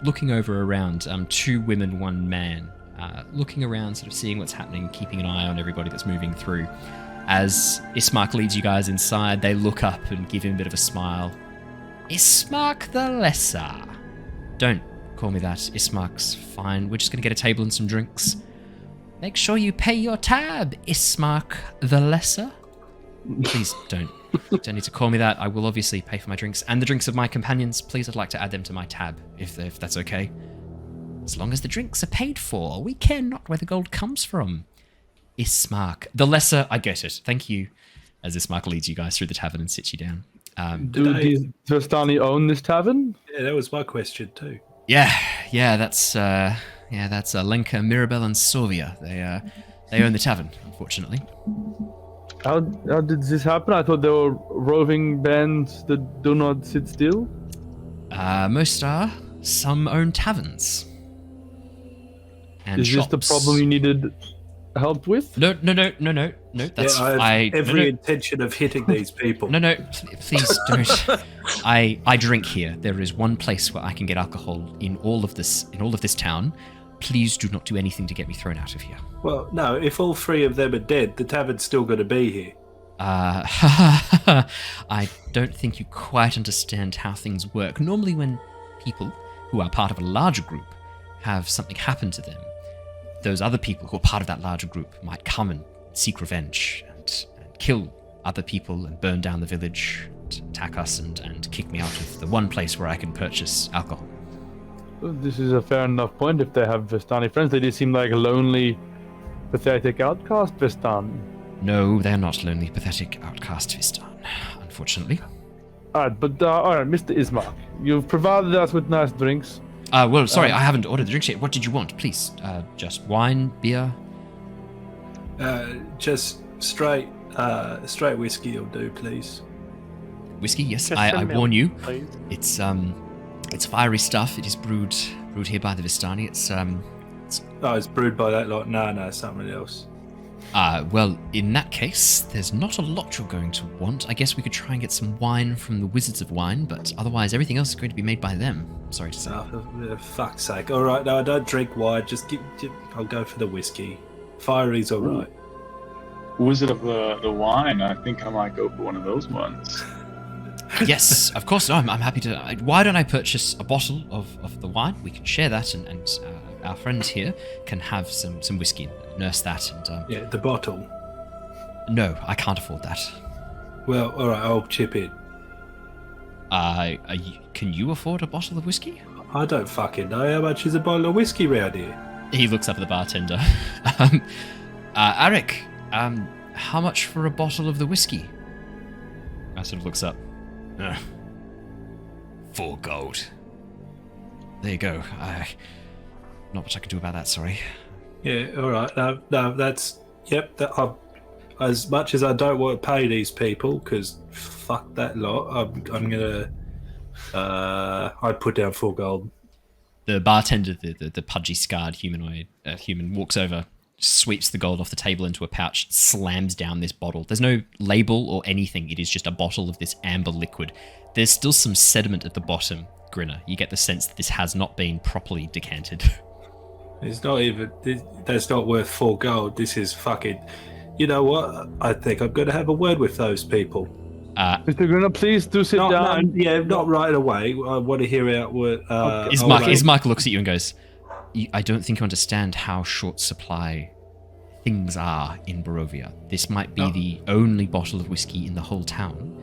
Speaker 6: looking over around, 2 women, 1 man, looking around, sort of seeing what's happening, keeping an eye on everybody that's moving through. As Ismark leads you guys inside, they look up and give him a bit of a smile. Ismark the Lesser. Don't call me that. Ismark's fine. We're just going to get a table and some drinks. Make sure you pay your tab, Ismark the Lesser. Please don't need to call me that. I will obviously pay for my drinks and the drinks of my companions. Please, I'd like to add them to my tab, if that's okay. As long as the drinks are paid for, we care not where the gold comes from. Ismark the Lesser, I get it. Thank you. As Ismark leads you guys through the tavern and sits you down.
Speaker 4: Do the Vistani own this tavern?
Speaker 1: Yeah, that was my question too.
Speaker 6: Yeah, that's Lenka, Mirabelle, and Sovia. They own the tavern, unfortunately.
Speaker 4: How did this happen? I thought they were roving bands that do not sit still.
Speaker 6: Most are. Some own taverns. And
Speaker 4: is
Speaker 6: shops.
Speaker 4: This the problem you needed help with?
Speaker 6: No. That's
Speaker 1: I have every intention of hitting these people.
Speaker 6: No, please don't. I drink here. There is one place where I can get alcohol in all of this town. Please do not do anything to get me thrown out of here.
Speaker 1: Well, no. If all 3 of them are dead, the tavern's still going to be here.
Speaker 6: I don't think you quite understand how things work. Normally, when people who are part of a larger group have something happen to them, those other people who are part of that larger group might come and seek revenge and kill other people and burn down the village, and attack us and kick me out of the one place where I can purchase alcohol.
Speaker 4: Well, this is a fair enough point. If they have Vistani friends, they do seem like a lonely, pathetic outcast Vistani.
Speaker 6: No, they're not lonely, pathetic outcast Vistani, unfortunately.
Speaker 4: Alright, Mr. Ismark, you've provided us with nice drinks.
Speaker 6: Well, sorry, I haven't ordered the drinks yet. What did you want, please? Just wine, beer?
Speaker 1: Just straight whiskey will do, please.
Speaker 6: Whiskey, yes.
Speaker 3: Just
Speaker 6: I
Speaker 3: some milk,
Speaker 6: warn you,
Speaker 3: please.
Speaker 6: it's fiery stuff. It is brewed here by the Vistani.
Speaker 1: It's brewed by that lot. No, something else.
Speaker 6: Well, in that case, there's not a lot you're going to want. I guess we could try and get some wine from the Wizards of Wine, but otherwise everything else is going to be made by them. Sorry to say.
Speaker 1: For fuck's sake. All right, no, I don't drink wine. I'll go for the whiskey. Fiery's all right.
Speaker 5: Wizard of the Wine. I think I might go for one of those ones.
Speaker 6: Yes, of course. No, I'm happy to. Why don't I purchase a bottle of the wine? We can share that, and our friends here can have some whiskey and nurse that. And
Speaker 1: yeah, the bottle.
Speaker 6: No, I can't afford that.
Speaker 1: Well, all right, I'll chip in.
Speaker 6: Can you afford a bottle of whiskey?
Speaker 1: I don't fucking know. How much is a bottle of whiskey round here?
Speaker 6: He looks up at the bartender. Arik, how much for a bottle of the whiskey? I sort of looks up. 4 gold. There you go. Not much I can do about that, sorry.
Speaker 1: Yeah, all right. No, that's... Yep, as much as I don't want to pay these people, because fuck that lot, I'm going to... I'd put down 4 gold.
Speaker 6: The bartender, the pudgy, scarred human, walks over, sweeps the gold off the table into a pouch, slams down this bottle. There's no label or anything. It is just a bottle of this amber liquid. There's still some sediment at the bottom, Grinner. You get the sense that this has not been properly decanted.
Speaker 1: It's not even... That's not worth 4 gold. This is fucking... You know what? I think I'm going to have a word with those people.
Speaker 4: Mr. Grinner, please do sit down.
Speaker 1: Not right away. I want to hear out what...
Speaker 6: Ismark looks at you and goes, I don't think you understand how short supply things are in Barovia. This might be the only bottle of whiskey in the whole town.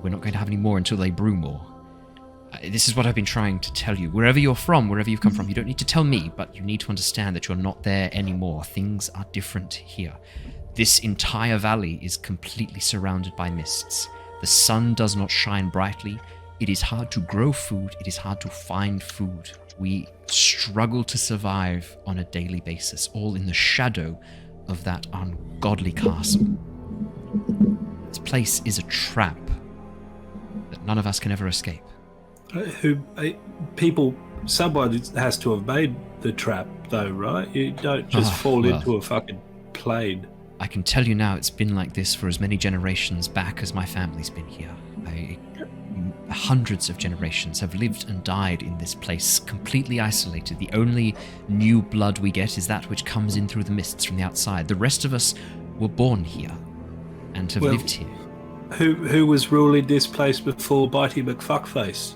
Speaker 6: We're not going to have any more until they brew more. This is what I've been trying to tell you. Wherever you're from, wherever you've come from, you don't need to tell me, but you need to understand that you're not there anymore. Things are different here. This entire valley is completely surrounded by mists. The sun does not shine brightly. It is hard to grow food. It is hard to find food. We struggle to survive on a daily basis, all in the shadow of that ungodly castle. This place is a trap that none of us can ever escape.
Speaker 1: Somebody has to have made the trap, though, right? You don't just fall into a fucking plane.
Speaker 6: I can tell you now, it's been like this for as many generations back as my family's been here. Hundreds of generations have lived and died in this place, completely isolated. The only new blood we get is that which comes in through the mists from the outside. The rest of us were born here and have lived here.
Speaker 1: Who was ruling this place before Bitey McFuckface?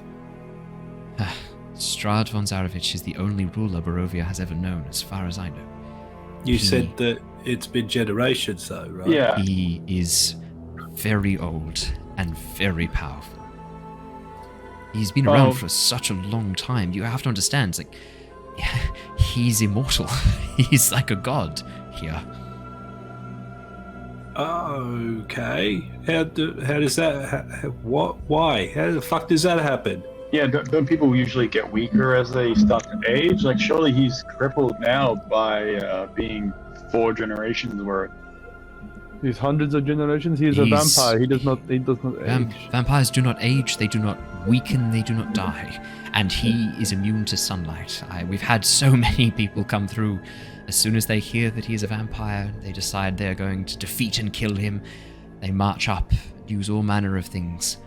Speaker 6: Strahd von Zarevich is the only ruler Barovia has ever known, as far as I know.
Speaker 1: You said that it's been generations, though, right?
Speaker 5: Yeah.
Speaker 6: He is very old and very powerful. He's been around for such a long time. You have to understand, it's like, he's immortal. He's like a god here.
Speaker 1: Okay. How does that? Why? How the fuck does that happen?
Speaker 5: Yeah, don't people usually get weaker as they start to age? Like, surely he's crippled now by being 4 generations worth.
Speaker 4: He's hundreds of generations. He's a vampire. He does not age.
Speaker 6: Vampires do not age. They do not weaken. They do not die. And he is immune to sunlight. We've had so many people come through. As soon as they hear that he is a vampire, they decide they're going to defeat and kill him. They march up, use all manner of things.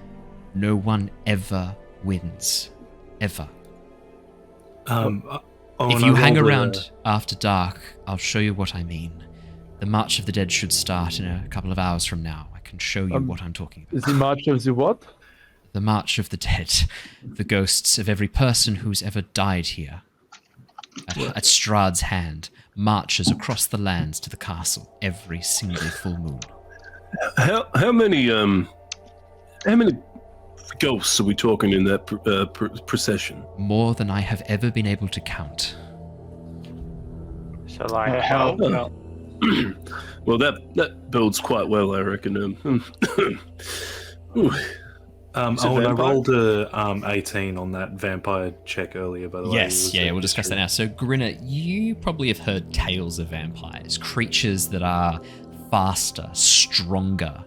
Speaker 6: No one ever wins. Ever. If you hang around after dark, I'll show you what I mean. The March of the Dead should start in a couple of hours from now. I can show you what I'm talking about.
Speaker 4: Is the March of the what?
Speaker 6: The March of the Dead. The ghosts of every person who's ever died here. At Strahd's hand, marches across the lands to the castle every single full moon.
Speaker 7: How many ghosts are we talking in that procession?
Speaker 6: More than I have ever been able to count.
Speaker 3: So, like, how?
Speaker 7: Well, that builds quite well, I reckon.
Speaker 1: I rolled a 18 on that vampire check earlier, by the way.
Speaker 6: Yes, we'll discuss that now. So, Grinner, you probably have heard tales of vampires, creatures that are faster, stronger,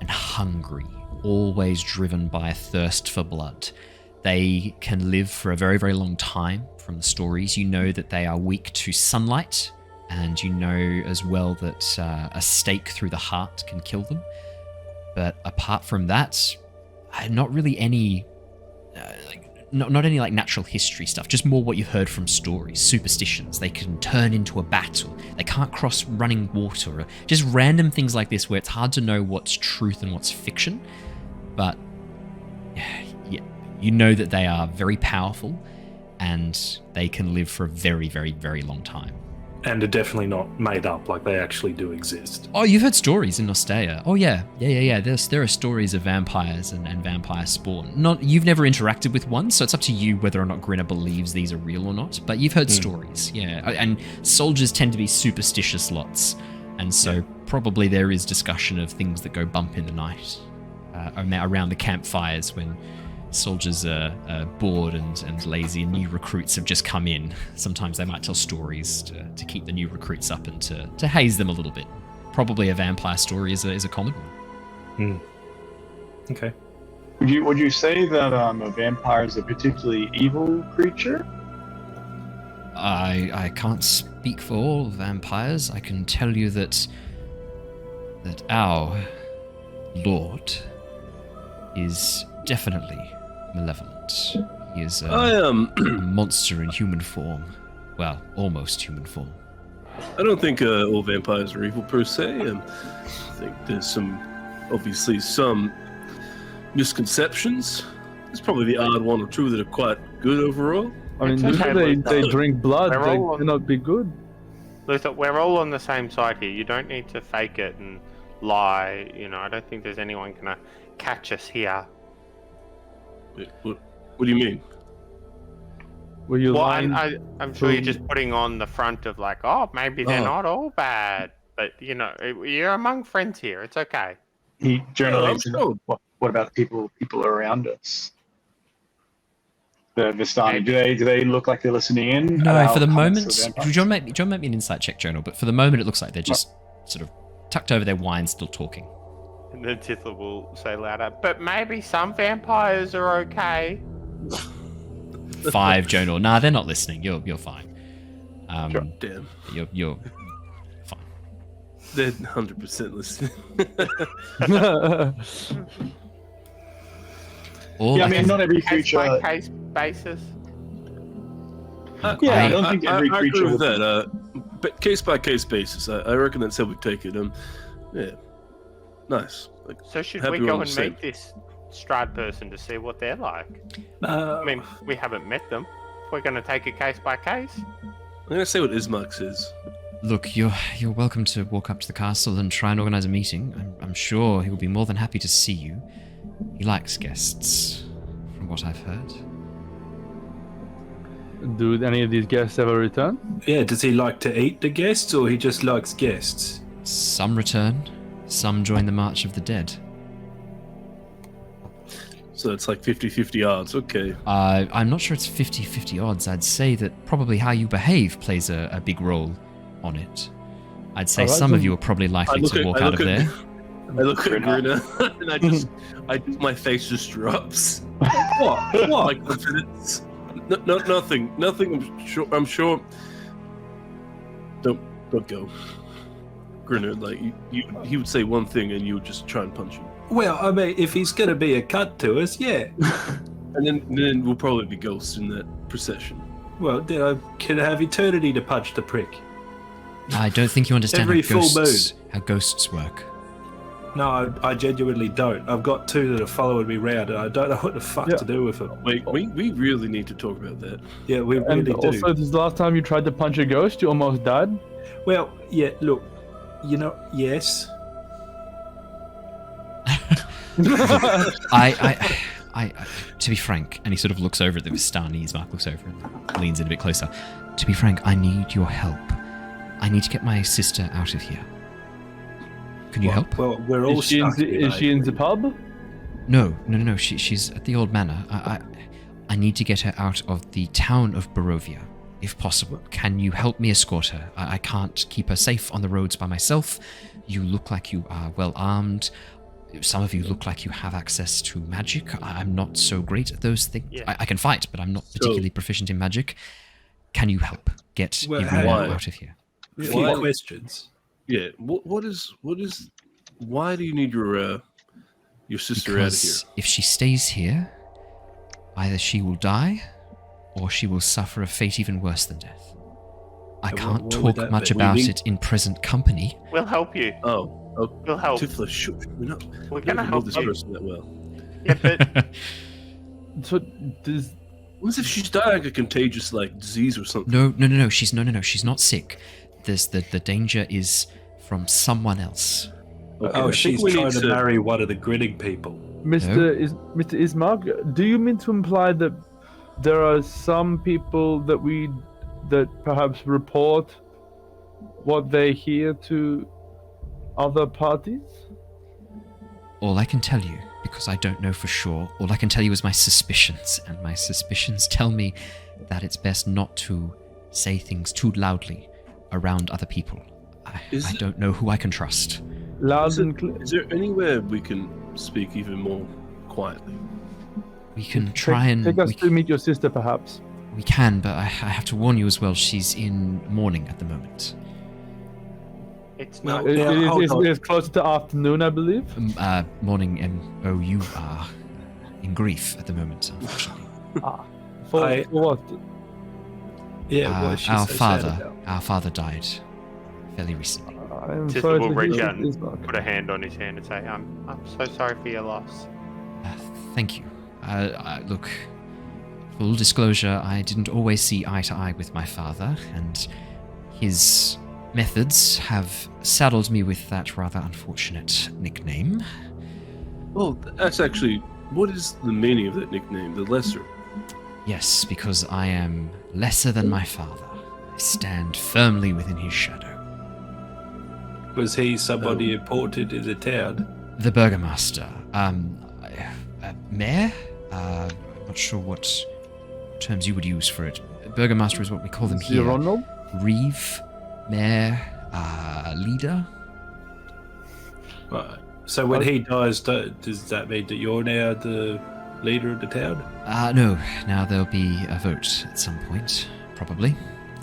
Speaker 6: and hungry, always driven by a thirst for blood. They can live for a very, very long time. From the stories, you know that they are weak to sunlight, and you know as well that a stake through the heart can kill them. But apart from that, not really any, not any like natural history stuff. Just more what you've heard from stories, superstitions. They can turn into a battle. They can't cross running water. Or just random things like this, where it's hard to know what's truth and what's fiction. But yeah, you know that they are very powerful, and they can live for a very, very, very long time.
Speaker 1: And are definitely not made up, like they actually do exist.
Speaker 6: Oh, you've heard stories in Nostea. Oh, yeah. There are stories of vampires and vampire spawn. You've never interacted with one, so it's up to you whether or not Grinner believes these are real or not. But you've heard stories, yeah. And soldiers tend to be superstitious lots. And so probably there is discussion of things that go bump in the night around the campfires when soldiers are bored and lazy and new recruits have just come in. Sometimes they might tell stories to keep the new recruits up and to haze them a little bit. Probably a vampire story is a common one.
Speaker 1: Okay.
Speaker 5: Would you say that a vampire is a particularly evil creature?
Speaker 6: I can't speak for all vampires. I can tell you that our lord is definitely malevolent. He is a monster in human form. Well, almost human form.
Speaker 7: I don't think all vampires are evil per se. I think there's obviously some misconceptions. There's probably the odd one or two that are quite good overall.
Speaker 4: I mean, usually they drink blood. They cannot be good.
Speaker 3: Luther, we're all on the same side here. You don't need to fake it and lie. I don't think there's anyone gonna catch us here.
Speaker 7: What do you mean?
Speaker 4: Were you
Speaker 3: lying? I'm sure you're just putting on the front of like, oh, maybe they're not all bad. But, you're among friends here. It's okay.
Speaker 5: What about people around us? the Vistani? Do they look like they're listening in?
Speaker 6: No, for the moment, John make me an insight check, Jonor, but for the moment it looks like they're just sort of tucked over their wine, still talking.
Speaker 3: And then Tithla will say louder, but maybe some vampires are okay.
Speaker 6: 5, Jonor. Nah, they're not listening. You're fine.
Speaker 7: Sure. Damn.
Speaker 6: You're fine.
Speaker 7: They're 100% listening.
Speaker 5: I mean, not every creature.
Speaker 3: Case by case basis.
Speaker 5: I don't think every creature. I agree
Speaker 7: with that. But case by case basis, I reckon that's how we take it. Yeah, nice. Like,
Speaker 3: so should we go and meet this Strahd person to see what they're like? I mean, we haven't met them. We're going to take it case by case.
Speaker 7: I'm going to say what Ismark says.
Speaker 6: Look, you're welcome to walk up to the castle and try and organize a meeting. I'm sure he will be more than happy to see you. He likes guests, from what I've heard.
Speaker 4: Do any of these guests ever return?
Speaker 1: Yeah, does he like to eat the guests, or he just likes guests?
Speaker 6: Some return, some join the March of the Dead.
Speaker 7: So it's like 50-50 odds, okay.
Speaker 6: I'm not sure it's 50-50 odds. I'd say that probably how you behave plays a big role on it. I'd say some of you are probably likely to walk out of there.
Speaker 7: I look at Grinner and my face just drops.
Speaker 1: What?
Speaker 7: My confidence. No, nothing. I'm sure. Don't go. Grinner, like he would say one thing and you would just try and punch him.
Speaker 1: Well, I mean, if he's going to be a cut to us, yeah.
Speaker 7: And then we'll probably be ghosts in that procession.
Speaker 1: Well, then I can have eternity to punch the prick.
Speaker 6: I don't think you understand how ghosts work.
Speaker 1: No, I genuinely don't. I've got 2 that are following me around, and I don't know what the fuck to do with them.
Speaker 7: Wait, we really need to talk about that.
Speaker 1: Yeah, we really do.
Speaker 4: And also, this last time you tried to punch a ghost, you almost died?
Speaker 1: Well, yeah, look, yes.
Speaker 6: I, to be frank, and he sort of looks over at the Vistani, Ismark looks over and leans in a bit closer. To be frank, I need your help. I need to get my sister out of here. Can you help?
Speaker 1: Well, we're all stuck.
Speaker 4: Is she in the pub?
Speaker 6: No. She's at the old manor. I need to get her out of the town of Barovia, if possible. Can you help me escort her? I can't keep her safe on the roads by myself. You look like you are well armed. Some of you look like you have access to magic. I'm not so great at those things. Yeah. I can fight, but I'm not particularly proficient in magic. Can you help get Irina out of here?
Speaker 1: A few questions.
Speaker 7: Yeah. What is? Why do you need your sister out of here?
Speaker 6: If she stays here, either she will die, or she will suffer a fate even worse than death. I can't talk much about it in present company.
Speaker 3: We'll help you.
Speaker 7: Oh,
Speaker 3: we'll help.
Speaker 7: Tithla,
Speaker 3: we're gonna help
Speaker 7: this
Speaker 3: you.
Speaker 7: person that well.
Speaker 3: Yeah, but
Speaker 4: so does.
Speaker 7: What if she's dying like a contagious disease or something?
Speaker 6: No. She's not sick. The danger is from someone else.
Speaker 1: Okay, she's trying to marry one of the grinning people.
Speaker 4: Mr. Ismark, do you mean to imply that there are some people that perhaps report what they hear to other parties?
Speaker 6: All I can tell you, because I don't know for sure, all I can tell you is my suspicions, and my suspicions tell me that it's best not to say things too loudly around other people. I don't know who I can trust.
Speaker 7: Is there anywhere we can speak even more quietly?
Speaker 6: We can try and...
Speaker 4: Take us to meet your sister, perhaps.
Speaker 6: We can, but I have to warn you as well, she's in mourning at the moment.
Speaker 3: It's not...
Speaker 4: It's closer to afternoon, I believe.
Speaker 6: Morning, M-O-U-R. In grief at the moment, unfortunately.
Speaker 4: For what?
Speaker 1: Yeah,
Speaker 6: our father died fairly recently.
Speaker 3: Tithla will reach out and put a hand on his hand and say, I'm so sorry for your loss.
Speaker 6: Thank you. Look, full disclosure, I didn't always see eye to eye with my father, and his methods have saddled me with that rather unfortunate nickname.
Speaker 7: Oh, that's actually... What is the meaning of that nickname, the lesser?
Speaker 6: Yes, because I am lesser than my father. I stand firmly within his shadow.
Speaker 1: Was he somebody important in the town?
Speaker 6: The burgomaster. Mayor? I'm not sure what terms you would use for it. Burgomaster is what we call them here.
Speaker 4: Ronald?
Speaker 6: Reeve, Mayor, Leader.
Speaker 1: Right. So when he dies, does that mean that you're now the leader of the town?
Speaker 6: No. Now there'll be a vote at some point, probably,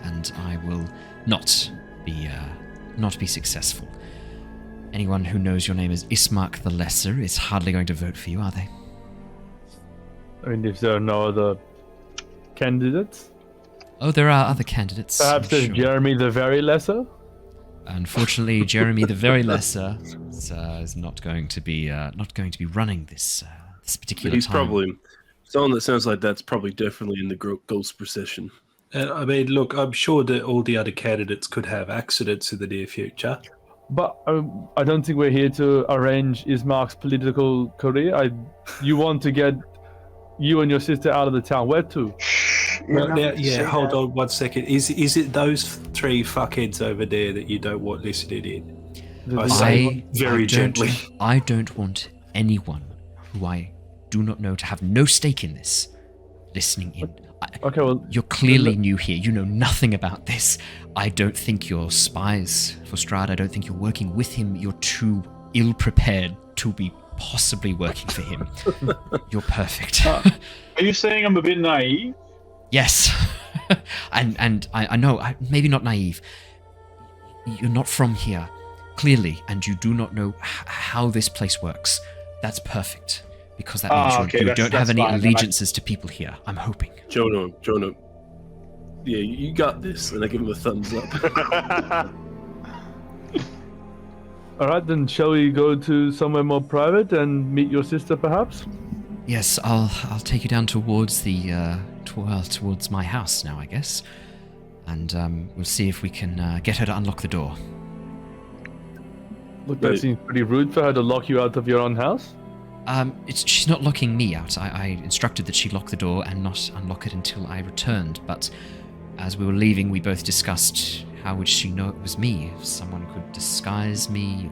Speaker 6: and I will not be successful. Anyone who knows your name as Ismark the Lesser is hardly going to vote for you, are they?
Speaker 4: I mean, if there are no other candidates?
Speaker 6: Oh, there are other candidates.
Speaker 4: Perhaps there's
Speaker 6: sure.
Speaker 4: Jeremy the Very Lesser?
Speaker 6: Unfortunately, Jeremy the Very Lesser is not going to be running this particular
Speaker 7: He's
Speaker 6: time.
Speaker 7: probably someone that sounds like that's probably definitely in the Ghost procession.
Speaker 1: I mean, look, I'm sure that all the other candidates could have accidents in the near future.
Speaker 4: But I don't think we're here to arrange Ismark's political career. You want to get you and your sister out of the town. Where to?
Speaker 1: Hold on 1 second. Is it those 3 fuckheads over there that you don't want listening in? I say very gently.
Speaker 6: I don't want anyone who I do not know to have no stake in this listening in.
Speaker 4: Okay, well,
Speaker 6: you're clearly new here. You know nothing about this. I don't think you're spies for Strahd. I don't think you're working with him. You're too ill-prepared to be possibly working for him. You're perfect.
Speaker 5: Are you saying I'm a bit naive?
Speaker 6: Yes. and I know, maybe not naive. You're not from here, clearly, and you do not know how this place works. That's perfect. Because that means you don't have any allegiances to people here, I'm hoping.
Speaker 7: Jonor. Yeah, you got this. And I give him a thumbs up.
Speaker 4: Alright, then shall we go to somewhere more private and meet your sister, perhaps?
Speaker 6: Yes, I'll take you down towards the towards my house now, I guess. And we'll see if we can get her to unlock the door.
Speaker 4: Look, that seems pretty rude for her to lock you out of your own house.
Speaker 6: She's not locking me out. I instructed that she lock the door and not unlock it until I returned, but as we were leaving, we both discussed how would she know it was me, if someone could disguise me.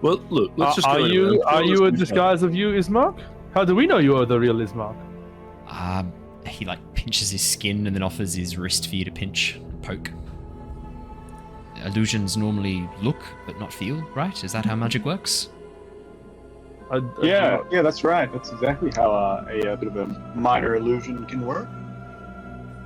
Speaker 7: Well, look, let's just
Speaker 4: Are you a disguise of you, Ismark? How do we know you are the real Ismark?
Speaker 6: He pinches his skin and then offers his wrist for you to pinch and poke. Illusions normally look but not feel, right? Is that how magic works?
Speaker 5: Yeah, that's right. That's exactly how a bit of a minor illusion can work.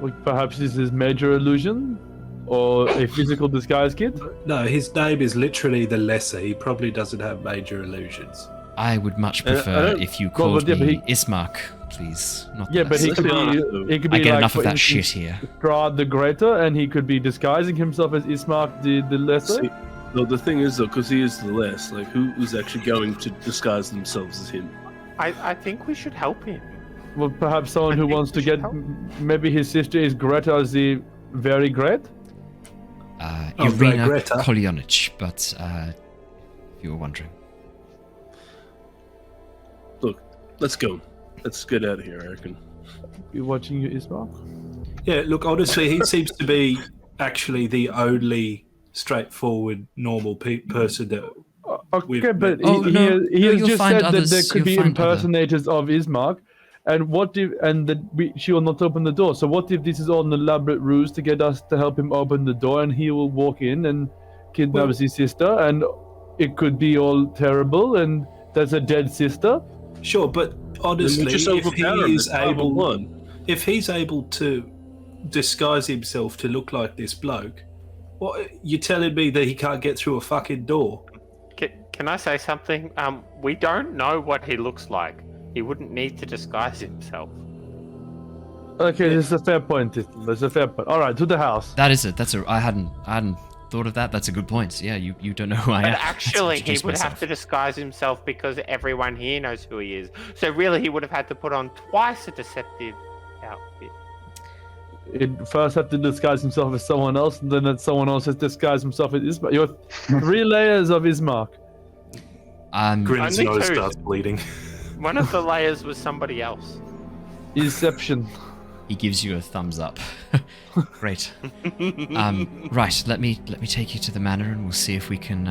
Speaker 4: Well, perhaps this is major illusion? Or a physical disguise kit?
Speaker 1: No, his name is literally the Lesser. He probably doesn't have major illusions.
Speaker 6: I would much prefer if you called me Ismark, please. Not
Speaker 4: yeah, but he could be
Speaker 6: I get
Speaker 4: like,
Speaker 6: enough of that
Speaker 4: instance,
Speaker 6: shit here.
Speaker 4: Strahd the Greater, and he could be disguising himself as Ismark the Lesser.
Speaker 7: See, no, the thing is, though, because he is the less, who's actually going to disguise themselves as him?
Speaker 3: I think we should help him.
Speaker 4: Well, perhaps someone who wants to get... Maybe his sister is Greta as the Very Great?
Speaker 6: Irina Kolyonich, but if you were wondering.
Speaker 7: Look, let's go. Let's get out of here, I reckon.
Speaker 4: You watching you, Ismark?
Speaker 1: Yeah, look, honestly, he seems to be actually the only straightforward, normal person that...
Speaker 4: Okay, but he has just said that there could be impersonators of Ismark, and she will not open the door. So what if this is all an elaborate ruse to get us to help him open the door, and he will walk in and kidnap his sister, and it could be all terrible, and there's a dead sister?
Speaker 1: Sure, but honestly, if he's able to disguise himself to look like this bloke, what you're telling me that he can't get through a fucking door?
Speaker 3: Can I say something? We don't know what he looks like. He wouldn't need to disguise himself.
Speaker 4: Okay, this is a fair point. That's a fair point. All right, to the house.
Speaker 6: That is it. I hadn't thought of that. That's a good point. Yeah, you don't know who I am.
Speaker 3: But actually, he would have to disguise himself because everyone here knows who he is. So really, he would have had to put on twice a deceptive outfit.
Speaker 4: He'd first have to disguise himself as someone else, and then that someone else has disguised himself as Ismark. You have 3 layers of Ismark.
Speaker 1: Grinner's nose starts bleeding.
Speaker 3: One of the layers was somebody else.
Speaker 4: Deception.
Speaker 6: He gives you a thumbs up. Great. Right, let me take you to the manor, and we'll see if we can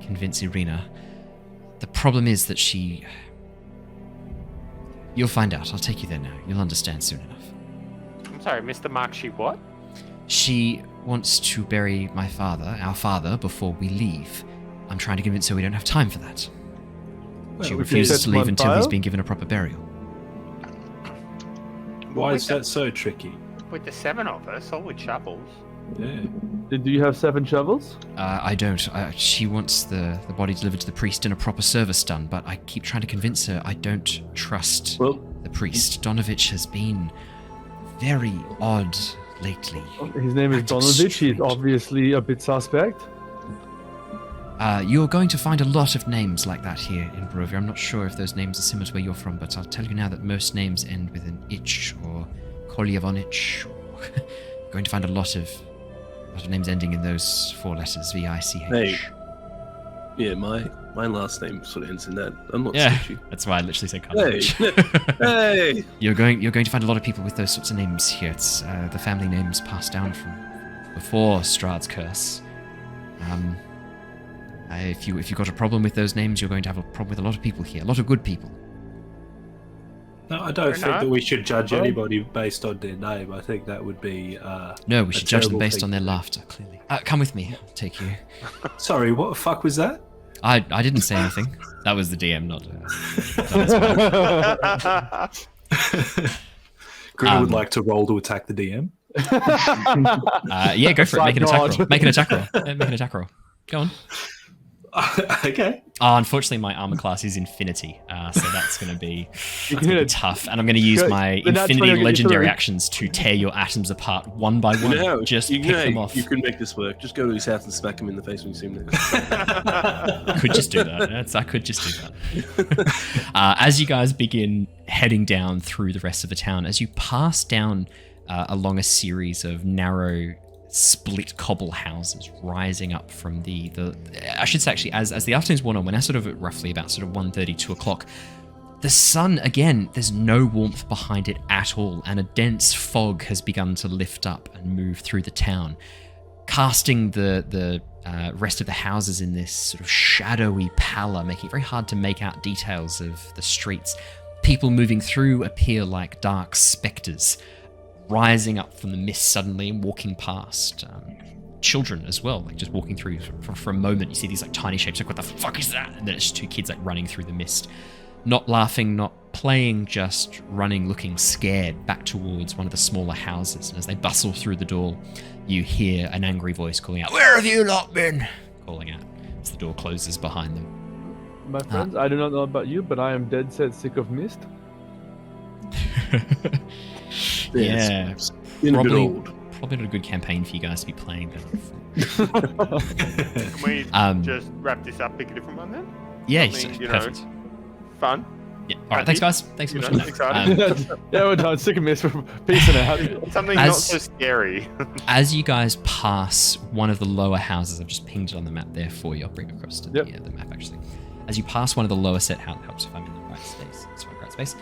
Speaker 6: convince Irina. The problem is that You'll find out. I'll take you there now. You'll understand soon enough.
Speaker 3: I'm sorry, Mr. Mark, she what?
Speaker 6: She wants to bury our father, before we leave. I'm trying to convince her we don't have time for that. She refuses to leave until he's been given a proper burial.
Speaker 1: Why is that so tricky?
Speaker 3: With the 7 of us, all with shovels.
Speaker 1: Yeah.
Speaker 4: Do you have 7 shovels?
Speaker 6: I don't. She wants the body delivered to the priest and a proper service done, but I keep trying to convince her I don't trust the priest. Donovich has been very odd lately.
Speaker 4: His name is Donovich. He's obviously a bit suspect.
Speaker 6: You're going to find a lot of names like that here in Barovia. I'm not sure if those names are similar to where you're from, but I'll tell you now that most names end with an ich or Kolyavonich. You're going to find a lot of names ending in those 4 letters, V-I-C-H.
Speaker 7: Hey. Yeah, my last name sort of ends in that. I'm not sketchy.
Speaker 6: That's why I literally said Kolyavonich.
Speaker 7: Hey!
Speaker 6: You're going to find a lot of people with those sorts of names here. It's the family names passed down from before Strahd's curse. If you've got a problem with those names, you're going to have a problem with a lot of people here. A lot of good people.
Speaker 1: No, I don't think that we should judge anybody based on their name. I think that would be
Speaker 6: no, we should judge them based on their laughter, clearly. Come with me. I'll take you.
Speaker 1: Sorry, what the fuck was that?
Speaker 6: I didn't say anything. That was the DM, not...
Speaker 1: Grinner would like to roll to attack the DM.
Speaker 6: Yeah, go for it. Make an attack roll. Make an attack roll. Make an attack roll. Go on.
Speaker 1: Okay.
Speaker 6: Unfortunately, my armor class is Infinity, so that's going to be tough. And I'm going to use my Infinity legendary actions to tear your atoms apart one by one.
Speaker 7: No,
Speaker 6: just pick them off.
Speaker 7: You can make this work. Just go to his house and smack him in the face when you see him next.
Speaker 6: I could just do that. I could just do that. As you guys begin heading down through the rest of the town, as you pass down along a series of narrow split cobble houses rising up from the I should say actually as the afternoon's worn on, when I sort of at roughly about sort of 1:30, 2 o'clock, the sun again, there's no warmth behind it at all, and a dense fog has begun to lift up and move through the town, casting the rest of the houses in this sort of shadowy pallor, making it very hard to make out details of the streets. People moving through appear like dark spectres, rising up from the mist suddenly and walking past. Children as well, like just walking through for a moment. You see these like tiny shapes, like what the fuck is that? And then it's just 2 kids like running through the mist, not laughing, not playing, just running, looking scared back towards one of the smaller houses. And as they bustle through the door, you hear an angry voice calling out, "Where have you lot been?" Calling out as the door closes behind them.
Speaker 4: My friends, I do not know about you, but I am dead set sick of mist.
Speaker 6: Yeah,
Speaker 7: probably
Speaker 6: not a good campaign for you guys to be playing.
Speaker 3: Can we just wrap this up, pick a different one then?
Speaker 6: Yeah,
Speaker 3: perfect. Fun.
Speaker 6: Yeah. All right, thanks guys. Thanks so much.
Speaker 4: Yeah, we're done. Sick of mist. Peace out.
Speaker 3: Something not so scary.
Speaker 6: As you guys pass one of the lower houses, I've just pinged it on the map there for you. I'll bring it across to the map actually. As you pass one of the lower set houses, helps if I'm in the right space. It's the right space.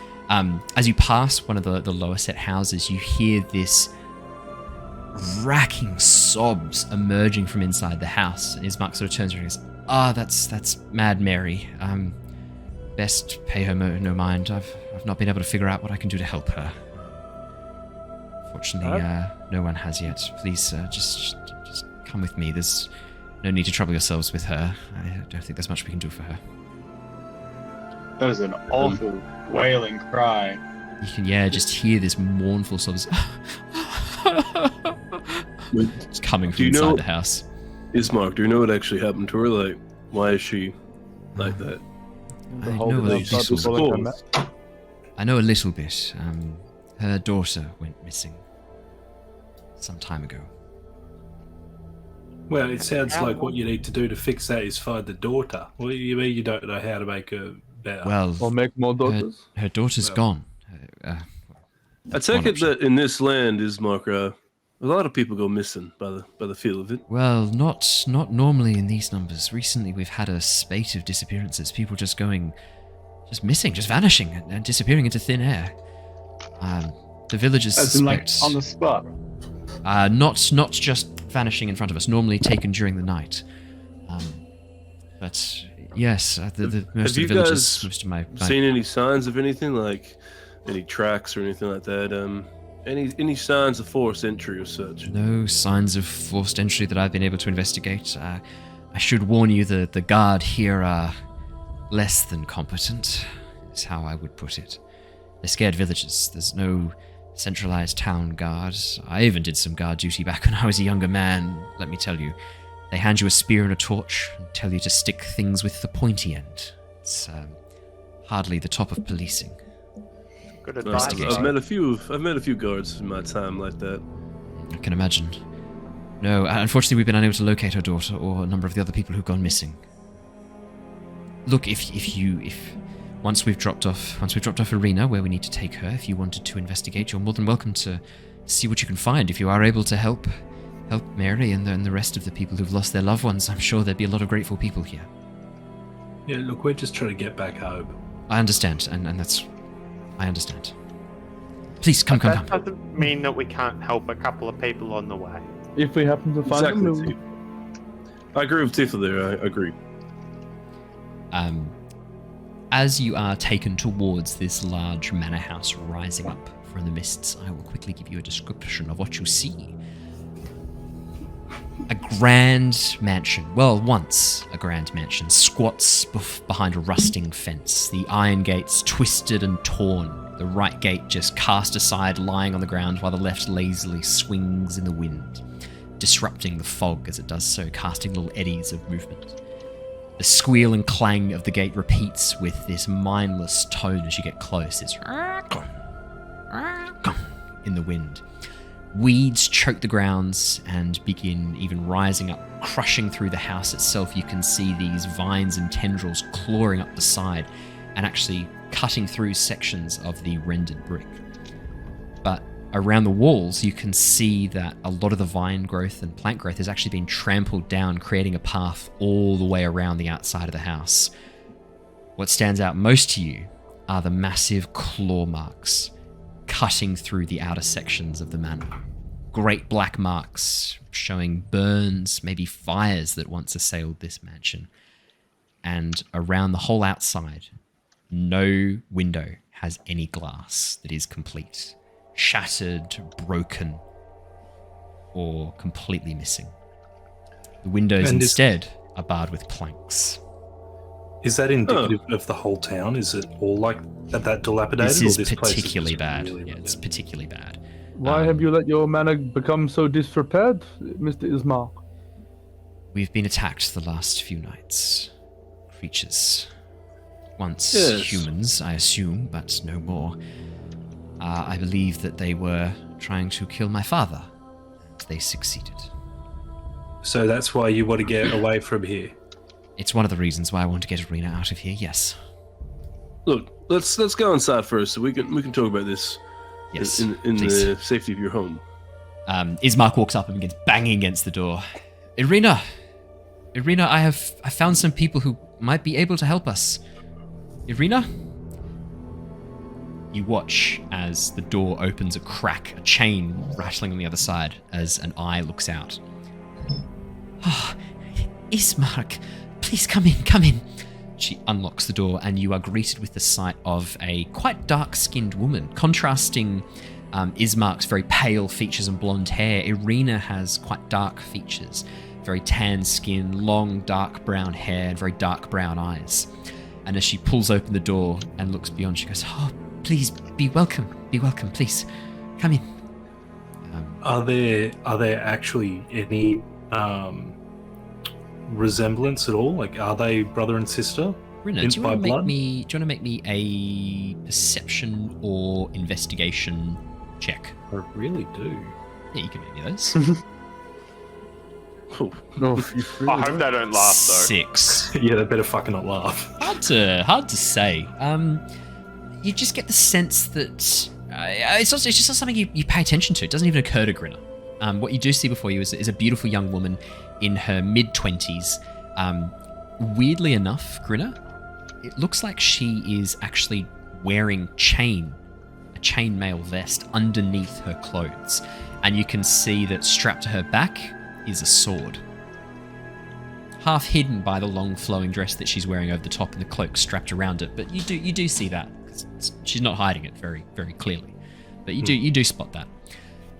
Speaker 6: As you pass one of the lower set houses, you hear this racking sobs emerging from inside the house. And Ismark sort of turns around and goes, that's Mad Mary. Best pay her no mind. I've not been able to figure out what I can do to help her. Fortunately, no one has yet. Please, just come with me. There's no need to trouble yourselves with her. I don't think there's much we can do for her.
Speaker 5: That is an awful wailing cry.
Speaker 6: You can, just hear this mournful sort of... It's coming from inside the house.
Speaker 7: Ismark, do you know what actually happened to her? Like, why is she like that?
Speaker 6: I know a little bit. Her daughter went missing some time ago.
Speaker 1: Well, it sounds like what you need to do to fix that is find the daughter. What do you mean you don't know how to make her better?
Speaker 6: Well,
Speaker 4: or make more daughters?
Speaker 6: Her daughter's gone.
Speaker 7: I take it that in this land, Ismark, a lot of people go missing by the feel of it.
Speaker 6: Well, not normally in these numbers. Recently, we've had a spate of disappearances. People just missing, just vanishing and disappearing into thin air. The villagers suspect...
Speaker 5: on the spot?
Speaker 6: Not just vanishing in front of us. Normally taken during the night. But yes, most of the villagers, most of my
Speaker 7: seen any signs of anything like any tracks or anything like that? Any signs of forced entry or such?
Speaker 6: No signs of forced entry that I've been able to investigate. I should warn you that the guard here are less than competent, is how I would put it. They're scared villagers. There's no centralized town guard. I even did some guard duty back when I was a younger man, let me tell you. They hand you a spear and a torch and tell you to stick things with the pointy end. It's hardly the top of policing.
Speaker 3: Good advice.
Speaker 7: I've met a few guards in my time like that.
Speaker 6: I can imagine. No, unfortunately we've been unable to locate her daughter or a number of the other people who've gone missing. Look, if once we've dropped off Irina where we need to take her, if you wanted to investigate, you're more than welcome to see what you can find. If you are able to help Mary and the rest of the people who've lost their loved ones, I'm sure there'd be a lot of grateful people here.
Speaker 1: Yeah, look, we're just trying to get back home.
Speaker 6: I understand, and I understand. Please, come.
Speaker 3: That doesn't mean that we can't help a couple of people on the way.
Speaker 4: If we happen to find them,
Speaker 7: I agree with Tithla there. I agree.
Speaker 6: As you are taken towards this large manor house rising up from the mists, I will quickly give you a description of what you see. A grand mansion, well, once a grand mansion, squats behind a rusting fence. The iron gates twisted and torn. The right gate just cast aside, lying on the ground, while the left lazily swings in the wind, disrupting the fog as it does so, casting little eddies of movement. The squeal and clang of the gate repeats with this mindless tone as you get close. It's in the wind. Weeds choke the grounds and begin even rising up, crushing through the house itself. You can see these vines and tendrils clawing up the side and actually cutting through sections of the rendered brick. But around the walls, you can see that a lot of the vine growth and plant growth has actually been trampled down, creating a path all the way around the outside of the house. What stands out most to you are the massive claw marks cutting through the outer sections of the manor. Great black marks showing burns, maybe fires that once assailed this mansion. And around the whole outside, no window has any glass that is complete. Shattered, broken, or completely missing. The windows instead are barred with planks.
Speaker 1: Is that indicative of the whole town? Is it all like that dilapidated?
Speaker 6: This is
Speaker 1: or this
Speaker 6: particularly
Speaker 1: place
Speaker 6: bad.
Speaker 1: Really
Speaker 6: It's particularly bad.
Speaker 4: Why have you let your manor become so disrepaired, Mr. Ismark?
Speaker 6: We've been attacked the last few nights. Creatures. Once humans, I assume, but no more. I believe that they were trying to kill my father. They succeeded.
Speaker 1: So that's why you want to get away from here?
Speaker 6: It's one of the reasons why I want to get Irina out of here, yes.
Speaker 7: Look, let's go inside first so we can talk about this.
Speaker 6: Yes,
Speaker 7: in the safety of your home.
Speaker 6: Ismark walks up and begins banging against the door. Irina, I found some people who might be able to help us. Irina? You watch as the door opens a crack, a chain rattling on the other side as an eye looks out. Oh, Ismark, please come in. She unlocks the door and you are greeted with the sight of a quite dark-skinned woman. Contrasting Ismark's very pale features and blonde hair, Irina has quite dark features, very tan skin, long dark brown hair, and very dark brown eyes. And as she pulls open the door and looks beyond, she goes, "Oh, please, be welcome, please, come in."
Speaker 1: Are there actually any resemblance at all? Like, are they brother and sister?
Speaker 6: Grinner, do you want to make me a perception or investigation check?
Speaker 1: I really do.
Speaker 6: Yeah, you can make me those.
Speaker 4: No,
Speaker 3: I hope they don't laugh though.
Speaker 6: 6.
Speaker 1: Yeah, they better fucking not laugh.
Speaker 6: Hard to say. You just get the sense that it's just not something you pay attention to. It doesn't even occur to Grinner. What you do see before you is a beautiful young woman in her mid-20s. Weirdly enough, Grinner, it looks like she is actually wearing a chainmail vest underneath her clothes. And you can see that strapped to her back is a sword. Half hidden by the long flowing dress that she's wearing over the top and the cloak strapped around it. But you do see that. She's not hiding it very, very clearly. But you do spot that.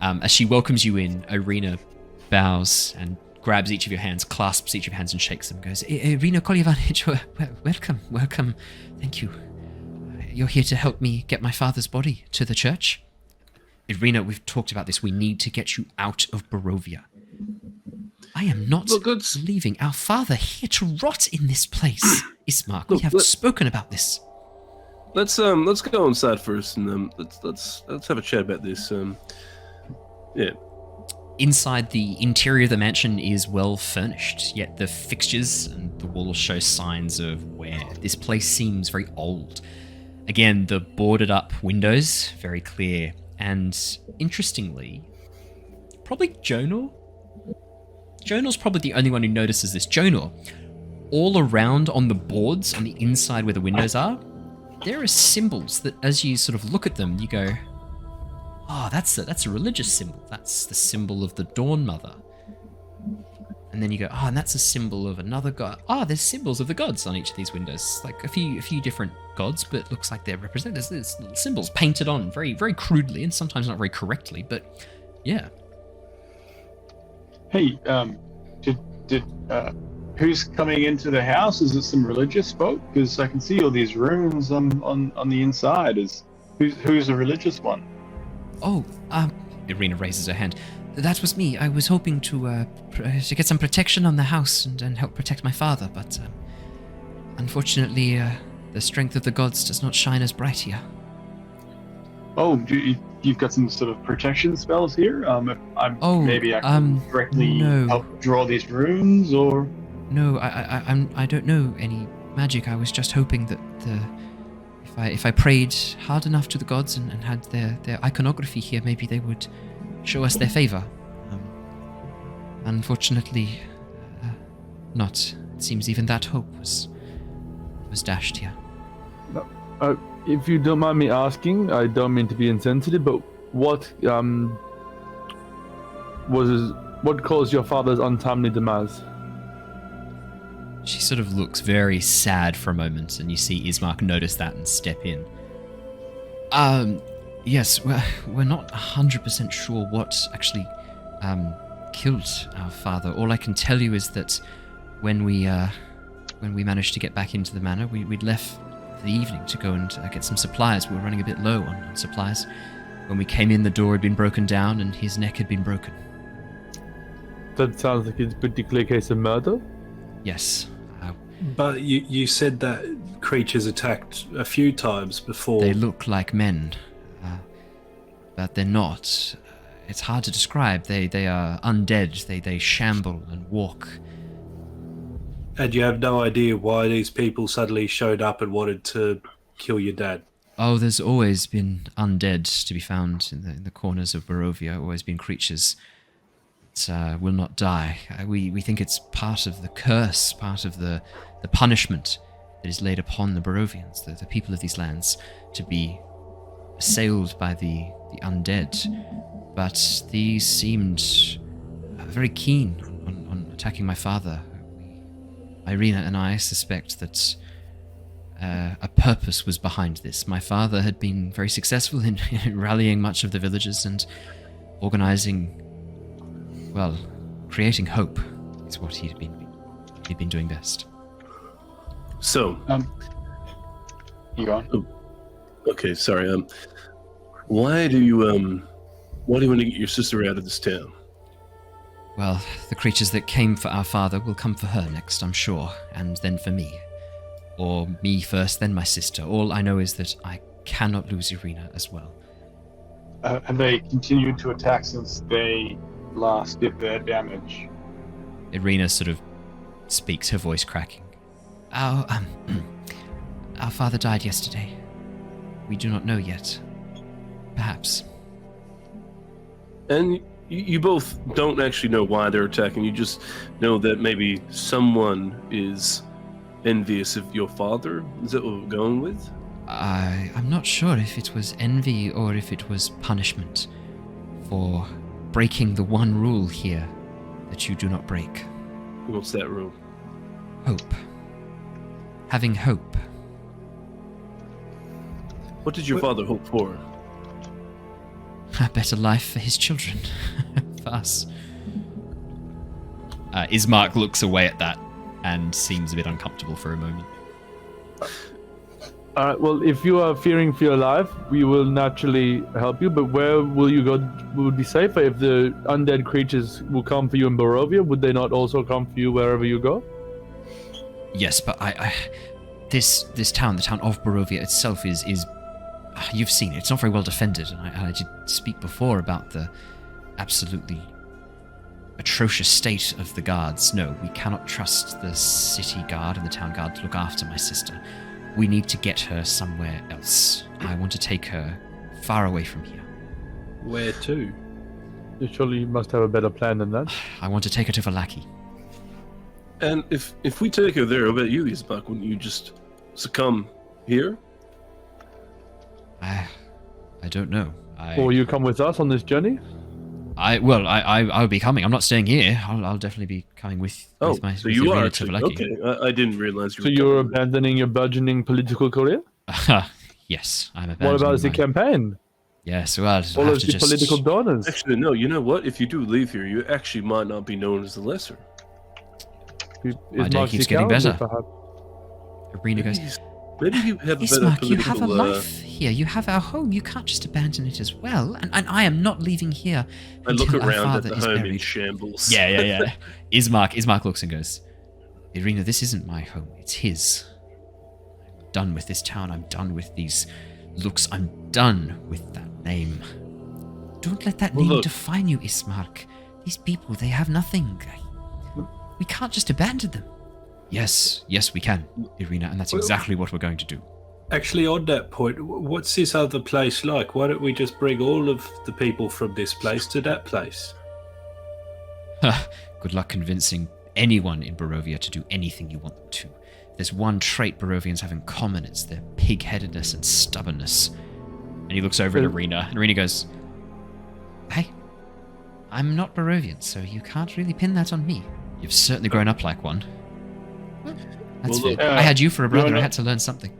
Speaker 6: As she welcomes you in, Irina bows and grabs each of your hands, clasps each of your hands and shakes them, goes, Irina Kolyevanich, welcome. Thank you. You're here to help me get my father's body to the church? Irina, we've talked about this. We need to get you out of Barovia. I am not leaving our father here to rot in this place. Ismark, we have spoken about this.
Speaker 7: Let's go inside first, and let's have a chat about this. Yeah.
Speaker 6: Inside, the interior of the mansion is well furnished, yet the fixtures and the walls show signs of wear. This place seems very old. Again, the boarded up windows, very clear. And interestingly, probably Jonor? Jonor's probably the only one who notices this. Jonor, all around on the boards, on the inside where the windows are, there are symbols that as you sort of look at them, you go, oh, that's a religious symbol. That's the symbol of the Dawn Mother. And then you go, oh, and that's a symbol of another god. Oh, there's symbols of the gods on each of these windows. Like a few different gods, but it looks like they're represented. There's little symbols painted on very, very crudely and sometimes not very correctly, but yeah.
Speaker 5: Hey, who's coming into the house? Is it some religious folk? Because I can see all these runes on the inside. Who's the religious one?
Speaker 6: Oh, Irina raises her hand. That was me. I was hoping to get some protection on the house and help protect my father, but unfortunately, the strength of the gods does not shine as bright here.
Speaker 5: Oh, you've got some sort of protection spells here? Maybe I can directly help draw these runes, or?
Speaker 6: No, I don't know any magic. I was just hoping that if I prayed hard enough to the gods and had their iconography here, maybe they would show us their favor. Unfortunately, not. It seems even that hope was dashed here.
Speaker 4: If you don't mind me asking, I don't mean to be insensitive, but what caused your father's untimely demise?
Speaker 6: She sort of looks very sad for a moment, and you see Ismark notice that and step in. Yes, we're not 100% sure what actually killed our father. All I can tell you is that when we managed to get back into the manor, we'd left for the evening to go and get some supplies. We were running a bit low on supplies. When we came in, the door had been broken down and his neck had been broken.
Speaker 4: That sounds like it's a particular case of murder?
Speaker 6: Yes.
Speaker 1: But you said that creatures attacked a few times before.
Speaker 6: They look like men, but they're not. It's hard to describe. They are undead. They shamble and walk.
Speaker 1: And you have no idea why these people suddenly showed up and wanted to kill your dad?
Speaker 6: Oh, there's always been undead to be found in the corners of Barovia. Always been creatures that will not die. We think it's part of the curse, part of the punishment that is laid upon the Barovians, the people of these lands, to be assailed by the undead. But these seemed very keen on attacking my father. Irina and I suspect that a purpose was behind this. My father had been very successful in rallying much of the villagers and organizing, well, creating hope is what he'd been doing best.
Speaker 7: So,
Speaker 5: you go on.
Speaker 7: Okay, sorry. Why do you want to get your sister out of this town?
Speaker 6: Well, the creatures that came for our father will come for her next, I'm sure, and then for me. Or me first, then my sister. All I know is that I cannot lose Irina as well.
Speaker 5: Have they continued to attack since they last did their damage?
Speaker 6: Irina sort of speaks, her voice cracking. Our father died yesterday. We do not know yet. Perhaps.
Speaker 7: And you both don't actually know why they're attacking. You just know that maybe someone is envious of your father. Is that what we're going with?
Speaker 6: I'm not sure if it was envy or if it was punishment for breaking the one rule here that you do not break.
Speaker 7: What's that rule?
Speaker 6: Hope. Having hope.
Speaker 7: What did your father hope for?
Speaker 6: A better life for his children. For us. Ismark looks away at that and seems a bit uncomfortable for a moment.
Speaker 4: Alright, well, if you are fearing for your life, we will naturally help you, but where will you go would be safer? If the undead creatures will come for you in Barovia, would they not also come for you wherever you go?
Speaker 6: Yes, but this town, the town of Barovia itself is you've seen it, it's not very well defended, and I did speak before about the absolutely atrocious state of the guards. No, we cannot trust the city guard and the town guard to look after my sister. We need to get her somewhere else. I want to take her far away from here.
Speaker 1: Where to?
Speaker 4: Surely you must have a better plan than that.
Speaker 6: I want to take her to Vallaki.
Speaker 7: And if we take her there, I bet you, Ismark, wouldn't you just succumb here?
Speaker 6: I don't know.
Speaker 4: Or will you come with us on this journey?
Speaker 6: I'll be coming. I'm not staying here. I'll definitely be coming with my
Speaker 7: so you are
Speaker 6: to
Speaker 7: actually,
Speaker 6: Vallaki.
Speaker 7: okay. I didn't realize you
Speaker 4: So
Speaker 7: were
Speaker 4: you're
Speaker 7: coming.
Speaker 4: abandoning your burgeoning political career?
Speaker 6: Yes, I'm
Speaker 4: What about the campaign?
Speaker 6: Yes, well,
Speaker 4: All of the political donors?
Speaker 7: Actually, no, you know what? If you do leave here, you actually might not be known as the lesser.
Speaker 6: My day keeps getting better. Arena goes,
Speaker 7: Maybe you have a better
Speaker 6: Ismark,
Speaker 7: political...
Speaker 6: you have a life here. You have our home. You can't just abandon it as well. And I am not leaving here
Speaker 7: I look
Speaker 6: until our
Speaker 7: around at
Speaker 6: father
Speaker 7: the
Speaker 6: is
Speaker 7: home in
Speaker 6: buried.
Speaker 7: shambles.
Speaker 6: Yeah. Ismark looks and goes, Irina, this isn't my home. It's his. I'm done with this town. I'm done with these looks. I'm done with that name. Don't let that name define you, Ismark. These people, they have nothing. We can't just abandon them. Yes, we can, Irina, and that's exactly what we're going to do.
Speaker 1: Actually, on that point, what's this other place like? Why don't we just bring all of the people from this place to that place?
Speaker 6: Good luck convincing anyone in Barovia to do anything you want them to. There's one trait Barovians have in common, it's their pig-headedness and stubbornness. And he looks over at Irina, and Irina goes, Hey, I'm not Barovian, so you can't really pin that on me. You've certainly grown up like one. That's fair. I had you for a brother, I had to learn something.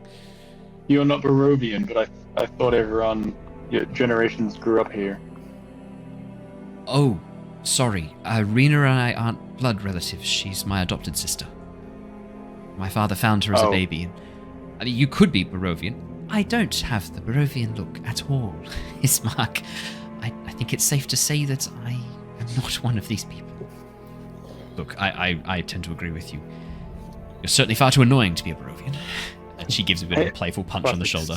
Speaker 5: You're not Barovian, but I thought everyone, your generations grew up here.
Speaker 6: Oh, sorry. Irina and I aren't blood relatives. She's my adopted sister. My father found her as a baby. I mean, you could be Barovian. I don't have the Barovian look at all, Ismark. I think it's safe to say that I am not one of these people. Look, I tend to agree with you. You're certainly far too annoying to be a Barovian. And she gives a bit of a playful punch on the shoulder.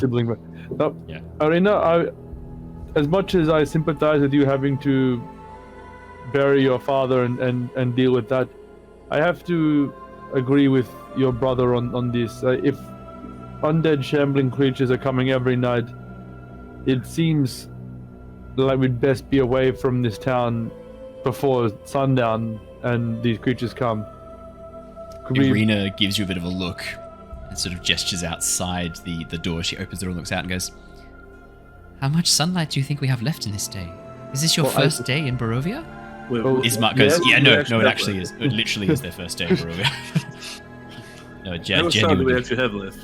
Speaker 4: Irina, as much as I sympathize with you having to bury your father and deal with that, I have to agree with your brother on this. If undead shambling creatures are coming every night, it seems like we'd best be away from this town before sundown and these creatures come.
Speaker 6: Irina gives you a bit of a look and sort of gestures outside the door. She opens the door and looks out and goes, How much sunlight do you think we have left in this day? Is this your first day in Barovia? Ismark goes, no, it actually is. It literally is their first day in Barovia. No, it
Speaker 7: How much time do we actually have left?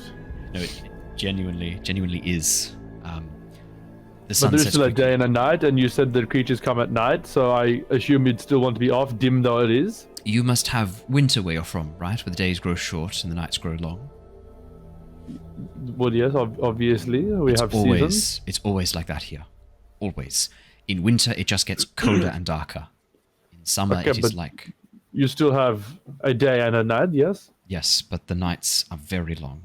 Speaker 6: No, it genuinely is. The
Speaker 4: But
Speaker 6: sun
Speaker 4: there's
Speaker 6: sets
Speaker 4: still a
Speaker 6: quickly.
Speaker 4: day and a night, and you said the creatures come at night, so I assume you'd still want to be off, dim though it is.
Speaker 6: You must have winter where you're from, right? Where the days grow short and the nights grow long.
Speaker 4: Well, yes, obviously. We have seasons.
Speaker 6: It's always like that here. Always. In winter, it just gets colder and darker. In summer, it is like...
Speaker 4: You still have a day and a night, yes?
Speaker 6: Yes, but the nights are very long.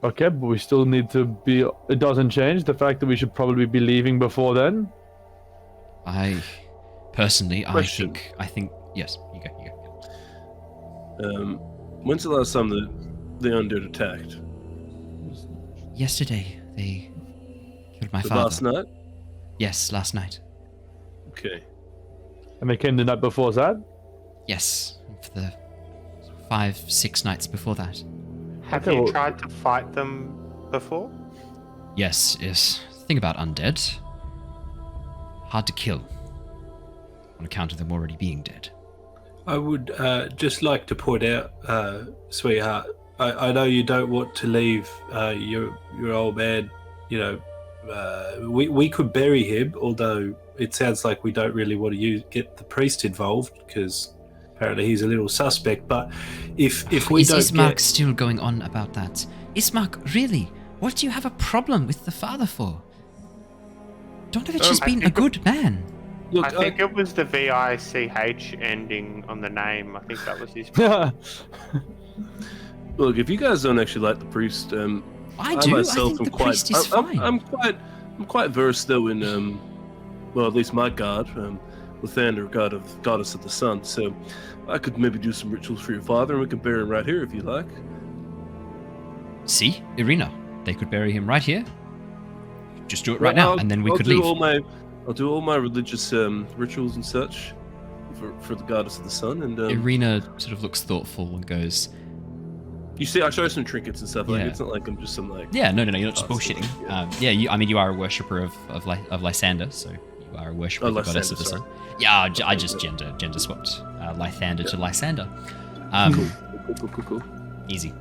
Speaker 4: Okay, but we still need to be... It doesn't change the fact that we should probably be leaving before then.
Speaker 6: Personally,
Speaker 7: Question.
Speaker 6: I think... Yes, you go.
Speaker 7: When's the last time the undead attacked?
Speaker 6: Yesterday, they killed my
Speaker 7: The
Speaker 6: father.
Speaker 7: last night?
Speaker 6: Yes, last night.
Speaker 7: Okay.
Speaker 4: And they came the night before that?
Speaker 6: Yes, for the 5-6 nights before that.
Speaker 3: Have you tried to fight them before?
Speaker 6: Yes. The thing about undead, hard to kill on account of them already being dead.
Speaker 1: I would just like to point out, sweetheart, I know you don't want to leave your old man, we could bury him, although it sounds like we don't really want to get the priest involved because apparently he's a little suspect. But if we
Speaker 6: is
Speaker 1: don't
Speaker 6: Ismark still going on about that? Ismark, really? What do you have a problem with the father for? Donovich has been a good man.
Speaker 3: Look, I think it was the VICH ending on the name. I think that was his.
Speaker 7: Look, if you guys don't actually like the priest,
Speaker 6: I do.
Speaker 7: myself
Speaker 6: I think the priest is fine.
Speaker 7: I'm quite versed though in well, at least my god, Lathander, goddess of the sun. So I could maybe do some rituals for your father, and we can bury him right here if you like.
Speaker 6: See, Irina, they could bury him right here. Just do it right now, and then we could leave.
Speaker 7: I'll do all my religious rituals and such for the goddess of the sun. And
Speaker 6: Irina sort of looks thoughtful and goes,
Speaker 7: "You see, I show some trinkets and stuff. Like it's not like I'm just some like."
Speaker 6: Yeah, no, you're not just bullshitting. You are a worshipper of Lysander, so you are a worshipper of the goddess of the sun. Yeah, I just gender swapped Lythander to Lysander.
Speaker 7: Cool.
Speaker 6: Easy.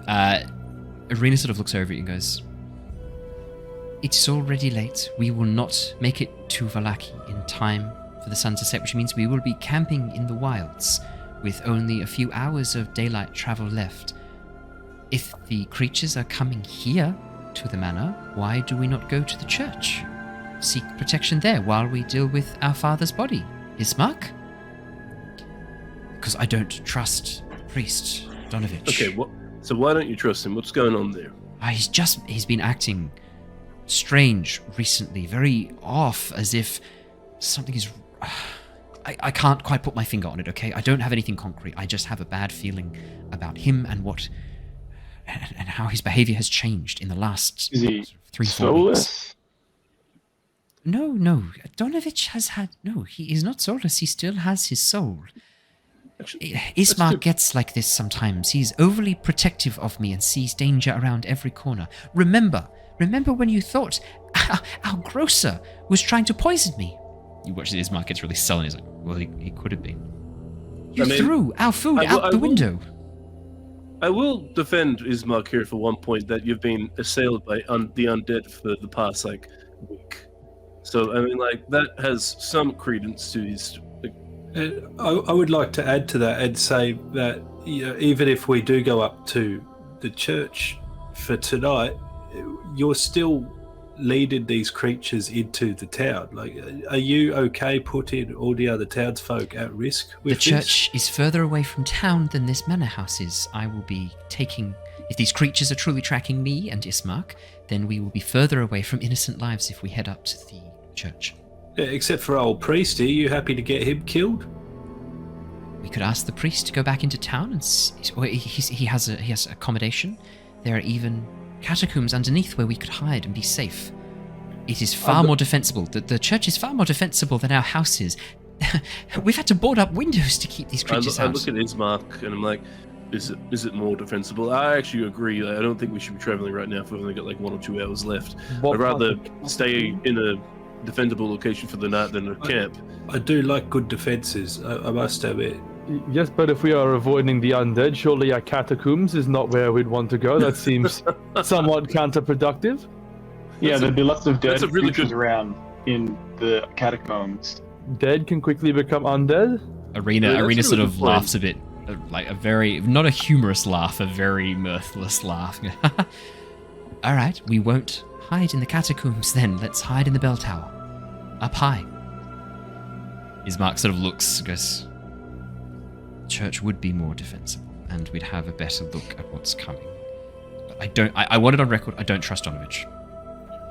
Speaker 6: Irina sort of looks over at you and goes, "It's already late. We will not make it to Vallaki in time for the sun to set, which means we will be camping in the wilds with only a few hours of daylight travel left. If the creatures are coming here to the manor, why do we not go to the church? Seek protection there while we deal with our father's body. Ismark? Because I don't trust the priest, Donovich."
Speaker 7: Okay, so why don't you trust him? What's going on there?
Speaker 6: He's been acting strange recently, very off, as if something is... I can't quite put my finger on it, okay? I don't have anything concrete. I just have a bad feeling about him and how his behavior has changed in the last 3-4 weeks. No. Donovich has had... No, he is not soulless. He still has his soul. Ismark gets like this sometimes. He's overly protective of me and sees danger around every corner. Remember when you thought our grocer was trying to poison me? You watch Ismark gets really sullen. He's like, well, he could have been. You threw our food out the window.
Speaker 7: I will defend Ismark here for one point, that you've been assailed by the undead for the past week. So I mean, that has some credence to his.
Speaker 1: I would like to add to that and say that even if we do go up to the church for tonight, you're still leading these creatures into the town. Are you okay putting all the other townsfolk at risk with this?
Speaker 6: The church is further away from town than this manor house is. I will be taking... If these creatures are truly tracking me and Ismark, then we will be further away from innocent lives if we head up to the church.
Speaker 1: Yeah, except for old priest. Are you happy to get him killed?
Speaker 6: We could ask the priest to go back into town and he has accommodation. There are even catacombs underneath where we could hide and be safe. It is far more defensible. The church is far more defensible than our house is. We've had to board up windows to keep these creatures out.
Speaker 7: I look at Ismark and I'm like, is it more defensible? I actually agree. I don't think we should be traveling right now if we've only got 1 or 2 hours left. I'd rather stay in a defendable location for the night than a camp.
Speaker 1: I do like good defenses, I must admit.
Speaker 4: Yes, but if we are avoiding the undead, surely our catacombs is not where we'd want to go. That seems somewhat counterproductive.
Speaker 5: Yeah, there'd be lots of dead creatures around in the catacombs.
Speaker 4: Dead can quickly become undead?
Speaker 6: Arena sort of laughs a bit, a very, not a humorous laugh, a very mirthless laugh. All right, we won't hide in the catacombs then. Let's hide in the bell tower. Up high. Ismark sort of looks, goes, church would be more defensible, and we'd have a better look at what's coming. But I want it on record, I don't trust Donovich.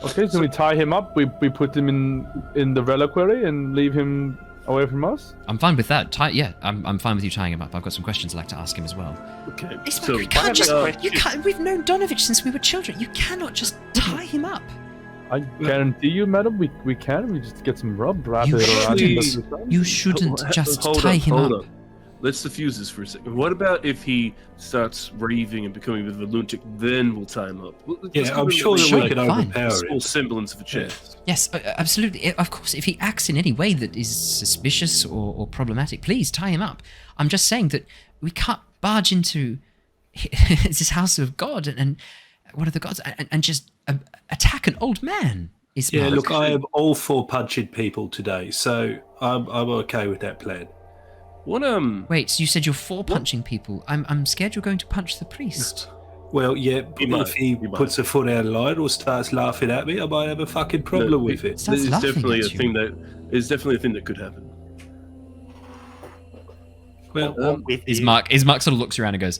Speaker 4: Okay, so we tie him up, we put him in the reliquary and leave him away from us?
Speaker 6: I'm fine with that. I'm fine with you tying him up. I've got some questions I'd like to ask him as well.
Speaker 7: Okay.
Speaker 6: So, we've known Donovich since we were children. You cannot just tie him up.
Speaker 4: I guarantee you, madam, we can. We just get some rub, wrap it around.
Speaker 6: You shouldn't just tie him up.
Speaker 7: Hold on. Let's diffuse this for a second. What about if he starts raving and becoming a bit of a lunatic, then we'll tie him up?
Speaker 1: I'm sure that we can overpower it.
Speaker 7: Small semblance of a chance.
Speaker 6: Yes, absolutely. Of course, if he acts in any way that is suspicious or problematic, please tie him up. I'm just saying that we can't barge into this house of God and one of the gods and just attack an old man.
Speaker 1: Yeah, look, I am all for punching people today, so I'm okay with that plan.
Speaker 7: What
Speaker 6: Wait, so you said you're for punching people? I'm scared you're going to punch the priest.
Speaker 1: Well, yeah, if he puts a foot out of line or starts laughing at me, I might have a fucking problem with it.
Speaker 7: It's definitely a thing that could happen.
Speaker 1: Well,
Speaker 6: Ismark sort of looks around and goes,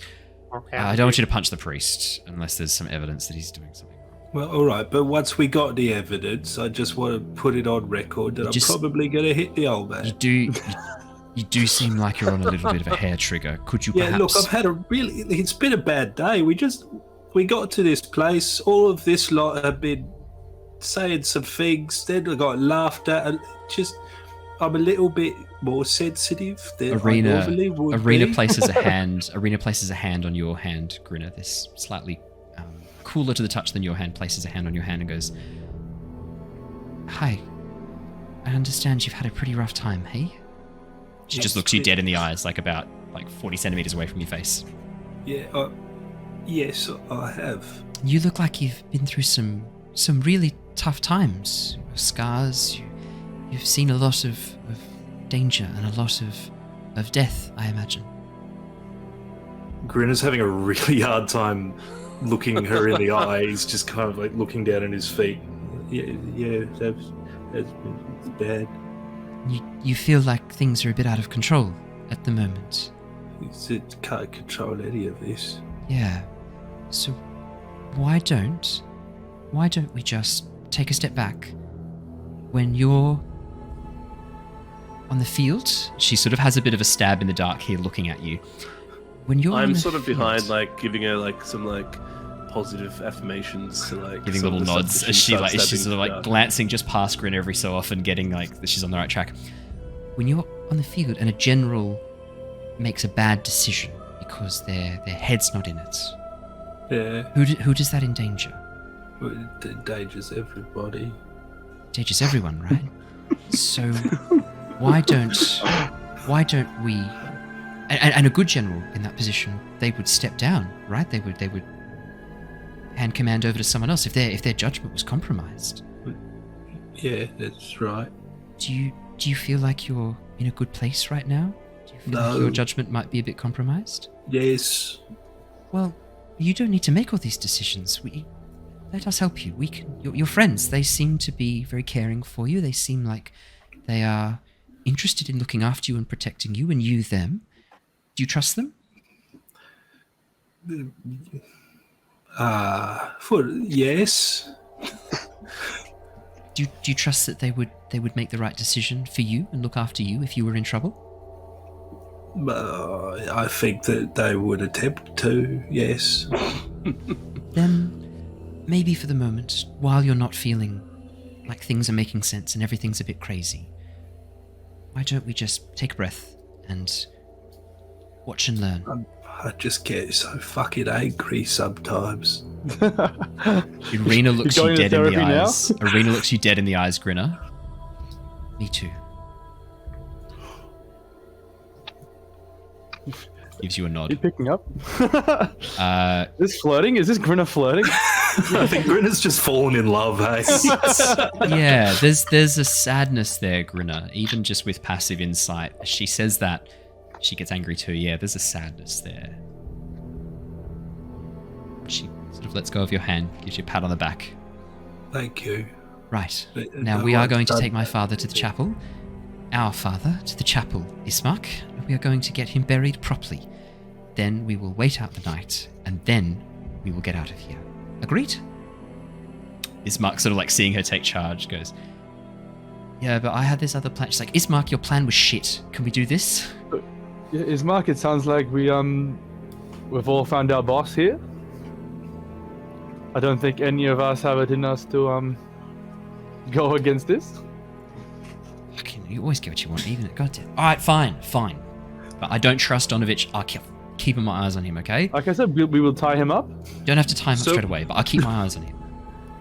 Speaker 6: I don't want you to punch the priest unless there's some evidence that he's doing something wrong.
Speaker 1: Well, all right, but once we got the evidence, I just want to put it on record that I'm probably going to hit the old man.
Speaker 6: You do seem like you're on a little bit of a hair trigger. Could you perhaps...
Speaker 1: Yeah, look, I've had it's been a bad day. We got to this place. All of this lot have been saying some things. Then I got laughed at. And I'm a little bit more sensitive than I normally would
Speaker 6: Arena
Speaker 1: be.
Speaker 6: places a hand on your hand, Grinner. This slightly cooler to the touch than your hand places a hand on your hand and goes, "Hi, I understand you've had a pretty rough time, hey?" She just looks you dead in the eyes, like 40 centimeters away from your face.
Speaker 1: Yeah, yes, I have.
Speaker 6: You look like you've been through some really tough times. Scars. You've seen a lot of danger and a lot of death, I imagine.
Speaker 1: Grinner's having a really hard time looking her in the eye. He's just kind of like looking down at his feet. Yeah, that's bad.
Speaker 6: You feel like things are a bit out of control at the moment.
Speaker 1: It can't control any of this.
Speaker 6: Yeah. So why don't we just take a step back? When you're on the field, she sort of has a bit of a stab in the dark here looking at you. When you're
Speaker 7: I'm sort of behind, giving her some positive affirmations to
Speaker 6: giving little nods as she's sort of glancing just past Grinner every so often, getting that she's on the right track. When you're on the field and a general makes a bad decision because their head's not in it,
Speaker 1: yeah,
Speaker 6: who does that endanger?
Speaker 1: Well, it endangers everybody.
Speaker 6: Endangers everyone, right? So why don't we? And a good general in that position, they would step down, right? They would hand command over to someone else if their judgment was compromised.
Speaker 1: Yeah, that's right.
Speaker 6: Do you feel like you're in a good place right now? Do you feel like your judgment might be a bit compromised?
Speaker 1: Yes.
Speaker 6: Well, you don't need to make all these decisions. Let us help you. Your friends, they seem to be very caring for you. They seem like they are interested in looking after you and protecting you, and you them. Do you trust them?
Speaker 1: Yes.
Speaker 6: Do you trust that they would make the right decision for you and look after you if you were in trouble?
Speaker 1: I think that they would attempt to, yes.
Speaker 6: Then, maybe for the moment, while you're not feeling like things are making sense and everything's a bit crazy, why don't we just take a breath and watch and learn?
Speaker 1: I just get so fucking angry sometimes.
Speaker 6: Arena looks you dead in the eyes. Arena looks you dead in the eyes, Grinner. Me too. Gives you a nod.
Speaker 4: You picking up?
Speaker 6: Is
Speaker 4: this flirting? Is this Grinner flirting?
Speaker 1: I think Grinner's just fallen in love, hey?
Speaker 6: Yeah, there's a sadness there, Grinner. Even just with passive insight, as she says that, she gets angry too. Yeah, there's a sadness there. She sort of lets go of your hand, gives you a pat on the back.
Speaker 1: Thank you.
Speaker 6: Right. Now we are going to take my father to the chapel. Our father to the chapel, Ismark. And we are going to get him buried properly. Then we will wait out the night, and then we will get out of here. Agreed? Ismark, sort of seeing her take charge, goes, yeah, but I had this other plan. She's like, Ismark, your plan was shit. Can we do this?
Speaker 4: Yeah, Ismark, it sounds like we've all found our boss here. I don't think any of us have it in us to go against this.
Speaker 6: Fucking, you always get what you want, even at goddamn. All right, fine. But I don't trust Donovich. I'll keep my eyes on him, okay?
Speaker 4: Like I said, we will tie him up.
Speaker 6: Don't have to tie him up straight away, but I'll keep my eyes on him.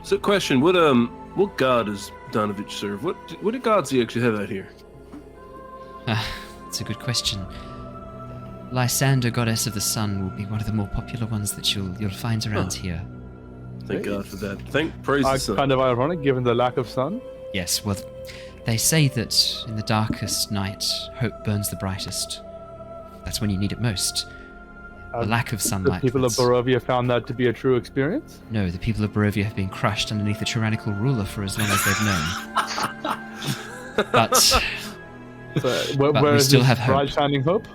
Speaker 7: So, question: what god does Donovich serve? What gods do you actually have out here?
Speaker 6: That's a good question. Lysander, goddess of the sun, will be one of the more popular ones that you'll find around here.
Speaker 7: Thank God for that. Praise the sun.
Speaker 4: Kind of ironic given the lack of sun.
Speaker 6: Yes, well, they say that in the darkest night, hope burns the brightest. That's when you need it most. The lack of sunlight.
Speaker 4: The people of Barovia found that to be a true experience?
Speaker 6: No, the people of Barovia have been crushed underneath a tyrannical ruler for as long as they've known. But
Speaker 4: where
Speaker 6: we
Speaker 4: is
Speaker 6: still
Speaker 4: this
Speaker 6: have hope.
Speaker 4: bright-shining hope?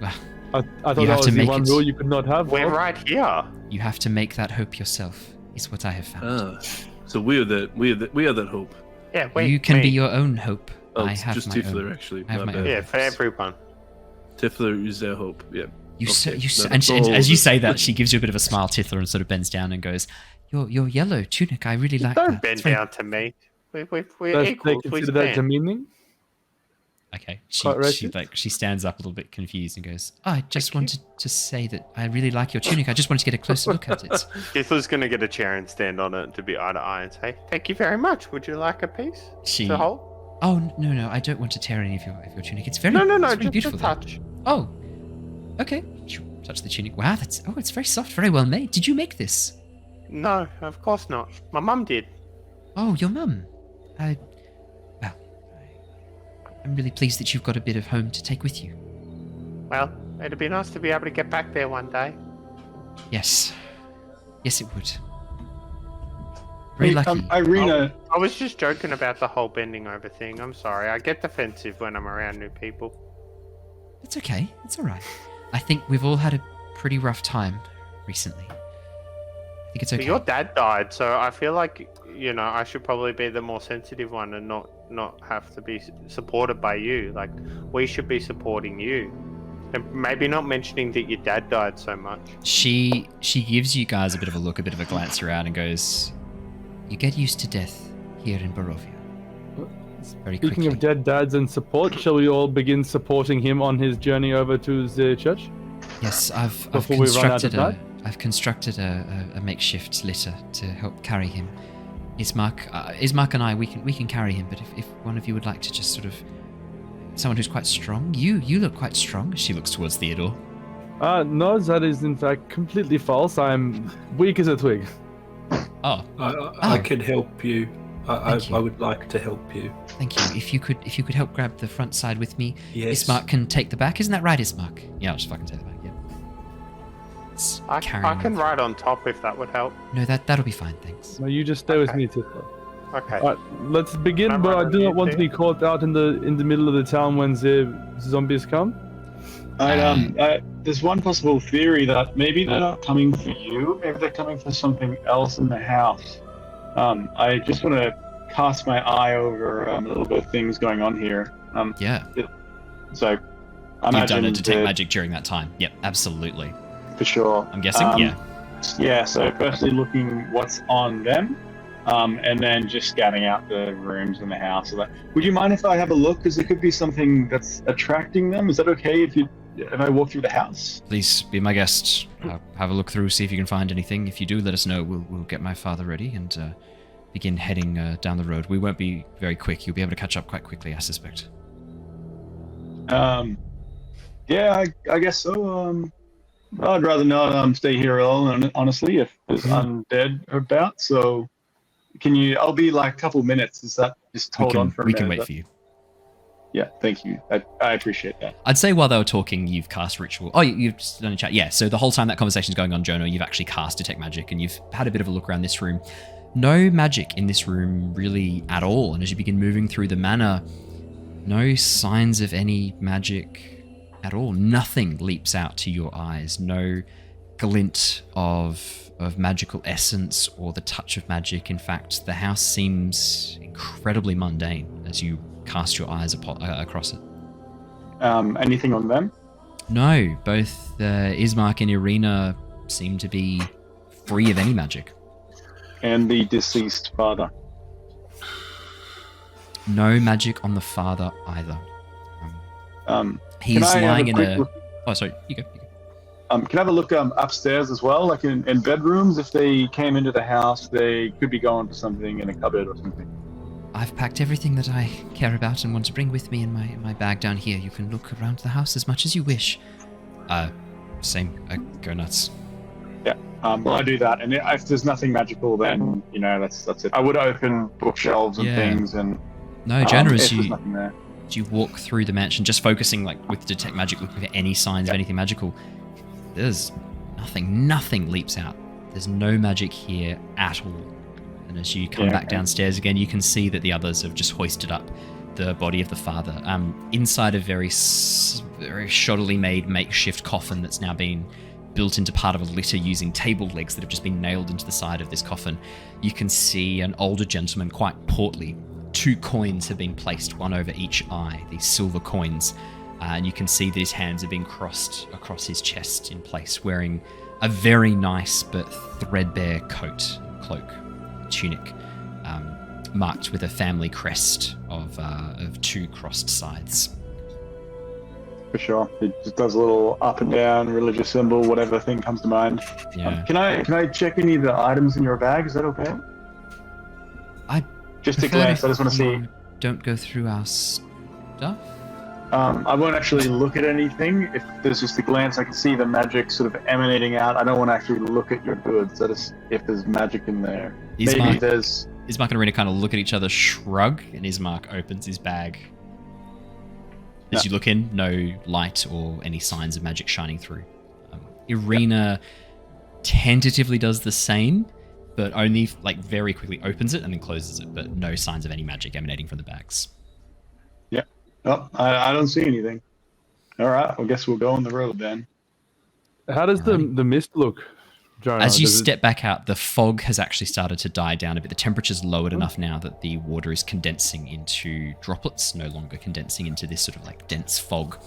Speaker 6: Well,
Speaker 4: I thought that was the one rule you could not have.
Speaker 3: We're right here.
Speaker 6: You have to make that hope yourself, is what I have found.
Speaker 7: So we are that hope.
Speaker 3: Yeah, wait,
Speaker 6: you can be your own hope.
Speaker 7: Oh,
Speaker 6: I
Speaker 7: it's
Speaker 6: have
Speaker 7: just
Speaker 6: my
Speaker 7: Tithla,
Speaker 6: own.
Speaker 7: actually.
Speaker 6: I have
Speaker 7: My
Speaker 6: my
Speaker 7: bad.
Speaker 6: own
Speaker 3: Yeah, for
Speaker 6: hopes.
Speaker 3: everyone.
Speaker 7: Tithla is their hope. Yeah.
Speaker 6: And as you say that, she gives you a bit of a smile, Tithla, and sort of bends down and goes, "Your yellow tunic, I really like
Speaker 3: Don't
Speaker 6: that."
Speaker 3: bend
Speaker 6: It's
Speaker 3: down to me. We're
Speaker 4: They
Speaker 3: equals. We
Speaker 4: consider that
Speaker 3: stand.
Speaker 4: demeaning?
Speaker 6: Okay,
Speaker 4: Quite racist?
Speaker 6: she stands up a little bit confused and goes, "I just wanted to say that I really like your tunic. I just wanted to get a closer look at it."
Speaker 3: Tithla's going to get a chair and stand on it to be eye to eye and say, "Thank you very much. Would you like a piece to hold?"
Speaker 6: Oh no, I don't want to tear any of your tunic. It's very
Speaker 3: No,
Speaker 6: it's very
Speaker 3: just
Speaker 6: beautiful.
Speaker 3: a touch.
Speaker 6: Oh, okay. Touch the tunic. Wow, it's very soft, very well made. Did you make this?
Speaker 3: No, of course not. My mum did.
Speaker 6: Oh, your mum. I'm really pleased that you've got a bit of home to take with you.
Speaker 3: Well, it'd be nice to be able to get back there one day.
Speaker 6: Yes, it would. Very lucky.
Speaker 5: Irina,
Speaker 3: I was just joking about the whole bending over thing. I'm sorry. I get defensive when I'm around new people.
Speaker 6: It's okay. It's all right. I think we've all had a pretty rough time recently. I think it's okay.
Speaker 3: But your dad died, so I feel like, I should probably be the more sensitive one and not have to be supported by you. Like, we should be supporting you. And maybe not mentioning that your dad died so much.
Speaker 6: She gives you guys a bit of a look, a bit of a glance around and goes, "You get used to death here in Barovia. It's very
Speaker 4: Speaking
Speaker 6: quickly."
Speaker 4: of dead dads and support, shall we all begin supporting him on his journey over to the church?
Speaker 6: Yes, I've
Speaker 4: Before we run out of
Speaker 6: constructed a makeshift litter to help carry him. Ismark and I, we can carry him, but if one of you would like to just sort of, someone who's quite strong, you look quite strong. She looks towards Theodore.
Speaker 4: No, that is in fact completely false. I'm weak as a twig.
Speaker 6: Oh,
Speaker 1: I can help you.
Speaker 6: Thank you.
Speaker 1: I would like to help you.
Speaker 6: thank you. If you could help grab the front side with me,
Speaker 1: Yes.
Speaker 6: Ismark can take the back. Isn't that right, Ismark? Yeah, I'll just fucking take the back. Yeah. It's
Speaker 3: I
Speaker 6: carrying-
Speaker 3: can ride on top if that would help.
Speaker 6: No, that'll be fine. Thanks.
Speaker 4: No, you just stay with
Speaker 3: Okay.
Speaker 4: me, Tithla.
Speaker 3: Okay.
Speaker 4: Alright, let's begin,
Speaker 3: I'm
Speaker 4: but I
Speaker 3: right
Speaker 4: do
Speaker 3: on
Speaker 4: not
Speaker 3: you
Speaker 4: want to
Speaker 3: too.
Speaker 4: be caught out in the middle of the town when the zombies come.
Speaker 5: there's one possible theory that maybe they're not coming for you. Maybe they're coming for something else in the house. I just want to cast my eye over a little bit of things going on here.
Speaker 6: Yeah.
Speaker 5: So I
Speaker 6: You've
Speaker 5: imagine
Speaker 6: done a detect
Speaker 5: that-
Speaker 6: magic during that time. Yep, absolutely.
Speaker 5: for sure.
Speaker 6: I'm guessing. Yeah.
Speaker 5: Yeah, so firstly looking what's on them, and then just scouting out the rooms in the house. So would you mind if I have a look? Because there could be something that's attracting them. Is that okay if I walk through the house?
Speaker 6: Please be my guest. Have a look through, see if you can find anything. If you do, let us know. We'll get my father ready and begin heading down the road. We won't be very quick. You'll be able to catch up quite quickly, I suspect.
Speaker 5: Yeah, I guess so. I'd rather not stay here alone, honestly, if there's undead about. So, I'll be like a couple minutes. Is that just hold on for a minute?
Speaker 6: We can wait for you.
Speaker 5: Yeah, thank you. I appreciate that.
Speaker 6: I'd say while they were talking, you've cast Ritual. Oh, you've just done a chat. Yeah, so the whole time that conversation's going on, Jonor, you've actually cast Detect Magic, and you've had a bit of a look around this room. No magic in this room really at all, and as you begin moving through the manor, no signs of any magic at all. Nothing leaps out to your eyes. No glint of magical essence or the touch of magic. In fact, the house seems incredibly mundane as you cast your eyes across it.
Speaker 5: Anything on them?
Speaker 6: No, both Ismark and Irina seem to be free of any magic.
Speaker 5: And the deceased father.
Speaker 6: No magic on the father either. He's
Speaker 5: Can I have
Speaker 6: lying
Speaker 5: a
Speaker 6: in
Speaker 5: quick
Speaker 6: a...
Speaker 5: look?
Speaker 6: Oh, sorry. You go.
Speaker 5: Can I have a look upstairs as well, like in bedrooms? If they came into the house, they could be going for something in a cupboard or something.
Speaker 6: I've packed everything that I care about and want to bring with me in my bag down here. You can look around the house as much as you wish. Same. Go nuts.
Speaker 5: Yeah, I do that, and if there's nothing magical, then that's it. I would open bookshelves and things, and
Speaker 6: no, Jonor,
Speaker 5: if there's nothing there.
Speaker 6: As you walk through the mansion, just focusing with detect magic, looking for any signs of anything magical, there's nothing leaps out. There's no magic here at all. And as you come back downstairs again, you can see that the others have just hoisted up the body of the father inside a very shoddily made makeshift coffin that's now been built into part of a litter using table legs that have just been nailed into the side of this coffin. You can see an older gentleman, quite portly. 2 coins have been placed, one over each eye, these silver coins. And you can see that his hands are being crossed across his chest in place, wearing a very nice but threadbare cloak, tunic, marked with a family crest of 2 crossed sides.
Speaker 5: For sure. It just does a little up and down religious symbol, whatever thing comes to mind.
Speaker 6: Yeah.
Speaker 5: Can I check any of the items in your bag? Is that okay? Just to glance, I just want to see.
Speaker 6: Don't go through our stuff?
Speaker 5: I won't actually look at anything. If there's just a glance, I can see the magic sort of emanating out. I don't want to actually look at your goods. If there's magic in there.
Speaker 6: Ismark and Arena kind of look at each other, shrug, and Ismark opens his bag. As you look in, no light or any signs of magic shining through. Irina tentatively does the same, but only very quickly opens it and then closes it, but no signs of any magic emanating from the bags.
Speaker 5: Yeah. Oh, I don't see anything. All right, I guess we'll go on the road then.
Speaker 4: How does the mist look, Jonor?
Speaker 6: As you step back out, the fog has actually started to die down a bit. The temperature's lowered enough now that the water is condensing into droplets, no longer condensing into this sort of dense fog.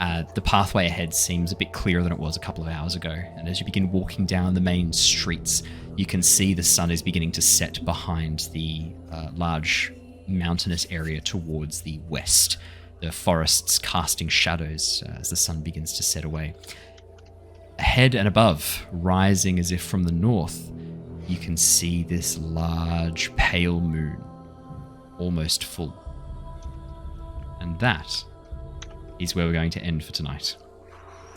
Speaker 6: The pathway ahead seems a bit clearer than it was a couple of hours ago. And as you begin walking down the main streets, you can see the sun is beginning to set behind the large mountainous area towards the west. The forests casting shadows as the sun begins to set away. Ahead and above, rising as if from the north, you can see this large pale moon, almost full. And that is where we're going to end for tonight.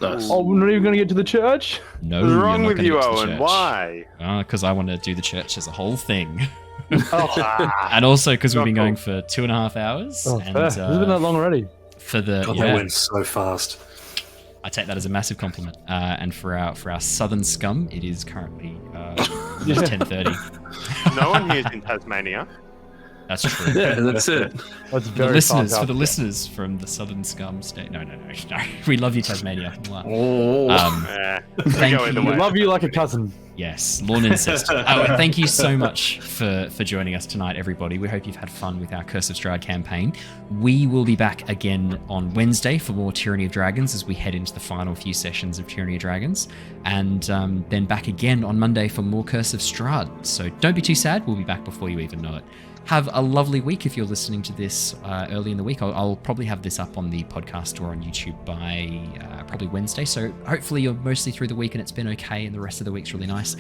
Speaker 7: Nice.
Speaker 4: Oh, we're not even going to get to the church?
Speaker 6: No,
Speaker 8: what's wrong
Speaker 6: you're not
Speaker 8: with
Speaker 6: gonna
Speaker 8: you,
Speaker 6: get to the
Speaker 8: Owen?
Speaker 6: church.
Speaker 8: Why?
Speaker 6: Because I want to do the church as a whole thing.
Speaker 4: Oh.
Speaker 6: And also because we've been
Speaker 8: Not
Speaker 6: going for 2.5 hours.
Speaker 4: Oh,
Speaker 6: and
Speaker 4: fair. It's been that long already.
Speaker 6: For the
Speaker 1: God, that went so fast.
Speaker 6: I take that as a massive compliment. And for our southern scum, it is currently just 10:30.
Speaker 8: No one here's in Tasmania.
Speaker 6: That's true.
Speaker 7: Yeah, that's it.
Speaker 4: That's
Speaker 6: For
Speaker 4: very
Speaker 6: the listeners from the southern scum state. No. We love you, Tasmania. Thank
Speaker 8: go either
Speaker 6: you.
Speaker 8: way.
Speaker 4: We love you like a cousin.
Speaker 6: Yes, lawn incest. And thank you so much for joining us tonight, everybody. We hope you've had fun with our Curse of Strahd campaign. We will be back again on Wednesday for more Tyranny of Dragons as we head into the final few sessions of Tyranny of Dragons. And then back again on Monday for more Curse of Strahd. So don't be too sad. We'll be back before you even know it. Have a lovely week if you're listening to this early in the week. I'll probably have this up on the podcast or on YouTube by probably Wednesday. So hopefully you're mostly through the week and it's been okay and the rest of the week's really nice.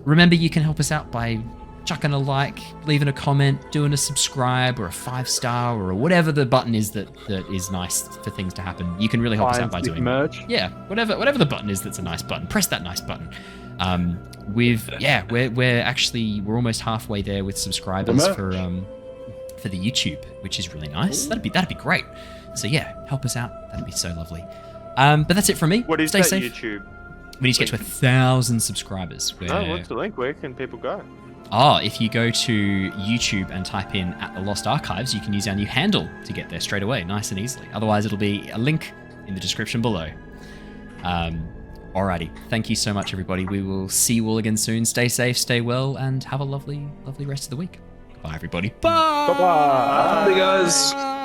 Speaker 6: Remember, you can help us out by chucking a like, leaving a comment, doing a subscribe or a 5-star or whatever the button is that is nice for things to happen. You can really help us out by doing
Speaker 4: merch.
Speaker 6: Yeah, whatever the button is that's a nice button. Press that nice button. We're almost halfway there with subscribers for the YouTube, which is really nice. That'd be great. So yeah, help us out. That'd be so lovely. But that's it from me.
Speaker 8: What is
Speaker 6: Stay
Speaker 8: that
Speaker 6: safe.
Speaker 8: YouTube?
Speaker 6: We need to get to 1,000 subscribers.
Speaker 8: What's the link? Where can people go?
Speaker 6: If you go to YouTube and type in @the Lost Archives, you can use our new handle to get there straight away, nice and easily. Otherwise, it'll be a link in the description below. Alrighty, thank you so much, everybody. We will see you all again soon. Stay safe, stay well, and have a lovely, lovely rest of the week. Bye, everybody. Bye.
Speaker 4: Bye-bye.
Speaker 7: Bye, guys.